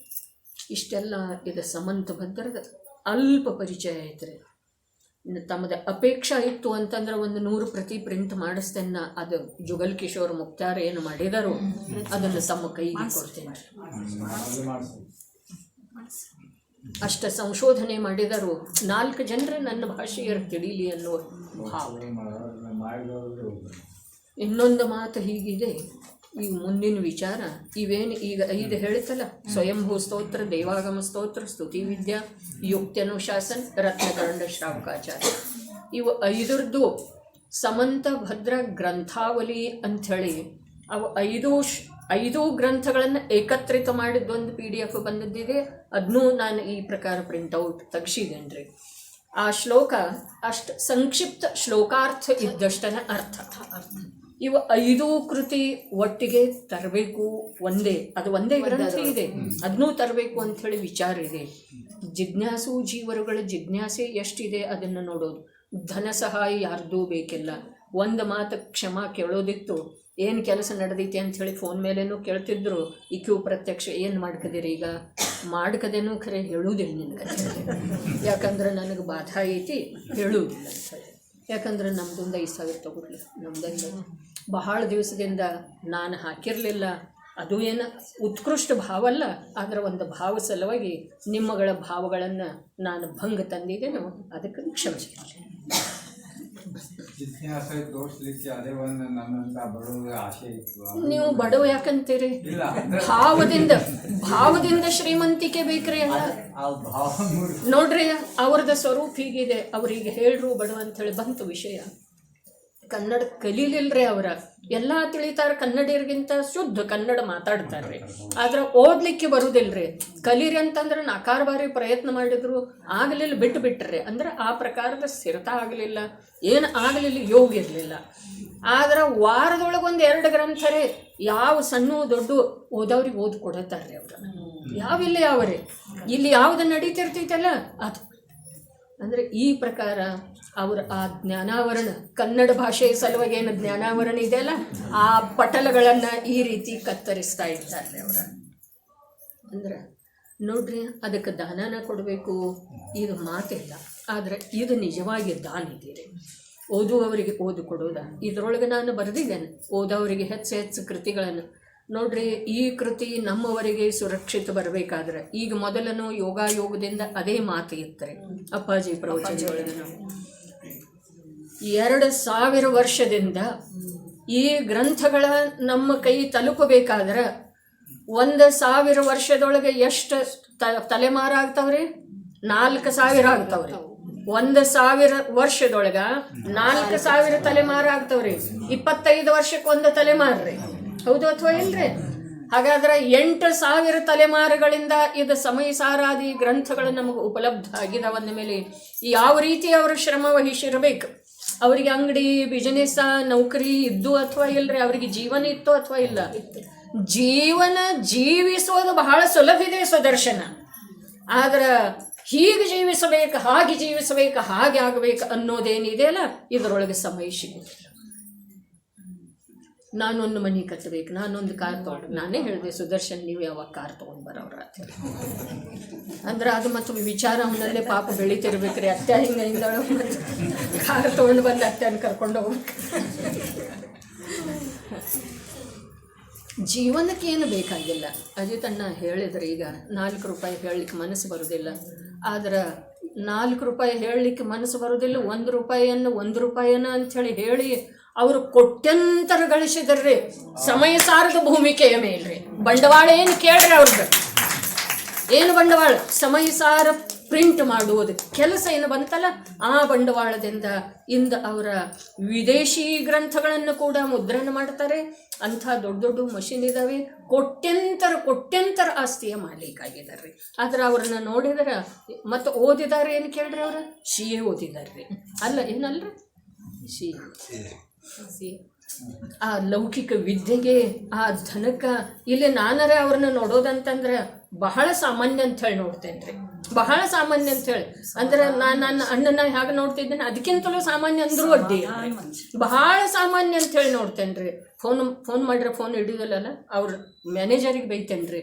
ಇಷ್ಟೆಲ್ಲ ಇದು ಸಮಂತ ಭದ್ರದ ಅಲ್ಪ ಪರಿಚಯ ಐತ್ರಿ. ತಮ್ಮದ ಅಪೇಕ್ಷೆ ಇತ್ತು ಅಂತಂದ್ರೆ ಒಂದು 100 ಪ್ರತಿ ಪ್ರಿಂಟ್ ಮಾಡಿಸ್ತೇನೆ. ಅದು ಜುಗಲ್ ಕಿಶೋರ್ ಮುಕ್ತಾರ ಏನು ಮಾಡಿದಾರೋ ಅದನ್ನು ತಮ್ಮ ಕೈಗೆ ಕೊಡ್ತೇನೆ. ಅಷ್ಟ ಸಂಶೋಧನೆ ಮಾಡಿದರು. 4 ಜನರು ನನ್ನ ಭಾಷೆಯರು ತಿಳಿಲಿ ಅನ್ನೋ ಭಾವ. ಇನ್ನೊಂದು ಮಾತು ಹೀಗಿದೆ, ಈ ಮುಂದಿನ ವಿಚಾರ ಇವೇನು ಈಗ 5 ಹೇಳ್ತಲ್ಲ, ಸ್ವಯಂಭೂ ಸ್ತೋತ್ರ, ದೇವಾಗಮ ಸ್ತೋತ್ರ, ಸ್ತುತಿ ವಿದ್ಯಾ, ಯುಕ್ತ್ಯನುಶಾಸನ್, ರತ್ನಕರಂಡ ಶ್ರಾವಕಾಚಾರ್ಯ, ಇವು 5ರದ್ದು ಸಮಂತ ಭದ್ರ ಗ್ರಂಥಾವಲಿ ಅಂಥೇಳಿ ಅವು 5 ಗ್ರಂಥಗಳನ್ನು ಏಕತ್ರಿತ ಮಾಡಿದ್ದೊಂದು PDF ಬಂದದ್ದಿದೆ. ಅದನ್ನೂ ನಾನು ಈ ಪ್ರಕಾರ ಪ್ರಿಂಟೌಟ್ ತೆಗ್ಸಿದ್ದೇನೆ ರೀ. ಆ ಶ್ಲೋಕ ಅಷ್ಟು ಸಂಕ್ಷಿಪ್ತ ಶ್ಲೋಕಾರ್ಥ ಇದ್ದಷ್ಟನ ಅರ್ಥ. ಇವು 5 ಕೃತಿ ಒಟ್ಟಿಗೆ ತರಬೇಕು. ಒಂದೇ ಗ್ರಂಥ ಇದೆ, ಅದನ್ನೂ ತರಬೇಕು ಅಂಥೇಳಿ ವಿಚಾರ ಇದೆ. ಜಿಜ್ಞಾಸು ಜೀವರುಗಳ ಜಿಜ್ಞಾಸೆ ಎಷ್ಟಿದೆ ಅದನ್ನು ನೋಡೋದು. ಧನ ಸಹಾಯ ಯಾರ್ದೂ ಬೇಕಿಲ್ಲ. ಒಂದು ಮಾತು ಕ್ಷಮಾ ಕೇಳೋದಿತ್ತು, ಏನು ಕೆಲಸ ನಡೆದೈತಿ ಅಂಥೇಳಿ ಫೋನ್ ಮೇಲೇನೂ ಕೇಳ್ತಿದ್ರು. ಇಕ್ಯೂ ಪ್ರತ್ಯಕ್ಷ ಏನು ಮಾಡ್ಕದಿರಿ ಈಗ? ಮಾಡ್ಕದೇನೂ ಖರೆ ಹೇಳುವುದಿಲ್ಲ ನಿನಗೆ, ಯಾಕಂದ್ರೆ ನನಗೆ ಬಾಧ ಐತಿ ಹೇಳುವುದಿಲ್ಲ ಅಂಥೇಳಿ. ಯಾಕಂದ್ರೆ ನಮ್ದೊಂದು 5,000 ತಗೊಳ್ಳಿ, ನಮ್ದೊಂದು ಬಹಳ ದಿವಸದಿಂದ ನಾನು ಹಾಕಿರಲಿಲ್ಲ. ಅದು ಏನು ಉತ್ಕೃಷ್ಟ ಭಾವ ಅಲ್ಲ, ಆದರೆ ಒಂದು ಭಾವ ಸಲುವಾಗಿ ನಿಮ್ಮಗಳ ಭಾವಗಳನ್ನು ನಾನು ಭಂಗ ತಂದಿದ್ದೇನೋ ಅದಕ್ಕೆ ಕ್ಷಮಿಸಿ. ನೀವು ಬಡವ ಯಾಕಂತೀರಿ? ಭಾವದಿಂದ ಶ್ರೀಮಂತಿಕೆ ಬೇಕ್ರಿ ಅಲ್ಲ. ನೋಡ್ರಿ, ಅವ್ರದ ಸ್ವರೂಪ ಹೀಗಿದೆ. ಅವ್ರಿಗೆ ಹೇಳ್ರು ಬಡವ ಅಂಥೇಳಿ ಬಂತು ವಿಷಯ. ಕನ್ನಡ ಕಲೀಲಿಲ್ರಿ ಅವರ. ಎಲ್ಲ ತಿಳಿತಾರೆ, ಕನ್ನಡಿಯರಿಗಿಂತ ಶುದ್ಧ ಕನ್ನಡ ಮಾತಾಡ್ತಾರೆ, ಆದ್ರೆ ಓದ್ಲಿಕ್ಕೆ ಬರುದಿಲ್ರಿ. ಕಲೀರಿ ಅಂತಂದ್ರೆ 4 ಬಾರಿ ಪ್ರಯತ್ನ ಮಾಡಿದ್ರು ಆಗಲಿಲ್ಲ, ಬಿಟ್ಟ್ರಿ. ಅಂದ್ರೆ ಆ ಪ್ರಕಾರದ ಸ್ಥಿರತಾ ಆಗಲಿಲ್ಲ, ಏನು ಆಗಲಿಲ್ಲ, ಯೋಗ ಇರಲಿಲ್ಲ. ಆದ್ರೆ ವಾರದೊಳಗೊಂದು 2 ಗ್ರಂಥರೇ ಯಾವ ಸಣ್ಣ ದೊಡ್ಡ ಓದವ್ರಿಗೆ ಓದಿ ಕೊಡತ್ತಾರ್ರಿ ಅವ್ರ. ಯಾವಿಲ್ಲ ಯಾವ್ರಿ ಇಲ್ಲಿ ಯಾವ್ದು ನಡೀತಿರ್ತೈತಲ್ಲ ಅದು. ಅಂದರೆ ಈ ಪ್ರಕಾರ ಅವರು ಆ ಜ್ಞಾನಾವರಣ, ಕನ್ನಡ ಭಾಷೆಯ ಸಲುವಾಗಿ ಏನು ಜ್ಞಾನಾವರಣ ಇದೆಯಲ್ಲ, ಆ ಪಟಲಗಳನ್ನು ಈ ರೀತಿ ಕತ್ತರಿಸ್ತಾ ಇರ್ತಾರೆ ಅವರ. ಅಂದ್ರೆ ನೋಡ್ರಿ, ಅದಕ್ಕೆ ದಾನನ ಕೊಡಬೇಕು, ಇದು ಮಾತಿಲ್ಲ. ಆದರೆ ಇದು ನಿಜವಾಗಿ ದಾನ ಇದೀರಿ. ಓದುವವರಿಗೆ ಓದು ಕೊಡೋದ. ಇದರೊಳಗೆ ನಾನು ಬರೆದಿದ್ದೇನೆ, ಓದೋವರಿಗೆ ಹೆಚ್ಚು ಕೃತಿಗಳನ್ನು. ನೋಡ್ರಿ, ಈ ಕೃತಿ ನಮ್ಮವರಿಗೆ ಸುರಕ್ಷಿತ ಬರಬೇಕಾದ್ರೆ ಈಗ ಮೊದಲನು ಯೋಗದಿಂದ ಅದೇ ಮಾತು ಇರ್ತಾರೆ. ಅಪ್ಪಾಜಿ ಪ್ರವಚನದೊಳಗೆ 2000 ವರ್ಷದಿಂದ ಈ ಗ್ರಂಥಗಳ ನಮ್ಮ ಕೈ ತಲುಪಬೇಕಾದ್ರೆ 1000 ವರ್ಷದೊಳಗೆ ಎಷ್ಟು ತಲೆಮಾರಾಗ್ತಾವ್ರಿ? 4000 ಆಗ್ತಾವ್ರಿ. 1000 ವರ್ಷದೊಳಗ 4000 ತಲೆಮಾರಾಗ್ತಾವ್ರಿ. 25 ವರ್ಷಕ್ಕೆ ಒಂದು ತಲೆಮಾರ್ರಿ, ಹೌದು ಅಥವಾ ಇಲ್ರಿ? ಹಾಗಾದ್ರೆ 8000 ತಲೆಮಾರುಗಳಿಂದ ಇದು ಸಮಯ ಸಾರಾದಿ ಗ್ರಂಥಗಳು ನಮಗೆ ಉಪಲಬ್ಧ ಆಗಿದಾವಂದ ಮೇಲೆ ಯಾವ ರೀತಿ ಅವರು ಶ್ರಮ ವಹಿಸಿರಬೇಕು? ಅವರಿಗೆ ಅಂಗಡಿ, ಬಿಸಿನೆಸ್, ನೌಕರಿ ಇದ್ದು ಅಥವಾ ಇಲ್ರಿ? ಅವರಿಗೆ ಜೀವನ ಇತ್ತು ಅಥವಾ ಇಲ್ಲ? ಜೀವನ ಜೀವಿಸೋದು ಬಹಳ ಸುಲಭ ಇದೆ ಸುದರ್ಶನ. ಆದ್ರೆ ಹೀಗೆ ಜೀವಿಸಬೇಕು, ಹಾಗೆ ಜೀವಿಸಬೇಕು, ಹಾಗೆ ಆಗಬೇಕು ಅನ್ನೋದೇನಿದೆ ಅಲ್ಲ, ಇದರೊಳಗೆ ಸಮಯ ಸಿಗುತ್ತಿಲ್ಲ. ನಾನೊಂದು ಮನೆ ಕಟ್ಟಬೇಕು, ನಾನೊಂದು ಕಾರ್ ತೊಗೊಂಡು, ನಾನೇ ಹೇಳಿದೆ ಸುದರ್ಶನ್ ನೀವು ಯಾವಾಗ ಕಾರ್ ತೊಗೊಂಡು ಬರೋವ್ರ ಅಂದ್ರೆ ಅದು ಮತ್ತು ವಿಚಾರ ಅವನಲ್ಲೇ ಪಾಪ ಬೆಳೀತಿರ್ಬೇಕ್ರಿ. ಅತ್ತೆ ಹಿಂಗಿಂದಳು ಮತ್ತು ಕಾರ್ ತೊಗೊಂಡು ಬಂದು ಅತ್ತೆಯನ್ನು ಕರ್ಕೊಂಡು ಹೋಗ್ಬೇಕು. ಜೀವನಕ್ಕೆ ಏನು ಬೇಕಾಗಿಲ್ಲ. ಅಜಿತಣ್ಣ ಹೇಳಿದ್ರೆ ಈಗ 4 ರೂಪಾಯಿ ಹೇಳಲಿಕ್ಕೆ ಮನಸ್ಸು ಬರೋದಿಲ್ಲ. ಆದ್ರೆ 4 ರೂಪಾಯಿ ಹೇಳಲಿಕ್ಕೆ ಮನಸ್ಸು ಬರೋದಿಲ್ಲ. 1 ರೂಪಾಯಿಯನ್ನು 1 ರೂಪಾಯಿನ ಅಂಥೇಳಿ ಹೇಳಿ ಅವರು ಕೋಟ್ಯಂತರ ಗಳಿಸಿದ್ರಿ ಸಮಯ ಸಾರದ ಭೂಮಿಕೆಯ ಮೇಲ್ರಿ. ಬಂಡವಾಳ ಏನು ಕೇಳ್ರಿ ಅವ್ರದ್ದು? ಏನು ಬಂಡವಾಳ? ಸಮಯ ಸಾರ ಪ್ರಿಂಟ್ ಮಾಡುವುದು ಕೆಲಸ ಏನು ಬಂತಲ್ಲ, ಆ ಬಂಡವಾಳದಿಂದ ಇಂದ ಅವರ ವಿದೇಶಿ ಗ್ರಂಥಗಳನ್ನು ಕೂಡ ಮುದ್ರಣ ಮಾಡ್ತಾರೆ. ಅಂಥ ದೊಡ್ಡ ದೊಡ್ಡ ಮಷಿನ್ ಇದ್ದಾವೆ. ಕೋಟ್ಯಂತರ ಆಸ್ತಿಯ ಮಾಲೀಕ ಆಗಿದ್ದಾರೆ. ಆದ್ರೆ ಅವ್ರನ್ನ ನೋಡಿದ್ರೆ ಮತ್ತು ಓದಿದ್ದಾರೆ ಏನು ಕೇಳ್ರಿ? ಅವರು CA ಓದಿದ್ದಾರೆ ರೀ. ಅಲ್ಲ, ಏನಲ್ರಿ? CA. ಆ ಲೌಕಿಕ ವಿದ್ಯೆಗೆ, ಆ ಧನಕ್ಕೆ ಇಲ್ಲಿ ನಾನರೇ ಅವ್ರನ್ನ ನೋಡೋದಂತಂದ್ರೆ ಬಹಳ ಸಾಮಾನ್ಯ ಅಂತ ಹೇಳಿ ನೋಡ್ತೇನೆ ರೀ. ಬಹಳ ಸಾಮಾನ್ಯ ಅಂತ ಹೇಳಿ. ಅಂದ್ರೆ ನಾನು ನನ್ನ ಅಣ್ಣನ ಹೇಗೆ ನೋಡ್ತಿದ್ದೇನೆ ಅದಕ್ಕಿಂತಲೂ ಸಾಮಾನ್ಯ ಅಂದ್ರೂ ಅಡ್ಡಿ ಬಹಳ ಸಾಮಾನ್ಯ ಅಂತ ಹೇಳಿ ನೋಡ್ತೇನೆ ರೀ. ಫೋನ್ ಮಾಡಿದ್ರೆ ಫೋನ್ ಹಿಡಿಯೋದಿಲ್ಲಲ್ಲ, ಅವ್ರ ಮ್ಯಾನೇಜರಿಗೆ ಬೈತೇನೆ ರೀ,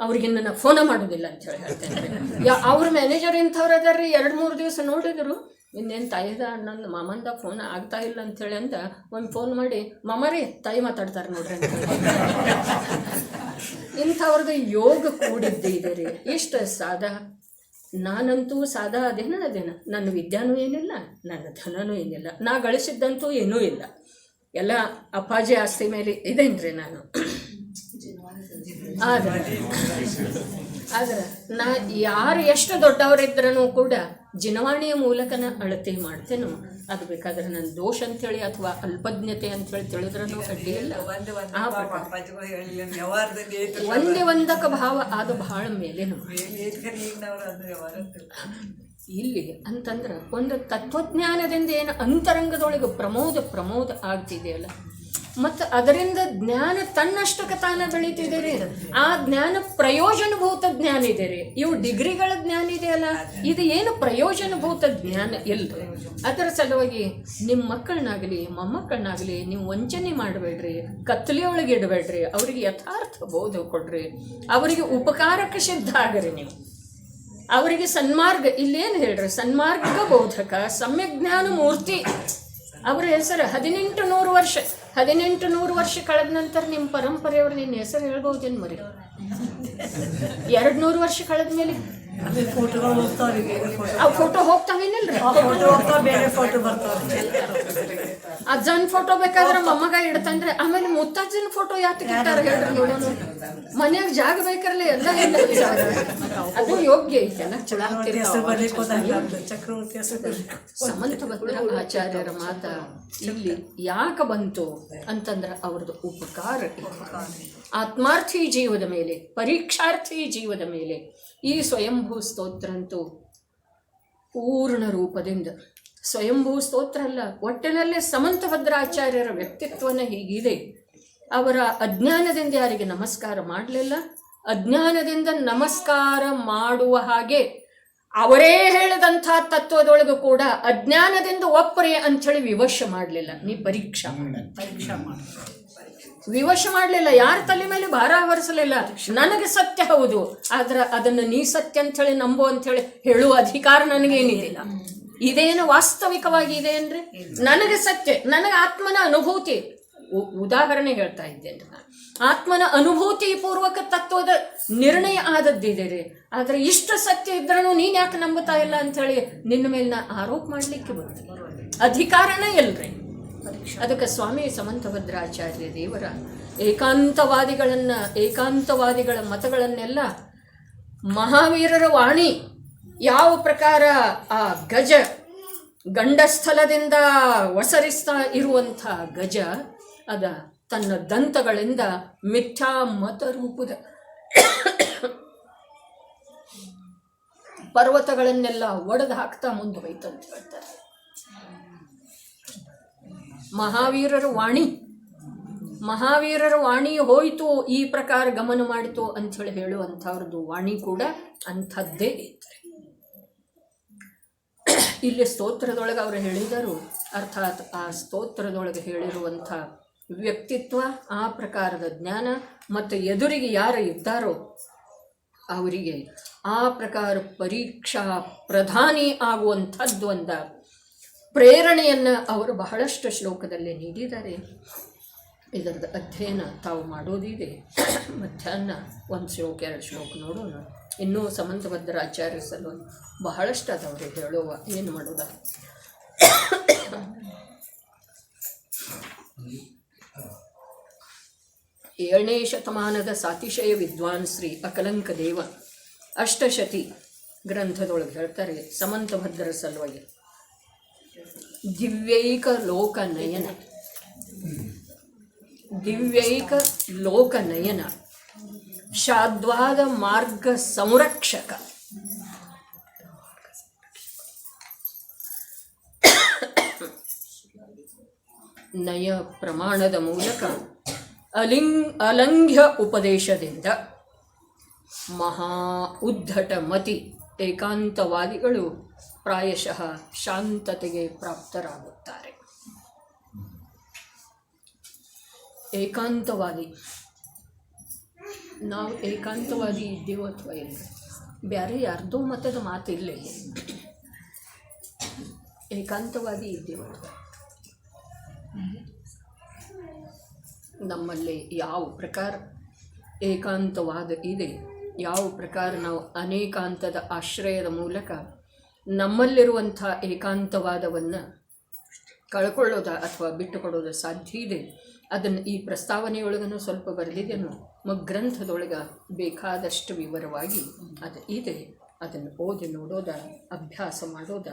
ಅವ್ರಿಗಿನ್ನ ನಾ ಫೋನ ಮಾಡೋದಿಲ್ಲ ಅಂತ ಹೇಳಿ ಹೇಳ್ತೇನೆ ರೀ. ಅವ್ರ ಮ್ಯಾನೇಜರ್ ಇಂಥವ್ರು ಅದಾರ ರೀ, 2-3 ದಿವಸ ನೋಡಿದ್ರು ಇನ್ನೇನು ತಾಯಿದ ನನ್ನ ಮಾಮಂದ ಫೋನ್ ಆಗ್ತಾ ಇಲ್ಲ ಅಂಥೇಳಿ ಅಂತ ಒಂದು ಫೋನ್ ಮಾಡಿ, ಮಾಮ ರೀ ತಾಯಿ ಮಾತಾಡ್ತಾರೆ ನೋಡ್ರಿ ಅಂತ ಇಂಥವ್ರದ್ದು ಯೋಗ ಕೂಡಿದ್ದೇ ಇದೆ ರೀ. ಇಷ್ಟು ಸಾದಾ. ನಾನಂತೂ ಸಾದಾ ಅದೇನ ನನ್ನ ವಿದ್ಯಾನೂ ಏನಿಲ್ಲ, ನನ್ನ ಧನನೂ ಏನಿಲ್ಲ, ನಾ ಗಳಿಸಿದ್ದಂತೂ ಏನೂ ಇಲ್ಲ, ಎಲ್ಲ ಅಪ್ಪಾಜಿ ಆಸ್ತಿ ಮೇಲೆ ಇದೇನ್ರಿ ನಾನು. ಆದ್ರೆ ನಾ ಯಾರು ಎಷ್ಟು ದೊಡ್ಡವರಿದ್ರೂ ಕೂಡ ಜಿನವಾಣಿಯ ಮೂಲಕನ ಅಳತೆ ಮಾಡ್ತೇನೋ, ಅದು ಬೇಕಾದ್ರೆ ನನ್ನ ದೋಷ ಅಂಥೇಳಿ ಅಥವಾ ಅಲ್ಪಜ್ಞತೆ ಅಂಥೇಳಿ ತಿಳಿದ್ರೂ ಅಡ್ಡಿ ಇಲ್ಲ. ಒಂದಕ್ಕೆ ಭಾವ ಅದು ಬಹಳ ಮೇಲೇನು ಇಲ್ಲಿ ಅಂತಂದ್ರೆ ಒಂದು ತತ್ವಜ್ಞಾನದಿಂದ ಏನು ಅಂತರಂಗದೊಳಗೆ ಪ್ರಮೋದ ಆಗ್ತಿದೆಯಲ್ಲ, ಮತ್ತು ಅದರಿಂದ ಜ್ಞಾನ ತನ್ನಷ್ಟಕ್ಕೆ ತಾನ ಬೆಳೀತಿದೆ ರೀ. ಆ ಜ್ಞಾನ ಪ್ರಯೋಜನಭೂತ ಜ್ಞಾನ ಇದೆ ರೀ. ಇವು ಡಿಗ್ರಿಗಳ ಜ್ಞಾನ ಇದೆಯಲ್ಲ, ಇದು ಏನು ಪ್ರಯೋಜನಭೂತ ಜ್ಞಾನ ಇಲ್ಲ. ಅದರ ಸಲುವಾಗಿ ನಿಮ್ಮ ಮಕ್ಕಳನ್ನಾಗಲಿ ಮೊಮ್ಮಕ್ಕಳನ್ನಾಗಲಿ ನೀವು ವಂಚನೆ ಮಾಡಬೇಡ್ರಿ, ಕತ್ತಲೆಯೊಳಗೆ ಇಡಬೇಡ್ರಿ, ಅವರಿಗೆ ಯಥಾರ್ಥ ಬೋಧ ಕೊಡ್ರಿ, ಅವರಿಗೆ ಉಪಕಾರಕ್ಕೆ ಸಿದ್ಧ ಆಗರಿ. ನೀವು ಅವರಿಗೆ ಸನ್ಮಾರ್ಗ, ಇಲ್ಲೇನು ಹೇಳ್ರಿ, ಸನ್ಮಾರ್ಗ ಬೋಧಕ ಸಮ್ಯಕ್ ಜ್ಞಾನ ಮೂರ್ತಿ ಅವರ ಹೆಸರು. 1800 ವರ್ಷ ಕಳೆದ ನಂತರ ನಿಮ್ಮ ಪರಂಪರೆಯವರು ನಿನ್ನ ಹೆಸರು ಹೇಳ್ಬೋದೇನು ಮರಿ? 200 ವರ್ಷ ಕಳೆದ ಮೇಲೆ ಆ ಫೋಟೋ ಹೋಗ್ತಾವೇನಿಲ್ರಿ? ಅಜ್ಜನ ಫೋಟೋ ಬೇಕಾದ್ರೆ ಮೊಮ್ಮಗ ಇಡ್ತಂದ್ರೆ ಆಮೇಲೆ ಮುತ್ತಜ್ಜನ ಫೋಟೋ ಯಾತಕ್ಕೆ ಇಟ್ಟಾರ ಹೇಳ್ರಿ ನೋಡೋಣ. ಮನ್ಯಾಗ ಜಾಗ ಬೇಕಲ್ಲ, ಎಲ್ಲ ಜಾಗ ಅದು ಯೋಗ್ಯ ಐತಲ್ಲ. ಸಮಂತಭದ್ರ ಆಚಾರ್ಯರ ಮಾತ ಇಲ್ಲಿ ಯಾಕೆ ಬಂತು ಅಂತಂದ್ರೆ ಅವ್ರದ್ದು ಉಪಕಾರ ಆತ್ಮಾರ್ಥಿ ಜೀವದ ಮೇಲೆ, ಪರೀಕ್ಷಾರ್ಥಿ ಜೀವದ ಮೇಲೆ ಈ ಸ್ವಯಂಭೂ ಸ್ತೋತ್ರ ಅಂತೂ ಪೂರ್ಣ ರೂಪದಿಂದ, ಸ್ವಯಂಭೂ ಸ್ತೋತ್ರ ಅಲ್ಲ, ಒಟ್ಟಿನಲ್ಲೇ ಸಮಂತಭದ್ರಾಚಾರ್ಯರ ವ್ಯಕ್ತಿತ್ವನ ಹೀಗಿದೆ. ಅವರ ಅಜ್ಞಾನದಿಂದ ಯಾರಿಗೆ ನಮಸ್ಕಾರ ಮಾಡಲಿಲ್ಲ, ಅಜ್ಞಾನದಿಂದ ನಮಸ್ಕಾರ ಮಾಡುವ ಹಾಗೆ ಅವರೇ ಹೇಳಿದಂಥ ತತ್ವದೊಳಗೂ ಕೂಡ ಅಜ್ಞಾನದಿಂದ ಒಪ್ಪರೆ ಅಂಥೇಳಿ ವಿವಶ ಮಾಡಲಿಲ್ಲ. ನೀ ಪರೀಕ್ಷಾ ಮಾಡ ವಿವಶ ಮಾಡಲಿಲ್ಲ, ಯಾರ ತಲೆ ಮೇಲೆ ಭಾರ ಹೊರಿಸಲಿಲ್ಲ. ನನಗೆ ಸತ್ಯ ಹೌದು, ಆದ್ರೆ ಅದನ್ನು ನೀ ಸತ್ಯ ಅಂಥೇಳಿ ನಂಬು ಅಂಥೇಳಿ ಹೇಳುವ ಅಧಿಕಾರ ನನಗೇನಿದೆ. ಇದೇನು ವಾಸ್ತವಿಕವಾಗಿ ಇದೆ ಅಂದ್ರೆ ನನಗೆ ಸತ್ಯ, ನನಗೆ ಆತ್ಮನ ಅನುಭೂತಿ. ಉದಾಹರಣೆ ಹೇಳ್ತಾ ಇದ್ದೇನೆ, ಆತ್ಮನ ಅನುಭೂತಿ ಪೂರ್ವಕ ತತ್ವದ ನಿರ್ಣಯ ಆದದ್ದಿದೆ ರೀ. ಆದ್ರೆ ಇಷ್ಟು ಸತ್ಯ ಇದ್ರೂ ನೀನ್ ಯಾಕೆ ನಂಬುತ್ತಾ ಇಲ್ಲ ಅಂಥೇಳಿ ನಿನ್ನ ಮೇಲೆ ನಾ ಆರೋಪ ಮಾಡ್ಲಿಕ್ಕೆ ಬರ್ತದೆ, ಅಧಿಕಾರನೇ ಇಲ್ರಿ. ಅದಕ್ಕೆ ಸ್ವಾಮಿ ಸಮಂತಭದ್ರಾಚಾರ್ಯ ದೇವರ ಏಕಾಂತವಾದಿಗಳ ಮತಗಳನ್ನೆಲ್ಲ ಮಹಾವೀರರ ವಾಣಿ ಯಾವ ಪ್ರಕಾರ ಆ ಗಂಡಸ್ಥಲದಿಂದ ಒಸರಿಸ್ತಾ ಇರುವಂಥ ಗಜ ಅದ ತನ್ನ ದಂತಗಳಿಂದ ಮಿಥ್ಯಾ ಮತ ರೂಪದ ಪರ್ವತಗಳನ್ನೆಲ್ಲ ಒಡೆದು ಹಾಕ್ತಾ ಮುಂದೆ ಹೋಯ್ತಂತ ಹೇಳ್ತಾರೆ. ಮಹಾವೀರರ ವಾಣಿ ಹೋಯಿತು, ಈ ಪ್ರಕಾರ ಗಮನ ಮಾಡಿತು ಅಂಥೇಳಿ ಹೇಳುವಂಥವ್ರದ್ದು ವಾಣಿ ಕೂಡ ಅಂಥದ್ದೇ ಇತ್ತು. ಇಲ್ಲಿ ಸ್ತೋತ್ರದೊಳಗೆ ಅವರು ಹೇಳಿದರು, ಅರ್ಥಾತ್ ಆ ಸ್ತೋತ್ರದೊಳಗೆ ಹೇಳಿರುವಂಥ ವ್ಯಕ್ತಿತ್ವ, ಆ ಪ್ರಕಾರದ ಜ್ಞಾನ ಮತ್ತು ಎದುರಿಗೆ ಯಾರು ಇದ್ದಾರೋ ಅವರಿಗೆ ಆ ಪ್ರಕಾರ ಪರೀಕ್ಷಾ ಪ್ರಧಾನಿ ಆಗುವಂಥದ್ದು ಒಂದು ಪ್ರೇರಣೆಯನ್ನು ಅವರು ಬಹಳಷ್ಟು ಶ್ಲೋಕದಲ್ಲಿ ನೀಡಿದ್ದಾರೆ. ಇದರದ ಅಧ್ಯಯನ ತಾವು ಮಾಡೋದಿದೆ. ಮಧ್ಯಾಹ್ನ 1 ಶ್ಲೋಕ 2 ಶ್ಲೋಕ ನೋಡೋಣ. ಇನ್ನೂ ಸಮಂತಭದ್ರಾಚಾರ್ಯ ಸಲುವಾಗಿ ಬಹಳಷ್ಟು ಅದವ್ರಿಗೆ ಹೇಳುವ, ಏನು ಮಾಡೋದ. 7ನೇ ಶತಮಾನದ ಸಾತಿಶಯ ವಿದ್ವಾನ್ ಶ್ರೀ ಅಕಲಂಕ ದೇವ ಅಷ್ಟಶತಿ ಗ್ರಂಥದೊಳಗೆ ಹೇಳ್ತಾರೆ ಸಮಂತಭದ್ರ ಸಲುವಾಗಿ ದಿವ್ಯೈಕ ಲೋಕನಯನ ಶಾದ್ವಾದ ಮಾರ್ಗ ಸಂರಕ್ಷಕ ನಯ ಪ್ರಮಾಣದ ಮೂಲಕ ಅಲಂಘ್ಯ ಉಪದೇಶದಿಂದ ಮಹಾ ಉದ್ಧಟ ಮತಿ ಏಕಾಂತವಾದಿಗಳು ಪ್ರಾಯಶಃ ಶಾಂತತೆಗೆ ಪ್ರಾಪ್ತರಾಗುತ್ತಾರೆ. ಏಕಾಂತವಾದಿ, ನಾವು ಏಕಾಂತವಾದಿ ಇದ್ದೀವೋ ಅಥವಾ ಇಲ್ಲ, ಬೇರೆ ಯಾರ್ದೋ ಮತದ ಮಾತಿಲ್ಲ. ಏಕಾಂತವಾದಿ ಇದ್ದೀವೋ ನಮ್ಮಲ್ಲಿ ಯಾವ ಪ್ರಕಾರ ಏಕಾಂತವಾದ ಇದೆ, ಯಾವ ಪ್ರಕಾರ ನಾವು ಅನೇಕಾಂತದ ಆಶ್ರಯದ ಮೂಲಕ ನಮ್ಮಲ್ಲಿರುವಂಥ ಏಕಾಂತವಾದವನ್ನು ಕಳ್ಕೊಳ್ಳೋದ ಅಥವಾ ಬಿಟ್ಟುಕೊಡೋದು ಸಾಧ್ಯ ಇದೆ, ಅದನ್ನು ಈ ಪ್ರಸ್ತಾವನೆಯೊಳಗನು ಸ್ವಲ್ಪ ಬರೆದಿದ್ದೇನು. ಗ್ರಂಥದೊಳಗೆ ಬೇಕಾದಷ್ಟು ವಿವರವಾಗಿ ಅದು ಇದೆ. ಅದನ್ನು ಓದಿ ನೋಡೋದ, ಅಭ್ಯಾಸ ಮಾಡೋದ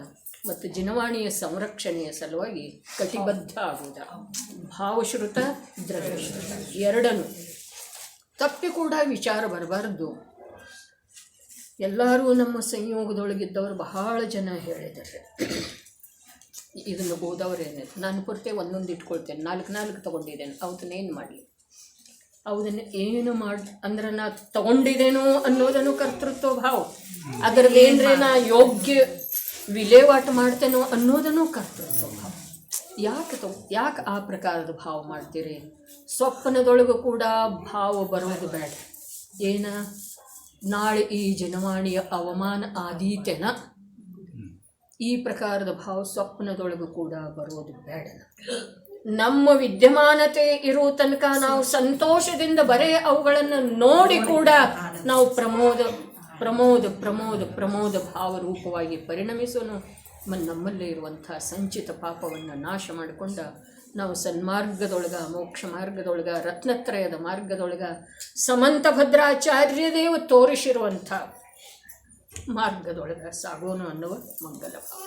ಮತ್ತು ಜಿನವಾಣಿಯ ಸಂರಕ್ಷಣೆಯ ಸಲುವಾಗಿ ಕಟಿಬದ್ಧ ಆಗೋದ. ಭಾವಶ್ರುತ ದ್ರವ್ಯಶ್ರುತ ಎರಡನ್ನು ತಪ್ಪಿ ಕೂಡ ವಿಚಾರ ಬರಬಾರ್ದು. ಎಲ್ಲರೂ ನಮ್ಮ ಸಂಯೋಗದೊಳಗಿದ್ದವರು ಬಹಳ ಜನ ಹೇಳಿದ್ದಾರೆ. ಇದನ್ನು ಓದೋರೇನೆ, ನಾನು ಪೂರ್ತಿ ಒಂದೊಂದು ಇಟ್ಕೊಳ್ತೇನೆ, 4 ತೊಗೊಂಡಿದ್ದೇನೆ, ಅವತ್ತನ್ನೇನು ಮಾಡಲಿ, ಅವದನ್ನು ಏನು ಮಾಡಿ ಅಂದ್ರೆ ನಾ ತಗೊಂಡಿದ್ದೇನೋ ಅನ್ನೋದನ್ನು ಕರ್ತೃತ್ವ ಭಾವ, ಅದರದ್ದೇನ್ರೆ ನಾ ಯೋಗ್ಯ ವಿಲೇವಾಟ ಮಾಡ್ತೇನೋ ಅನ್ನೋದನ್ನು ಕರ್ತೃತ್ವ ಭಾವ. ಯಾಕೆ ಆ ಪ್ರಕಾರದ ಭಾವ ಮಾಡ್ತೀರಿ? ಸ್ವಪ್ನದೊಳಗೂ ಕೂಡ ಭಾವ ಬರೋದು ಬೇಡ. ಏನ ನಾಳೆ ಈ ಜನವಾಣಿಯ ಅವಮಾನ ಆದೀತೆನ, ಈ ಪ್ರಕಾರದ ಭಾವ ಸ್ವಪ್ನದೊಳಗೂ ಕೂಡ ಬರೋದು ಬೇಡ. ನಮ್ಮ ವಿದ್ಯಮಾನತೆ ಇರೋ ತನಕ ನಾವು ಸಂತೋಷದಿಂದ ಬರೇ ಅವುಗಳನ್ನು ನೋಡಿ ಕೂಡ ನಾವು ಪ್ರಮೋದ ಪ್ರಮೋದ ಪ್ರಮೋದ ಪ್ರಮೋದ ಭಾವರೂಪವಾಗಿ ಪರಿಣಮಿಸೋನು. ನಮ್ಮಲ್ಲೇ ಇರುವಂಥ ಸಂಚಿತ ಪಾಪವನ್ನು ನಾಶ ಮಾಡಿಕೊಂಡ ನಾವು ಸನ್ಮಾರ್ಗದೊಳಗೆ, ಮೋಕ್ಷ ಮಾರ್ಗದೊಳಗೆ, ರತ್ನತ್ರಯದ ಮಾರ್ಗದೊಳಗೆ ಸಮಂತ ಭದ್ರಾಚಾರ್ಯದೇವ ತೋರಿಸಿರುವಂಥ ಮಾರ್ಗದೊಳಗೆ ಸಾಗೋನು ಅನ್ನುವ ಮಂಗಲ ಭಾವ.